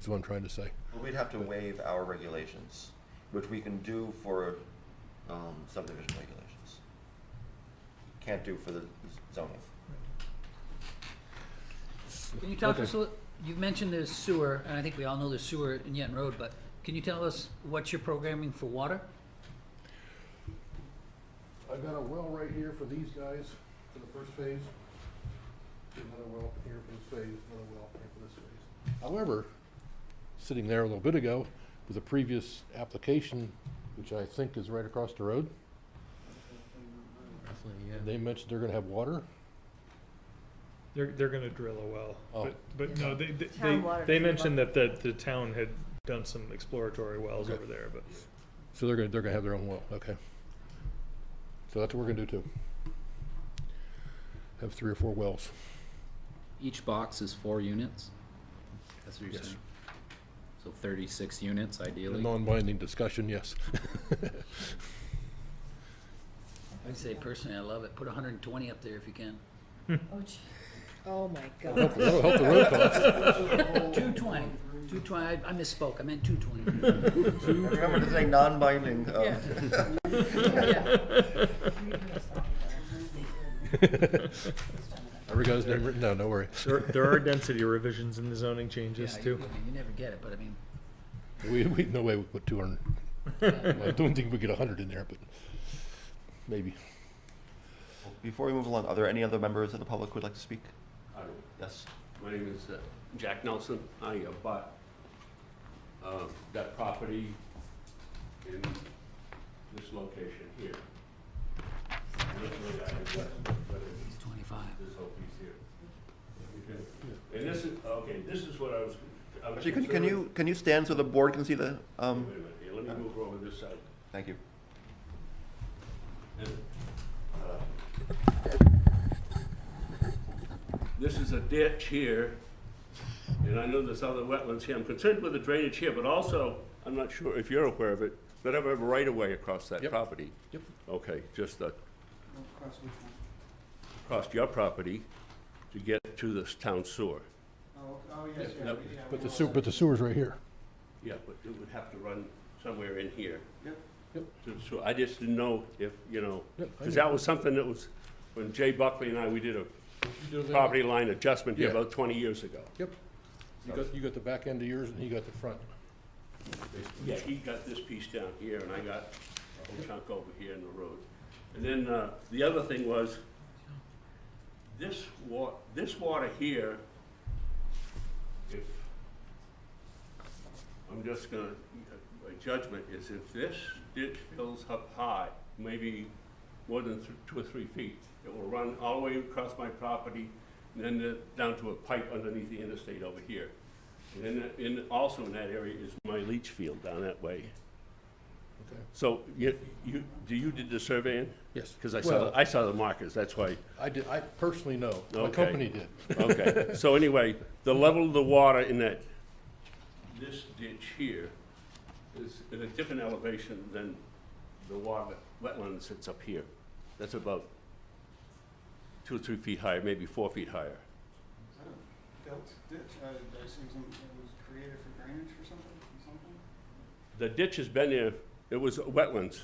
is what I'm trying to say. Well, we'd have to waive our regulations, which we can do for subdivision regulations. Can't do for the zoning. Can you talk to us, Okay. you've mentioned there's sewer, and I think we all know there's sewer in Yetton Road, but can you tell us what you're programming for water? I've got a well right here for these guys for the first phase. Another well here for this phase, another well here for this phase. However, sitting there a little bit ago with a previous application, which I think is right across the road, they mentioned they're gonna have water. They're gonna drill a well, Oh. but no, Town water they doesn't mentioned that the town had done some exploratory wells Okay. over there, but. So they're gonna have their own well, okay. So that's what we're gonna do too. Have 3 or 4 wells. Each box is 4 units? That's what you're Yes. saying? So 36 units A ideally? non-binding discussion, yes. I'd say personally, I love it. Put 120 up there if you can. Oh, gee. Oh my That'll God. help the road cost. 220. 220. I misspoke. I meant 220. Remember to say non-binding. Every guy's name written down, don't worry. There are density revisions in the zoning Yeah, changes you, too. I mean, you never get it, but I mean, We no way we put 200. I don't think we get 100 in there, but maybe. Before we move along, are there any other members of the public who would like to speak? Yes. My name is Jack Nelson. I bought that property in this location here. Literally, I addressed he's 25. this whole piece here. Okay. And this is, okay, this is what I was Actually, concerned- can you stand so the board can see the, Wait a minute here, let me move over this side. thank you. And, this is a ditch here, and I know there's other wetlands here. I'm concerned with the drainage here, but also, I'm not sure if you're aware of it, that have a right-of-way across that Yep. property? Yep. Okay, just Across which one? across your property to get to this town sewer. Oh, yes, yeah. Yep. yeah, But we the all sewer, said- but the sewer's right here. Yeah, but it would have to run somewhere in here. Yep. Yep. So I just didn't know if, you know, Yep, I because know. that was something that was, when Jay Buckley and I, we did a You do that? property line adjustment here Yeah. about 20 years ago. Yep. You got the back end of yours and he got the front. Yeah, he got this piece down here, and I got a whole chunk over here in the road. And then, the other thing was, this water here, if, I'm just gonna, my judgment is if this ditch fills up high, maybe more than 2 or 3 feet, it will run all the way across my property, and then down to a pipe underneath the interstate over here. And then, also in that area is my leach field down that way. Okay. So, you did the surveying? Yes. Because I Well, saw the markers, that's why. I did, I personally know. My Okay. company did. Okay, so anyway, the level of the water in this ditch here is at a different elevation than the water wetland sits up here. That's about 2 or 3 feet higher, maybe 4 feet higher. Is that a built ditch? I assume it was created for drainage or something? The ditch has been there, it was wetlands.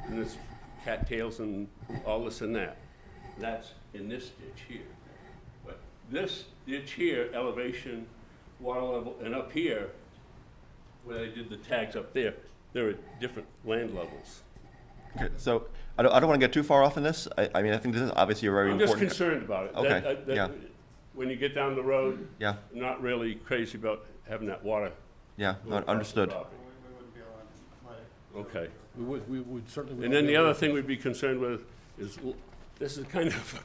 And it's cattails and all this and that. That's in this ditch here. But this ditch here, elevation, water level, and up here, where they did the tags up there, they're at different land levels. Okay, so I don't want to get too far off in this. I mean, I think this is obviously a very I'm just important. concerned about it. Okay, yeah. When you get down the road, Yeah, I'm not really crazy about having that water. yeah, go no, across the understood. property. We wouldn't be allowed to let it. Okay. We would certainly. And then the other thing we'd be concerned with is, this is kind of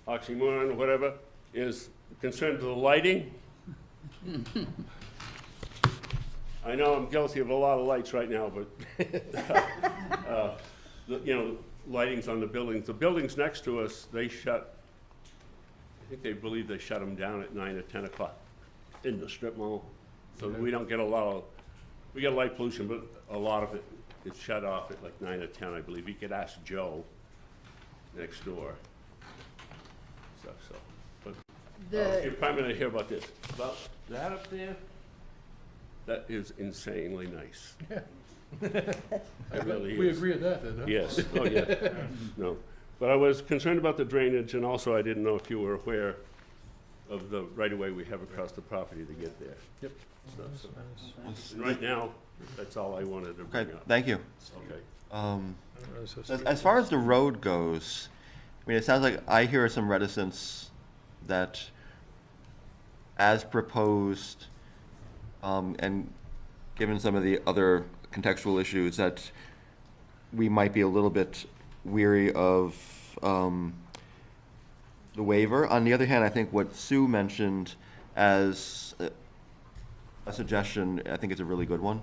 oxymoron or whatever, is concerned with the lighting. I know I'm guilty of a lot of lights right now, but, lighting's on the buildings. The buildings next to us, I think they believe they shut them down at 9 or 10 o'clock in the strip mall. So we don't get we get light pollution, but a lot of it is shut off at like 9 or 10, I believe. You could ask Joe next door. But you're probably gonna hear about this. About that up there, that is insanely nice. It really is. We agree on that then, huh? Yes, oh, yeah, no. But I was concerned about the drainage, and also I didn't know if you were aware of the right-of-way we have across the property to get there. Yep. So, and right now, that's all I wanted to Okay, bring up. thank you. Okay. As far as the road goes, I mean, it sounds like I hear some reticence that as proposed, and given some of the other contextual issues, that we might be a little bit weary of the waiver. On the other hand, I think what Sue mentioned as a suggestion, I think is a really good one,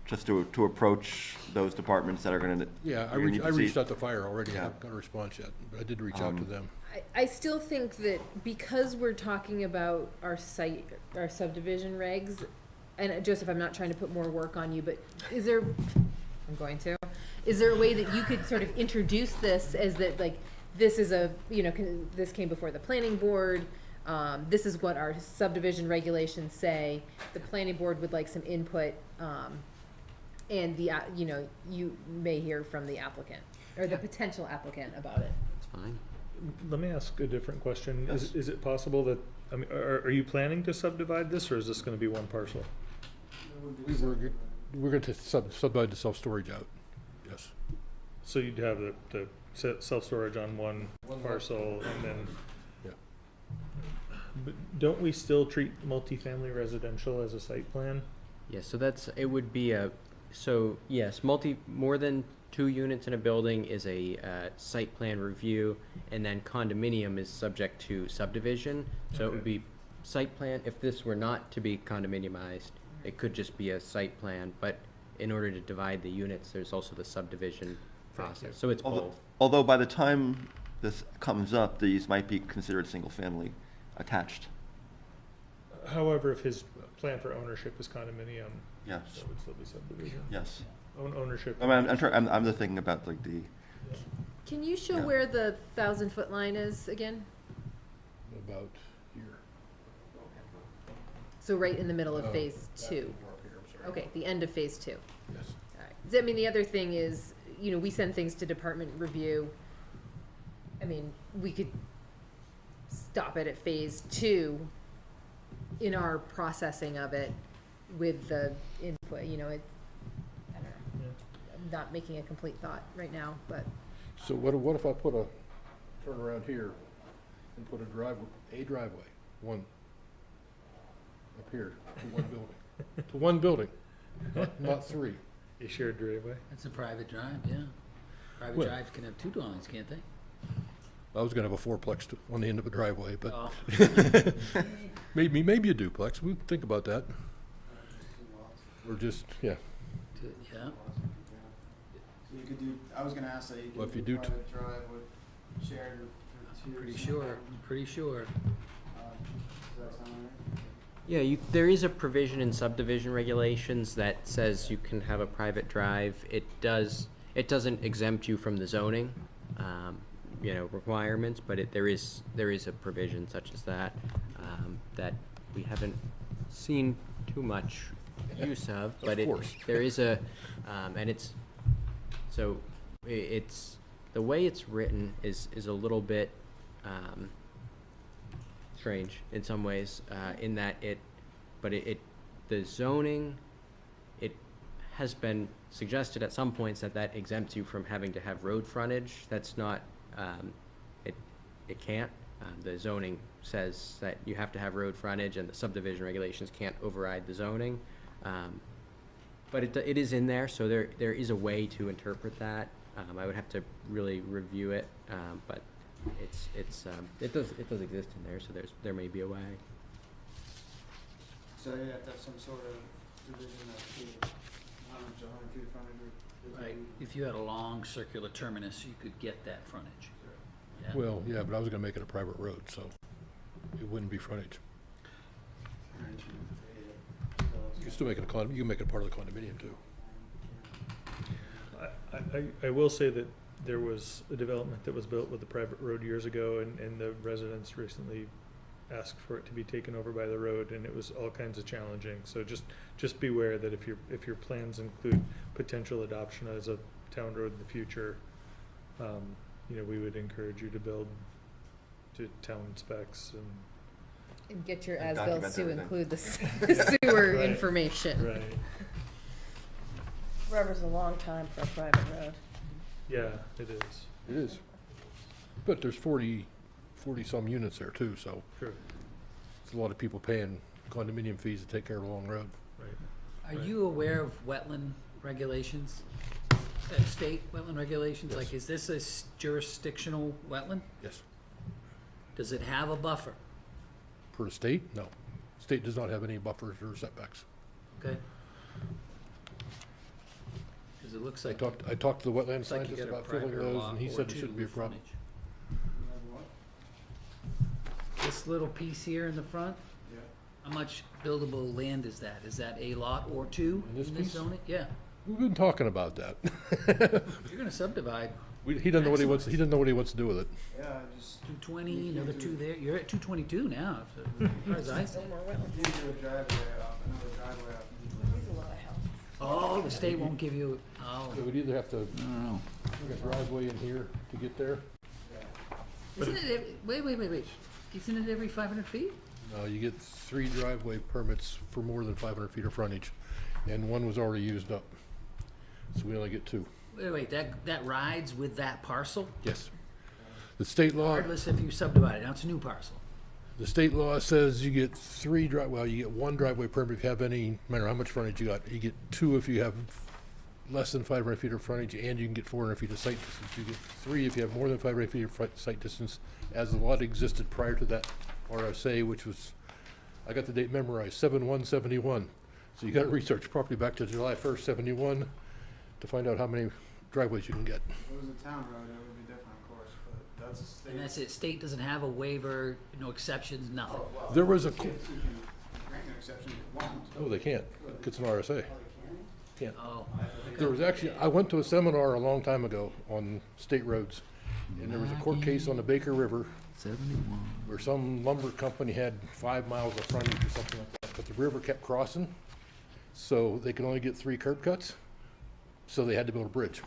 just to approach those departments that are going to. Yeah, I reached out to fire already. I haven't got a response yet, but I did reach out to them. I still think that because we're talking about our subdivision regs, and Joseph, I'm not trying to put more work on you, but is there a way that you could sort of introduce this as that, like, this is this came before the planning board, this is what our subdivision regulations say, the planning board would like some input, and you may hear from the applicant, or the potential applicant about it. It's fine. Let me ask a different question. Yes. Is it possible that, I mean, are you planning to subdivide this, or is this gonna be one parcel? We're going to subdivide the self-storage out, yes. So you'd have the self-storage on one parcel, and then. Yeah. But don't we still treat multifamily residential as a site plan? Yeah, so it would be yes, more than 2 units in a building is a site plan review, and then condominium is subject to subdivision. So it would be site plan. If this were not to be condominiumized, it could just be a site plan, but in order to divide the units, there's also the subdivision process. So it's both. Although by the time this comes up, these might be considered single-family attached. However, if his plan for ownership is condominium, Yes, that would still be subdivision. yes. Ownership. I mean, I'm just thinking about like the, Can you show Yeah. where the 1,000-foot line is again? About here. So right in the middle of Oh, phase that 2. would work here, I'm sorry. Okay, the end of phase 2. Yes. All right. I mean, the other thing is, you know, we send things to department review. I mean, we could stop it at phase 2 in our processing of it with the input, you know, I don't know. I'm not making a complete thought right now, but So what if I put a, turn around here and put a driveway, one, up here, to one building, to one building, not three. A shared driveway. That's a private drive, yeah. Private Well- drives can have 2 dwellings, can't they? I was gonna have a fourplex on the end of a driveway, but Oh. maybe a duplex, we'll think about that. Or just, yeah, Yeah. So you could do, I was gonna ask that you Well, could if you do do private drive with shared for 2. Pretty or sure, something. I'm pretty sure. Does that sound right? Yeah, there is a provision in subdivision regulations that says you can have a private drive. It doesn't exempt you from the zoning, requirements, but there is a provision such as that, that we haven't seen too much use of, but course. there is and it's, so it's, the way it's written is a little bit, strange in some ways, in that the zoning, it has been suggested at some points that exempts you from having to have road frontage. That's not, it can't. The zoning says that you have to have road frontage, and the subdivision regulations can't override the zoning. But it is in there, so there is a way to interpret that. I would have to really review it, but it does exist in there, so there may be a way. So you have to have some sort of division of 100 feet of frontage or. Right, if you had a long circular terminus, you could get that frontage. Yeah. well, yeah, but I was gonna make it a private road, so it wouldn't be frontage. You can still make it you can make it part of the condominium too. I will say that there was a development that was built with a private road years ago, and the residents recently asked for it to be taken over by the road, and it was all kinds of challenging. So just beware that if your plans include potential adoption as a town road in the future, we would encourage you to build to town specs and get your And as-bills document to everything. include the sewer Right. information. right. Forever's a long time for a private road. Yeah, it is. It is. But there's 40 some units there too, so True. it's a lot of people paying condominium fees to take care of a long road. Right. Are you aware of wetland regulations? State wetland regulations? Yes. Like, is this a jurisdictional wetland? Yes. Does it have a buffer? Per the state, no. State does not have any buffers or setbacks. Okay. Because it looks I like, talked to the wetland looks like you scientist got a about filling private those, lot and he or said it two shouldn't be a with problem. frontage. This little piece here in the front, Yeah. how much buildable land is that? Is that a lot or 2 In this in this piece? zoning? Yeah. We've been talking about that. You're gonna subdivide He doesn't know what he wants, he doesn't know what he wants to do with it. Yeah, I just, 220, another 2 there. You're at 222 now, as far as I see. No more you wetlands. can't do a driveway up, another driveway up. There's a lot of houses. Oh, the state won't give you, oh, So we'd either have to I don't know. put a driveway in here to get there. Isn't it, wait. Isn't it every 500 feet? No, you get 3 driveway permits for more than 500 feet of frontage, and one was already used up. So we only get 2. Wait, that rides with that parcel? Yes. The state law, Regardless if you subdivide it, now it's a new parcel. the state law says you get 3 you get 1 driveway permit if you have any, no matter how much frontage you got. You get 2 if you have less than 500 feet of frontage, and you can get 400 feet of site distance. You get 3 if you have more than 500 feet of site distance, as the lot existed prior to that RSA, which was, I got the date memorized, 7/1/71. So you gotta research property back to July 1st, 71, to find out how many driveways you can get. If it was a town road, it would be different, of course, but that's a state. And that's it, state doesn't have a waiver, no exceptions, nothing. Well, There was a, you can grant an exception if you want. oh, they can't, it's an RSA. Oh, they can? Can't. Oh, There was actually, I went to a seminar a long time ago on state roads, and there was a court case on the Baker River 71. where some lumber company had 5 miles of frontage or something like that, but the river kept crossing, so they could only get 3 curb cuts, so they had to build a bridge.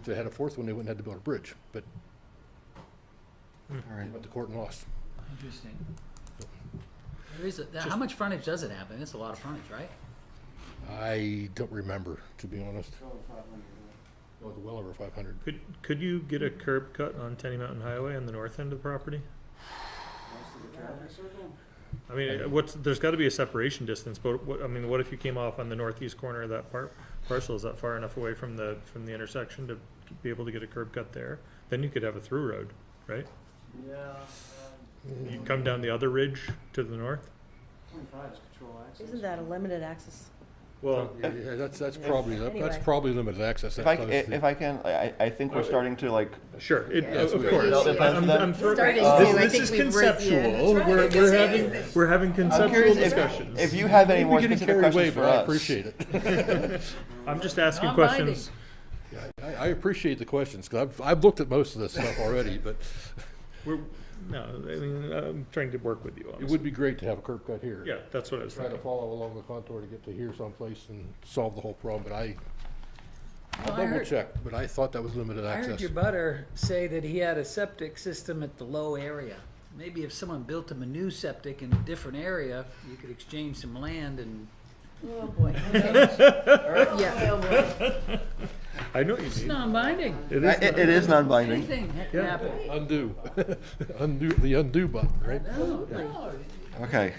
If they had a 4th one, they wouldn't have to build a bridge, but All right. went to court and lost. Interesting. There is how much frontage does it have? And it's a lot of frontage, right? I don't remember, to be honest. It's over 500. It was well over 500. Could you get a curb cut on Tenny Mountain Highway on the north end of the property? Most of the traffic circle? I mean, there's gotta be a separation distance, but what if you came off on the northeast corner of that parcel? Is that far enough away from the intersection to be able to get a curb cut there? Then you could have a through road, right? Yeah. You come down the other ridge to the north? 25 is control access. Isn't that a limited access? Well, Yeah, that's probably, that's Anyway. probably limited access. If I can, I think we're starting to like, sure, Yeah. of Yeah. course. Yeah. I'm Starting this- to, I this think is we've read- yeah, conceptual. that's right. We're having I'm conceptual curious discussions. if you have any We're more getting specific carried away, questions for but I us. appreciate it. I'm just asking Non-binding. questions. I appreciate the questions, because I've looked at most of this stuff already, but I'm trying to work with you on it this. would be great to have a curb cut here. Yeah, that's what I was Try to thinking. follow along the contour to get to here someplace and solve the whole problem, but Well, I'll I double heard- check, but I thought that was limited I heard access. your butter say that he had a septic system at the low area. Maybe if someone built him a new septic in a different area, you could exchange some land and. Oh, boy. Yeah. Oh, boy. I know what you It's mean. non-binding. It is non-binding. Anything can Yeah. happen. Undo. The undo button, right? No, no. Okay.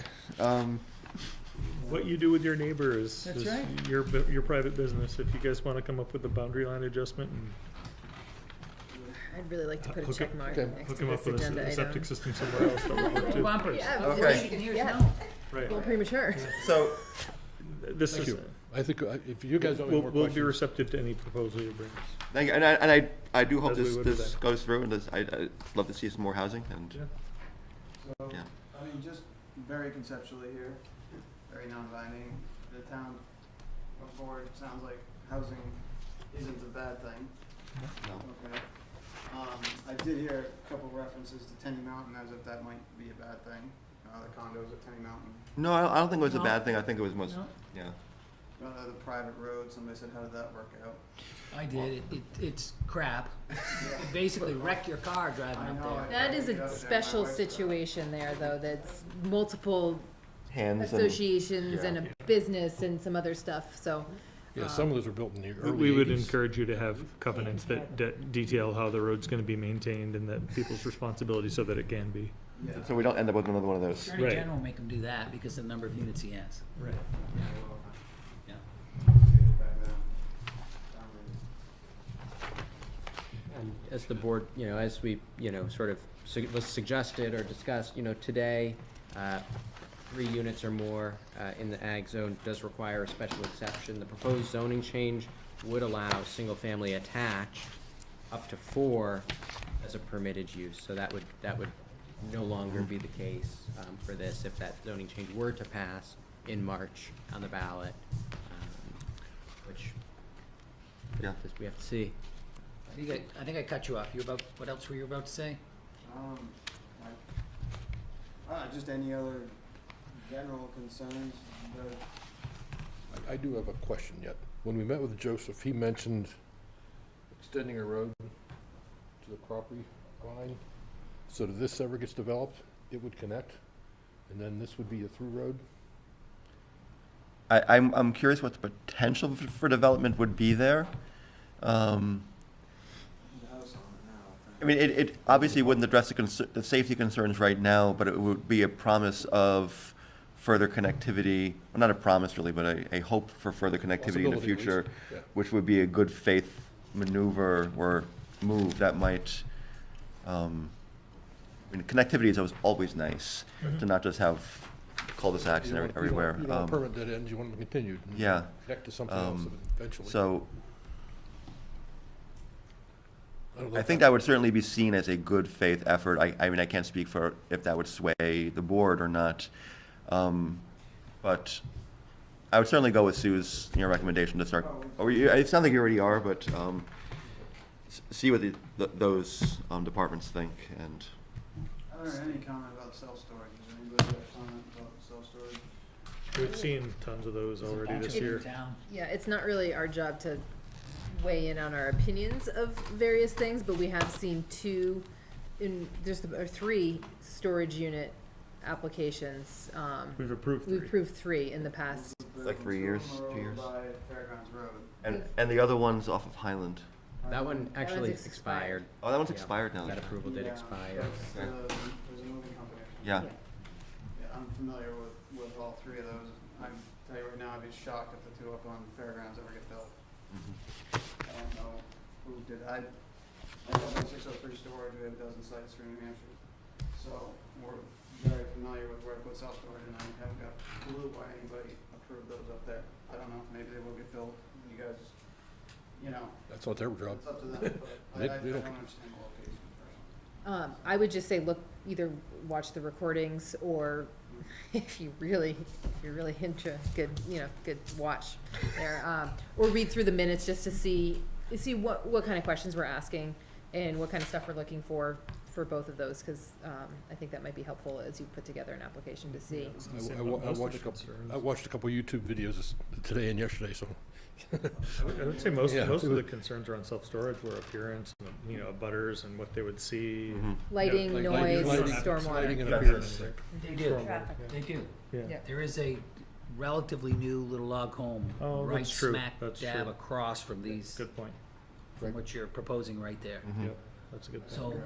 What you do with your neighbor is That's right. your private business. If you guys want to come up with a boundary line adjustment and I'd really like to put a Hook check him- mark okay, next hook to him up this with agenda a item. septic system somewhere else, that would work too. Bumpers. Yeah, Okay. Can hear us Yeah. now. A Right. little premature. So, This Thank is, you. I think, if you guys don't have more we'll be questions. receptive to any proposal you bring us. thank you. And I do hope As we this would this today. goes through, and I'd love to see some more housing, and Yeah. So, Yeah. I mean, just very conceptually here, very non-binding. The town board sounds like housing isn't a bad thing. no. Okay. I did hear a couple references to Tenny Mountain as if that might be a bad thing. The condos at Tenny Mountain, No, I don't think it was a No. bad thing. I think it was most, No. yeah. the private road. Somebody said, how did that work out? I did. It's crap. You basically wreck your car driving I up know, there. That is Yeah, a my special wife's- situation there, though, that's multiple Hands and, associations and yeah. a business and some other stuff, so. Yeah, some of those were built in the early 80s. We would encourage you to have covenants that detail how the road's gonna be maintained and that people's responsibility so that it can be. Yeah. so we don't end up with another one of those. Attorney Right. General make him do that because of the number of units he has. Right. Yeah. Back then. And as the board, as we, sort of was suggested or discussed, today, 3 units or more in the ag zone does require a special exception. The proposed zoning change would allow single-family attached up to 4 as a permitted use. So that would no longer be the case for this if that zoning change were to pass in March on the ballot, which Yeah. we have to see. I think I cut you off. What else were you about to say? Just any other general concerns? I do have a question yet. When we met with Joseph, he mentioned extending a road to the property line. So if this ever gets developed, it would connect, and then this would be a through road? I'm curious what the potential for development would be there. The house on it now. I mean, it obviously wouldn't address the safety concerns right now, but it would be a promise of further connectivity, well, not a promise really, but a hope for further connectivity in the Possibility, at future, least. Yeah. which would be a good faith maneuver or move that might, I mean, connectivity is always nice, to not just have cul-de-sacs and everywhere. You don't want permanent dead ends, you want them continued. and Yeah. Connect to something else eventually. So don't know I if think that would certainly be seen as a good faith effort. I mean, I can't speak for if that would sway the board or not. But I would certainly go with Sue's, recommendation to start, it sounds like you already are, but, see what those, departments think, and, Are there any comment about self-storage? Is there anybody got a comment about self-storage? We've seen tons of those There's a already bunch this of them year. in town. Yeah, it's not really our job to weigh in on our opinions of various things, but we have seen three storage unit applications. We've approved We've three. approved three in the past. Like 3 years, From the 2 road years. By Fairgrounds Road. and the other one's off of Highland. That one actually one's expired. expired. Oh, that one's Yeah. expired now. That approval did Yeah, expire. that's, there's a moving company. Yeah. Yeah, I'm familiar with all three of those. I tell you right now, I'd be shocked if the two up on Fairgrounds ever get built. I don't know who did. I have a 603 storage. We have a dozen sites through New Hampshire. So we're very familiar with where to put self-storage, and I haven't got a clue why anybody approved those up there. I don't know. Maybe they will get built. You guys, That's not their job. it's up to them, but They I don't- don't understand the location personally. I would just say either watch the recordings, or if you're really into good watch there, or read through the minutes just to see what kind of questions we're asking and what kind of stuff we're looking for both of those, because I think that might be helpful as you put together an application to see. I watched a couple YouTube videos today and yesterday, so. I would say most Yeah. of the concerns around self-storage were appearance, butters and what they would see. Lighting, Like noise, lighting stormwater. and appearance. They do, Traffic. they do. Yeah. Yeah. There is a relatively new little log home Oh, right that's true. smack That's dab true. across from these, Good point. from what you're proposing right there. Yep, that's a good point.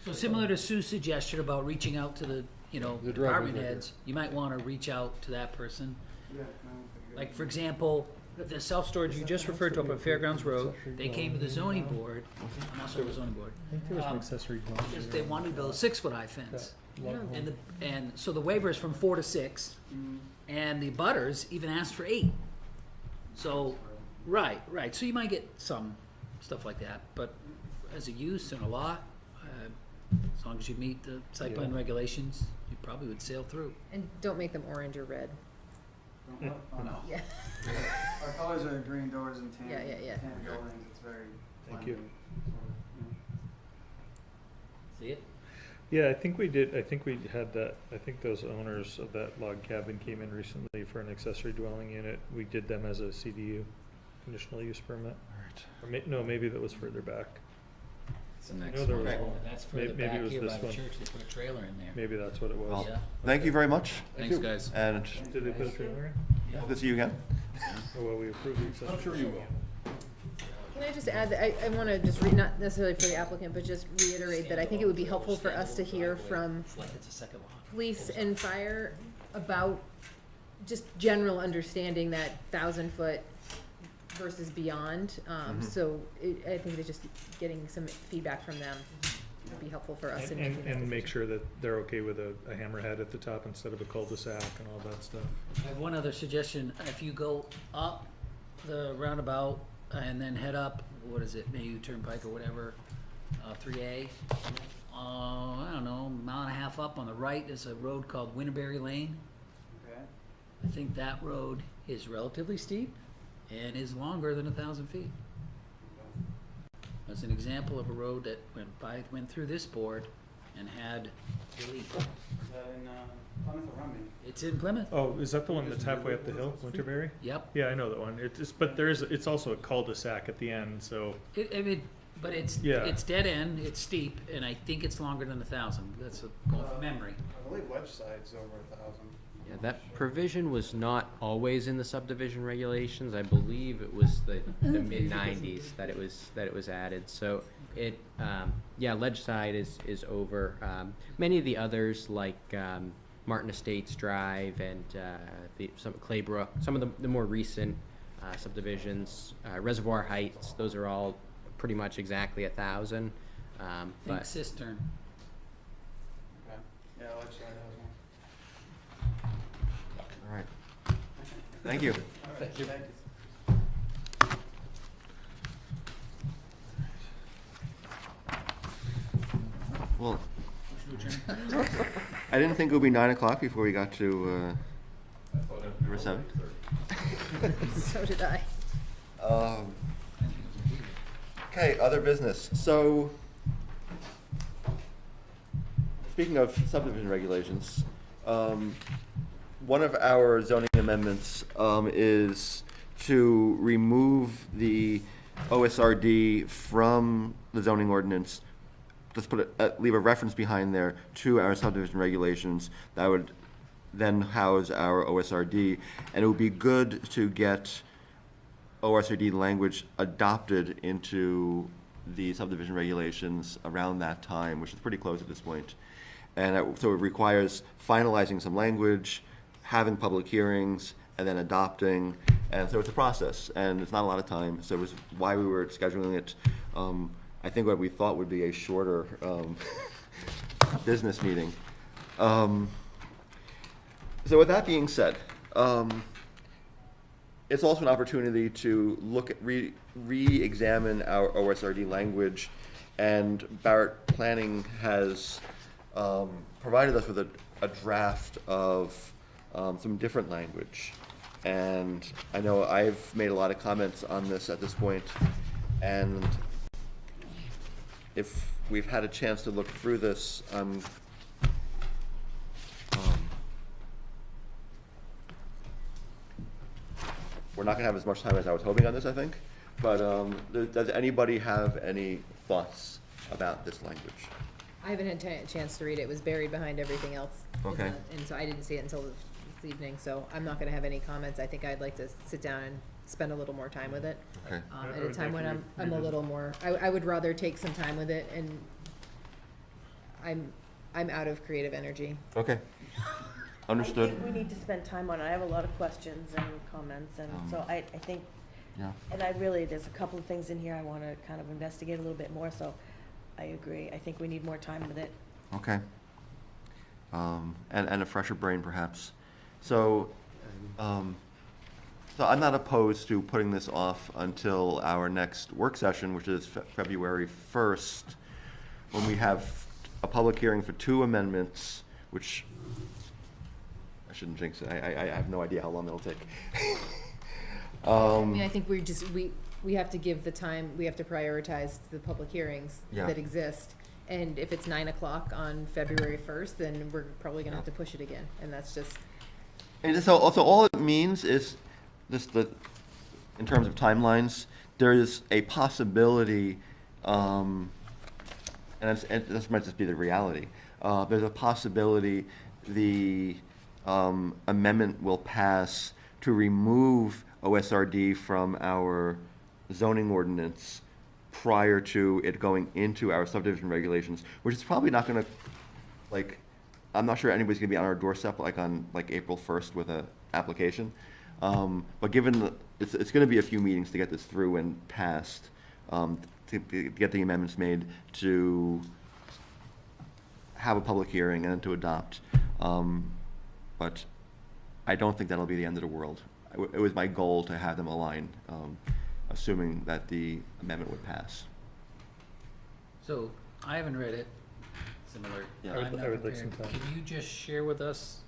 So similar to Sue's suggestion about reaching out to the, The driveway department right heads, you might wanna reach out to that person. Yeah, I don't think Like, for example, the self-storage you just referred to up on Fairgrounds Road, they came to the zoning board, I'm also on the zoning board, I think there was an accessory dwelling because unit. they wanted to build a 6-foot high fence. Log home. And so the waiver is from 4 to 6, and the butters even asked for 8. So, right, so you might get some stuff like that, but as a use in a lot, as long as you meet the site plan Yeah. regulations, you probably would sail through. And don't make them orange or red. Don't what? Oh, no. Yeah. Our colors are green doors and tan. Yeah. Tan buildings. It's very. Thank you. blending, See it? Yeah, I think we did, I think we had that, I think those owners of that log cabin came in recently for an accessory dwelling unit. We did them as a CDU, conditional use permit. Or no, maybe that was further back. It's the I next know there one. was one. That's Maybe- further maybe it back was here this by the one. church, they put a trailer in there. Maybe that's what it was. Well, Yeah. thank you very much, Thanks, guys. and Did they put a trailer in? hope to see you again. Oh, well, we approved the accessory. I'm sure you will. Can I just add that I want to just not necessarily for the applicant, but just reiterate that I think it would be helpful for us to hear from It's like it's a second lot. police and fire about just general understanding that 1,000-foot versus beyond. So I think that just getting some feedback from them would be helpful for us. in making that And make decision. sure that they're okay with a hammerhead at the top instead of a cul-de-sac and all that stuff. I have one other suggestion. If you go up the roundabout and then head up, what is it, maybe Turnpike or whatever, 3A, I don't know, mile and a half up on the right is a road called Winterberry Lane. Okay. I think that road is relatively steep and is longer than 1,000 feet. As an example of a road that went through this board and had relief. Is that in Plymouth or Rumney? It's in Plymouth. Oh, is that the one that's halfway up the hill, Winterberry? Yep. Yeah, I know that one. But it's also a cul-de-sac at the end, so. But it's Yeah. it's dead end, it's steep, and I think it's longer than 1,000. That's going from memory. I believe Ledgeside's over 1,000. Yeah, that provision was not always in the subdivision regulations. I believe it was the mid-90s that it was added. So it, Ledgeside is over. Many of the others, like Martin Estates Drive and some Claybrook, some of the more recent subdivisions, Reservoir Heights, those are all pretty much exactly 1,000. Think But cistern. Okay. Yeah, Ledgeside has one. All right. Thank you. All right. Thank you. Well, I didn't think it would be 9 o'clock before we got to number 7. So did I. Okay, other business. So, speaking of subdivision regulations, one of our zoning amendments is to remove the OSRD from the zoning ordinance. Just leave a reference behind there to our subdivision regulations that would then house our OSRD. And it would be good to get OSRD language adopted into the subdivision regulations around that time, which is pretty close at this point. And so it requires finalizing some language, having public hearings, and then adopting. And so it's a process, and it's not a lot of time. So it was why we were scheduling it. I think what we thought would be a shorter business meeting. So with that being said, it's also an opportunity to look at re-examine our OSRD language, and Barrett Planning has provided us with a draft of some different language. And I know I've made a lot of comments on this at this point, and if we've had a chance to look through this, we're not going to have as much time as I was hoping on this, I think. But does anybody have any thoughts about this language? I haven't had a chance to read it. It was buried behind everything else. Okay. And so I didn't see it until this evening, so I'm not gonna have any comments. I think I'd like to sit down and spend a little more time with it. Okay. At a time when I'm a little more, I would rather take some time with it, and I'm out of creative energy. Okay. Understood. I think we need to spend time on it. I have a lot of questions and comments, and so I think, Yeah. and there's a couple of things in here I want to kind of investigate a little bit more, so I agree. I think we need more time with it. Okay. And a fresher brain, perhaps. So I'm not opposed to putting this off until our next work session, which is February 1st, when we have a public hearing for 2 amendments, which I shouldn't jinx it. I have no idea how long it'll take. I mean, I think we have to give the time, we have to prioritize the public hearings Yeah. that exist. And if it's 9 o'clock on February 1st, then we're probably gonna have to push it again, and that's just. And so also all it means is in terms of timelines, there is a possibility, and this might just be the reality. There's a possibility the amendment will pass to remove OSRD from our zoning ordinance prior to it going into our subdivision regulations, which is probably not going to, I'm not sure anybody's going to be on our doorstep on April 1st with a application. But given it's going to be a few meetings to get this through and passed, to get the amendments made, to have a public hearing and then to adopt. But I don't think that'll be the end of the world. It was my goal to have them align, assuming that the amendment would pass. So, I haven't read it, similar. Yeah. I'm not I would like some prepared. time. Can you just share with us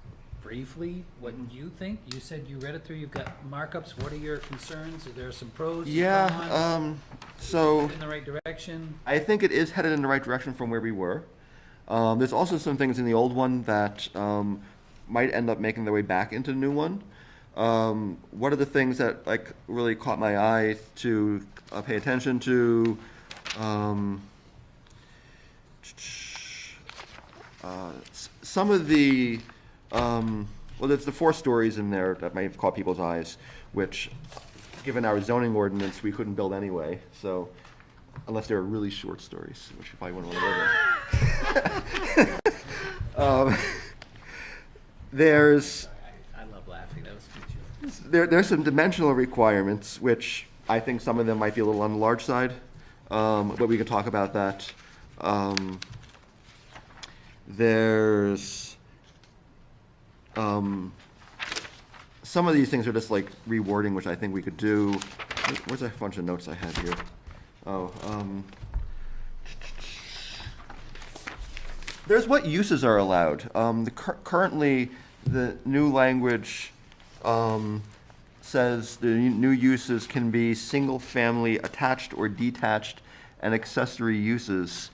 briefly what you think? You said you read it through, you've got markups. What are your concerns? Are there some pros? Yeah, cons? so In the right direction? I think it is headed in the right direction from where we were. There's also some things in the old one that might end up making their way back into the new one. What are the things that really caught my eye to pay attention to? Some of the there's the 4 stories in there that might have caught people's eyes, which, given our zoning ordinance, we couldn't build anyway. So, unless they were really short stories, which you probably wouldn't want to live in. There's I love laughing, that was speechless. there's some dimensional requirements, which I think some of them might be a little on the large side, but we can talk about that. There's some of these things are just rewording, which I think we could do. Where's a bunch of notes I had here? There's what uses are allowed. Currently, the new language says the new uses can be single-family attached or detached and accessory uses.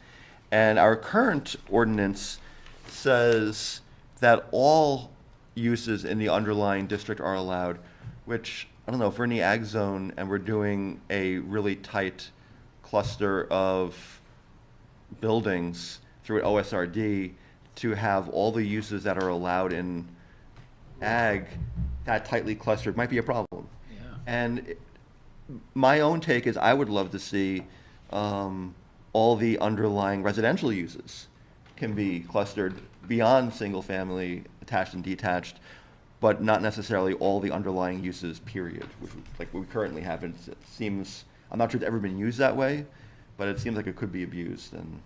And our current ordinance says that all uses in the underlying district are allowed, which, I don't know, if we're in the ag zone and we're doing a really tight cluster of buildings through an OSRD, to have all the uses that are allowed in ag that tightly clustered might be a problem. Yeah. And my own take is I would love to see all the underlying residential uses can be clustered beyond single-family, attached and detached, but not necessarily all the underlying uses, period, which like we currently have. It seems, I'm not sure it's ever been used that way, but it seems like it could be abused. And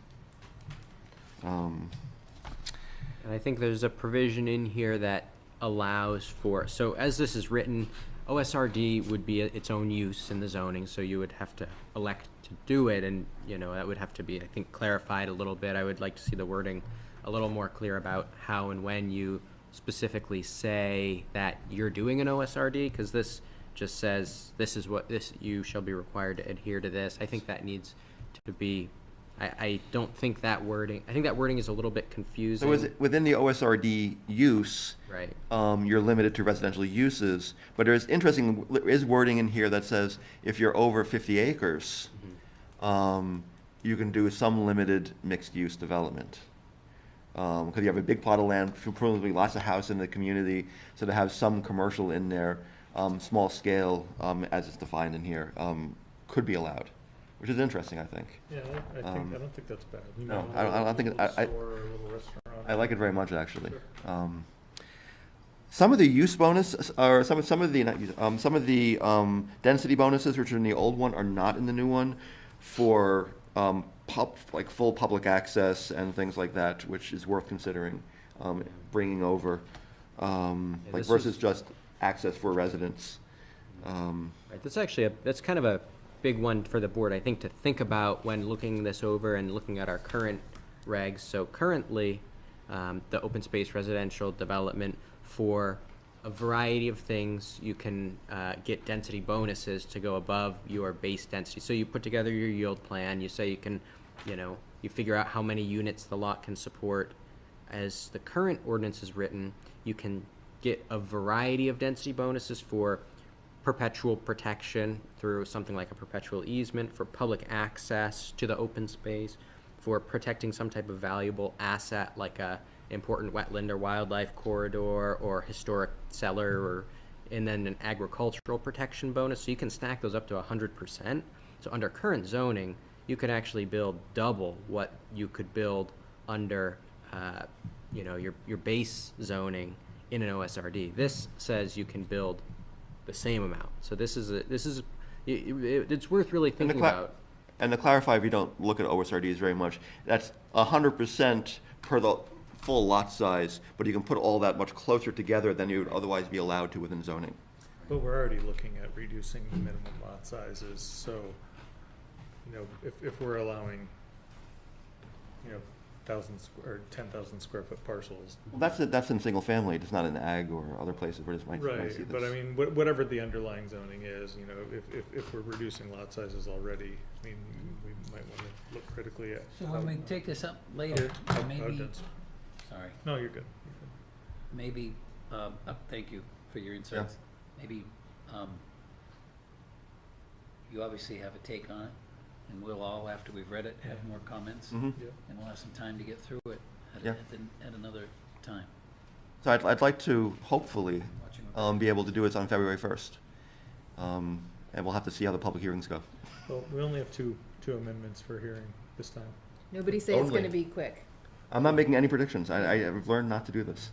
And I think there's a provision in here that allows for, so as this is written, OSRD would be its own use in the zoning, so you would have to elect to do it, and, you know, that would have to be, I think, clarified a little bit. I would like to see the wording a little more clear about how and when you specifically say that you're doing an OSRD, because this just says, this is what, this, you shall be required to adhere to this. I think that needs to be, I don't think that wording, I think that wording is a little bit confusing. so within the OSRD use, Right. you're limited to residential uses, but there is wording in here that says if you're over 50 acres, you can do some limited mixed-use development. Because you have a big plot of land, presumably lots of house in the community, so to have some commercial in there, small scale, as it's defined in here, could be allowed, which is interesting, I think. Yeah, I don't think that's bad. You No, know, I don't think a little I store, a little restaurant. I like it very much, actually. Sure. Some of the use bonus, or some of the, not use, some of the density bonuses, which are in the old one, are not in the new one, for like full public access and things like that, which is worth considering bringing over, like this versus is- just access for residents. Right, that's actually that's kind of a big one for the board, I think, to think about when looking this over and looking at our current regs. So currently, the open space residential development, for a variety of things, you can get density bonuses to go above your base density. So you put together your yield plan, you say you can, you know, you figure out how many units the lot can support. As the current ordinance is written, you can get a variety of density bonuses for perpetual protection through something like a perpetual easement, for public access to the open space, for protecting some type of valuable asset like a important wetland or wildlife corridor or historic cellar, or, and then an agricultural protection bonus. So you can stack those up to 100%. So under current zoning, you could actually build double what you could build under, you know, your base zoning in an OSRD. This says you can build the same amount. So this is it's worth really thinking about. And to clarify, if you don't look at OSRDs very much, that's 100% per the full lot size, but you can put all that much closer together than you would otherwise be allowed to within zoning. But we're already looking at reducing the minimum lot sizes, so, you know, if we're allowing, you know, 10,000 square foot parcels. Well, that's in single family, it's not in ag or other places where this might see Right, this. but I mean, whatever the underlying zoning is, you know, if we're reducing lot sizes already, I mean, we might want to look critically at. So when we take this up later, maybe, sorry, No, you're good. maybe, thank you for your insights. Maybe, you obviously have a take on it, and we'll all, after we've read it, have more comments, Mhm. Yeah. and we'll have some time to get through it Yeah. at another time. So I'd like to hopefully Watching be able to do it on February 1st. And we'll have to see how the public hearings go. Well, we only have two amendments for hearing this time. Nobody say it's Only. gonna be quick. I'm not making any predictions. I've learned not to do this.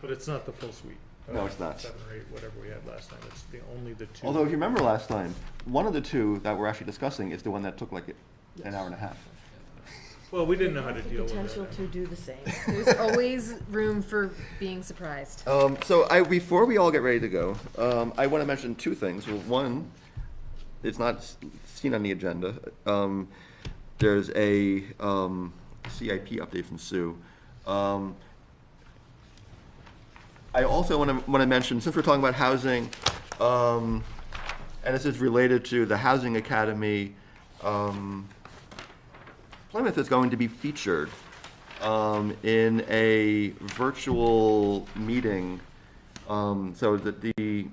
But it's not the full suite. No, it's not. 7 or 8, whatever we had last time. It's only the two. Although, if you remember last time, one of the two that we're actually discussing is the one that took like an hour and a half. Well, we didn't know how to Has the deal with potential it. to do the same. There's always room for being surprised. So before we all get ready to go, I want to mention two things. Well, one, it's not seen on the agenda. There's a CIP update from Sue. I also want to mention, since we're talking about housing, and this is related to the Housing Academy. Plymouth is going to be featured in a virtual meeting. So that the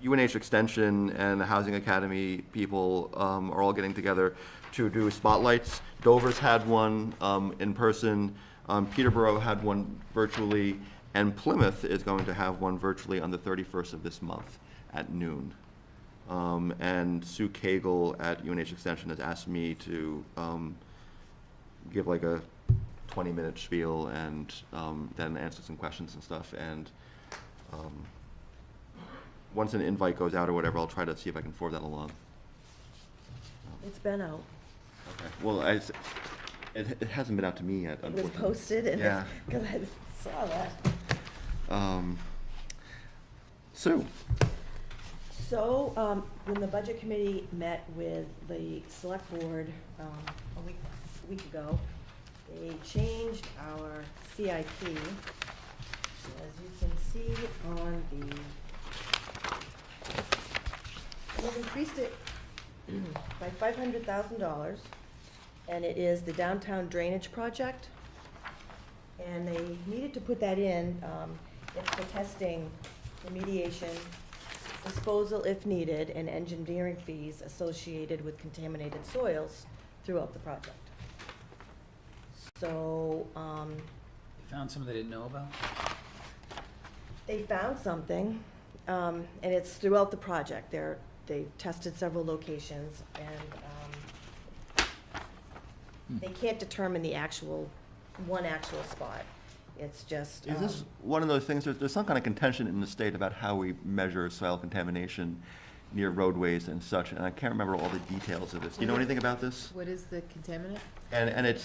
UNH Extension and the Housing Academy people are all getting together to do spotlights. Dover's had one in person, Peterborough had one virtually, and Plymouth is going to have one virtually on the 31st of this month at noon. And Sue Cagle at UNH Extension has asked me to give like a 20-minute spiel and then answer some questions and stuff. And once an invite goes out or whatever, I'll try to see if I can forward that along. It's been out. Okay. Well, it hasn't been out to me yet, It was unfortunately. posted and, Yeah. because I saw that. Sue. So, when the budget committee met with the select board, a week ago, they changed our CIP. As you can see on the, they've increased it by $500,000, and it is the downtown drainage project. And they needed to put that in, it's for testing, remediation, disposal if needed, and engineering fees associated with contaminated soils throughout the project. So, You found something they didn't know about? they found something, and it's throughout the project. They tested several locations, and they can't determine the one actual spot. It's just. Is this one of those things, there's some kind of contention in the state about how we measure soil contamination near roadways and such, and I can't remember all the details of this. Do you know anything about this? What is the contaminant? And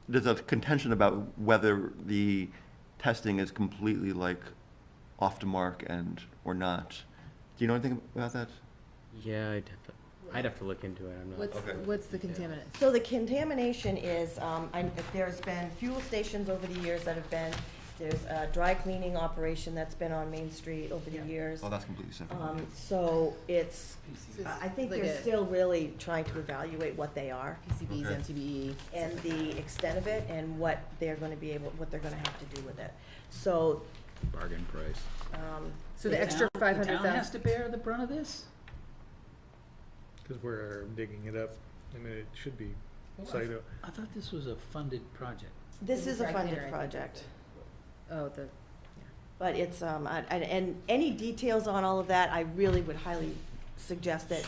there's a contention about whether the testing is completely like off the mark or not. Do you know anything about that? Yeah, I'd have to look into it. I'm not. What's the contaminant? So the contamination is, there's been fuel stations over the years that have been, there's a dry cleaning operation that's been on Main Street over the years. Oh, that's completely separate. So it's, I think Like they're a- still really trying to evaluate what they are PCBs, Okay. MTBE. and the extent of it and what they're gonna have to do with it. So, Bargain price. So the extra The town has 500,000. to bear the brunt of this? Because we're digging it up. I mean, it should be Well, site. I thought this was a funded project. this is a Dry cleaner, I funded think. project. Oh, But it's, and any details on all of that, I really would highly suggest that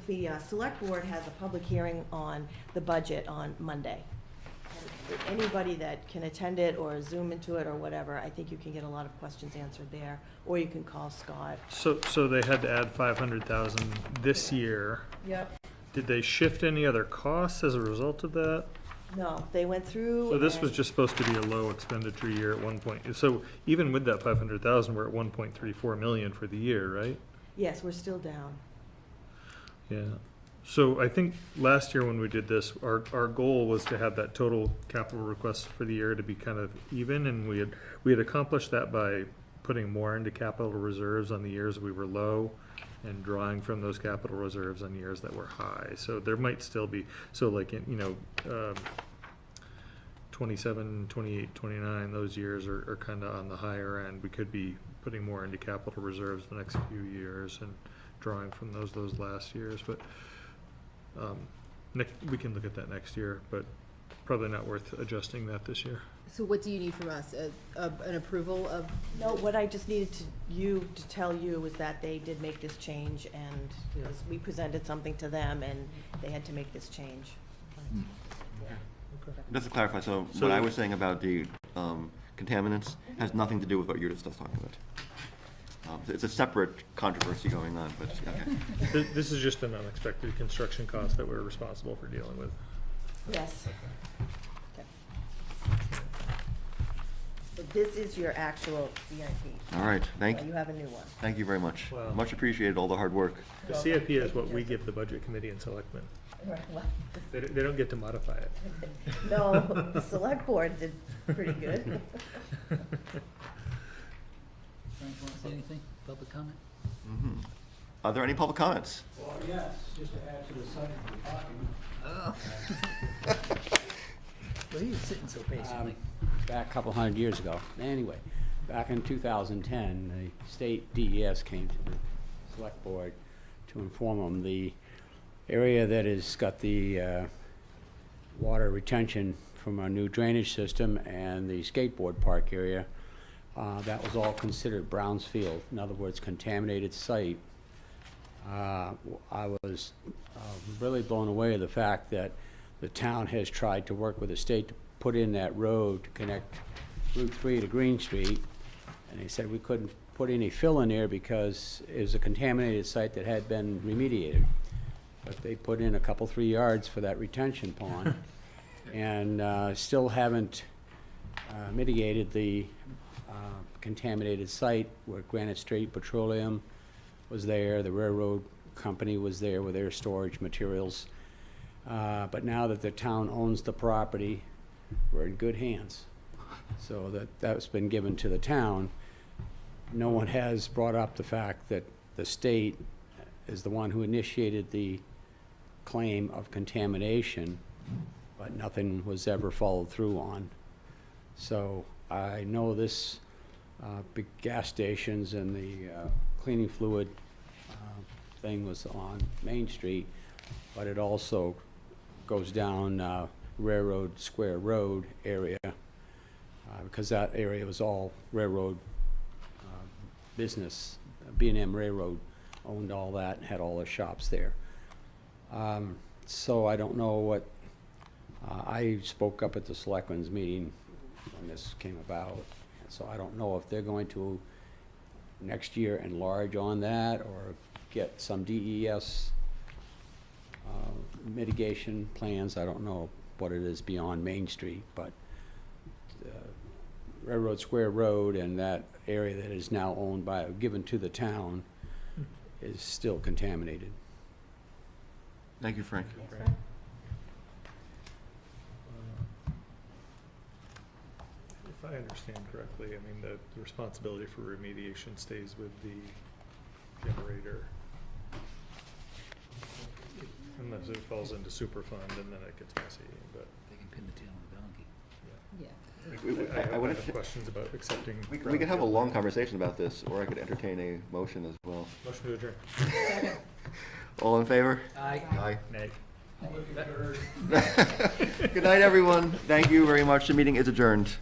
the select board has a public hearing on the budget on Monday. And anybody that can attend it or Zoom into it or whatever, I think you can get a lot of questions answered there, or you can call Scott. So they had to add 500,000 this year. Yep. Did they shift any other costs as a result of that? No, they went through. So this was and- just supposed to be a low expenditure year at one point. So even with that 500,000, we're at 1.34 million for the year, right? Yes, we're still down. Yeah. So I think last year when we did this, our goal was to have that total capital request for the year to be kind of even, and we had accomplished that by putting more into capital reserves on the years we were low and drawing from those capital reserves on years that were high. So there might still be, so like, 27, 28, 29, those years are kind of on the higher end. We could be putting more into capital reserves the next few years and drawing from those last years, but we can look at that next year, but probably not worth adjusting that this year. so what do you need from us? An approval of? No, what I just needed to tell you was that they did make this change, and because we presented something to them, and they had to make this change. Just to clarify, so So- what I was saying about the contaminants has nothing to do with what you're just talking about. It's a separate controversy going on, but, okay. This is just an unexpected construction cost that we're responsible for dealing with. Yes. Okay. But this is your actual CIP. All right, You have a new one. thank you very much. Wow. Much appreciated, all the hard work. The CIP is what we give the budget committee and selectmen. Right, well, They don't get to modify it. no, the select board did pretty good. Frank, want to say anything? Public comment? Mhm. Are there any public comments? Well, yes, just to add to the subject of parking. Well, he's sitting so patiently. Back a couple hundred years ago. Anyway, back in 2010, the state DES came to the select board to inform them the area that has got the water retention from our new drainage system and the skateboard park area, that was all considered Brownsfield. In other words, contaminated site. I was really blown away at the fact that the town has tried to work with the state to put in that road to connect Route 3 to Green Street. And they said we couldn't put any fill in there because it was a contaminated site that had been remediated. But they put in a couple, 3 yards for that retention pond. And still haven't mitigated the contaminated site where Granite State Petroleum was there, the railroad company was there with their storage materials. But now that the town owns the property, we're in good hands. So that's been given to the town. No one has brought up the fact that the state is the one who initiated the claim of contamination, but nothing was ever followed through on. So I know this big gas stations and the cleaning fluid thing was on Main Street, but it also goes down Railroad Square Road area, because that area was all railroad business. B&M Railroad owned all that and had all the shops there. So I don't know what, I spoke up at the selectmen's meeting when this came about, so I don't know if they're going to next year enlarge on that or get some DES mitigation plans. I don't know what it is beyond Main Street, but Railroad Square Road and that area that is now owned by, given to the town, is still contaminated. Thank you, Frank. If I understand correctly, I mean, the responsibility for remediation stays with the generator. Unless it falls into Superfund and then it gets messy, but. They can pin the tail on the donkey. Yeah. I I would- have questions about accepting. We could have a long conversation about this, or I could entertain a motion as well. Motion to adjourn. All in favor? Aye. Aye. Nay. Good night, everyone. Thank you very much. The meeting is adjourned.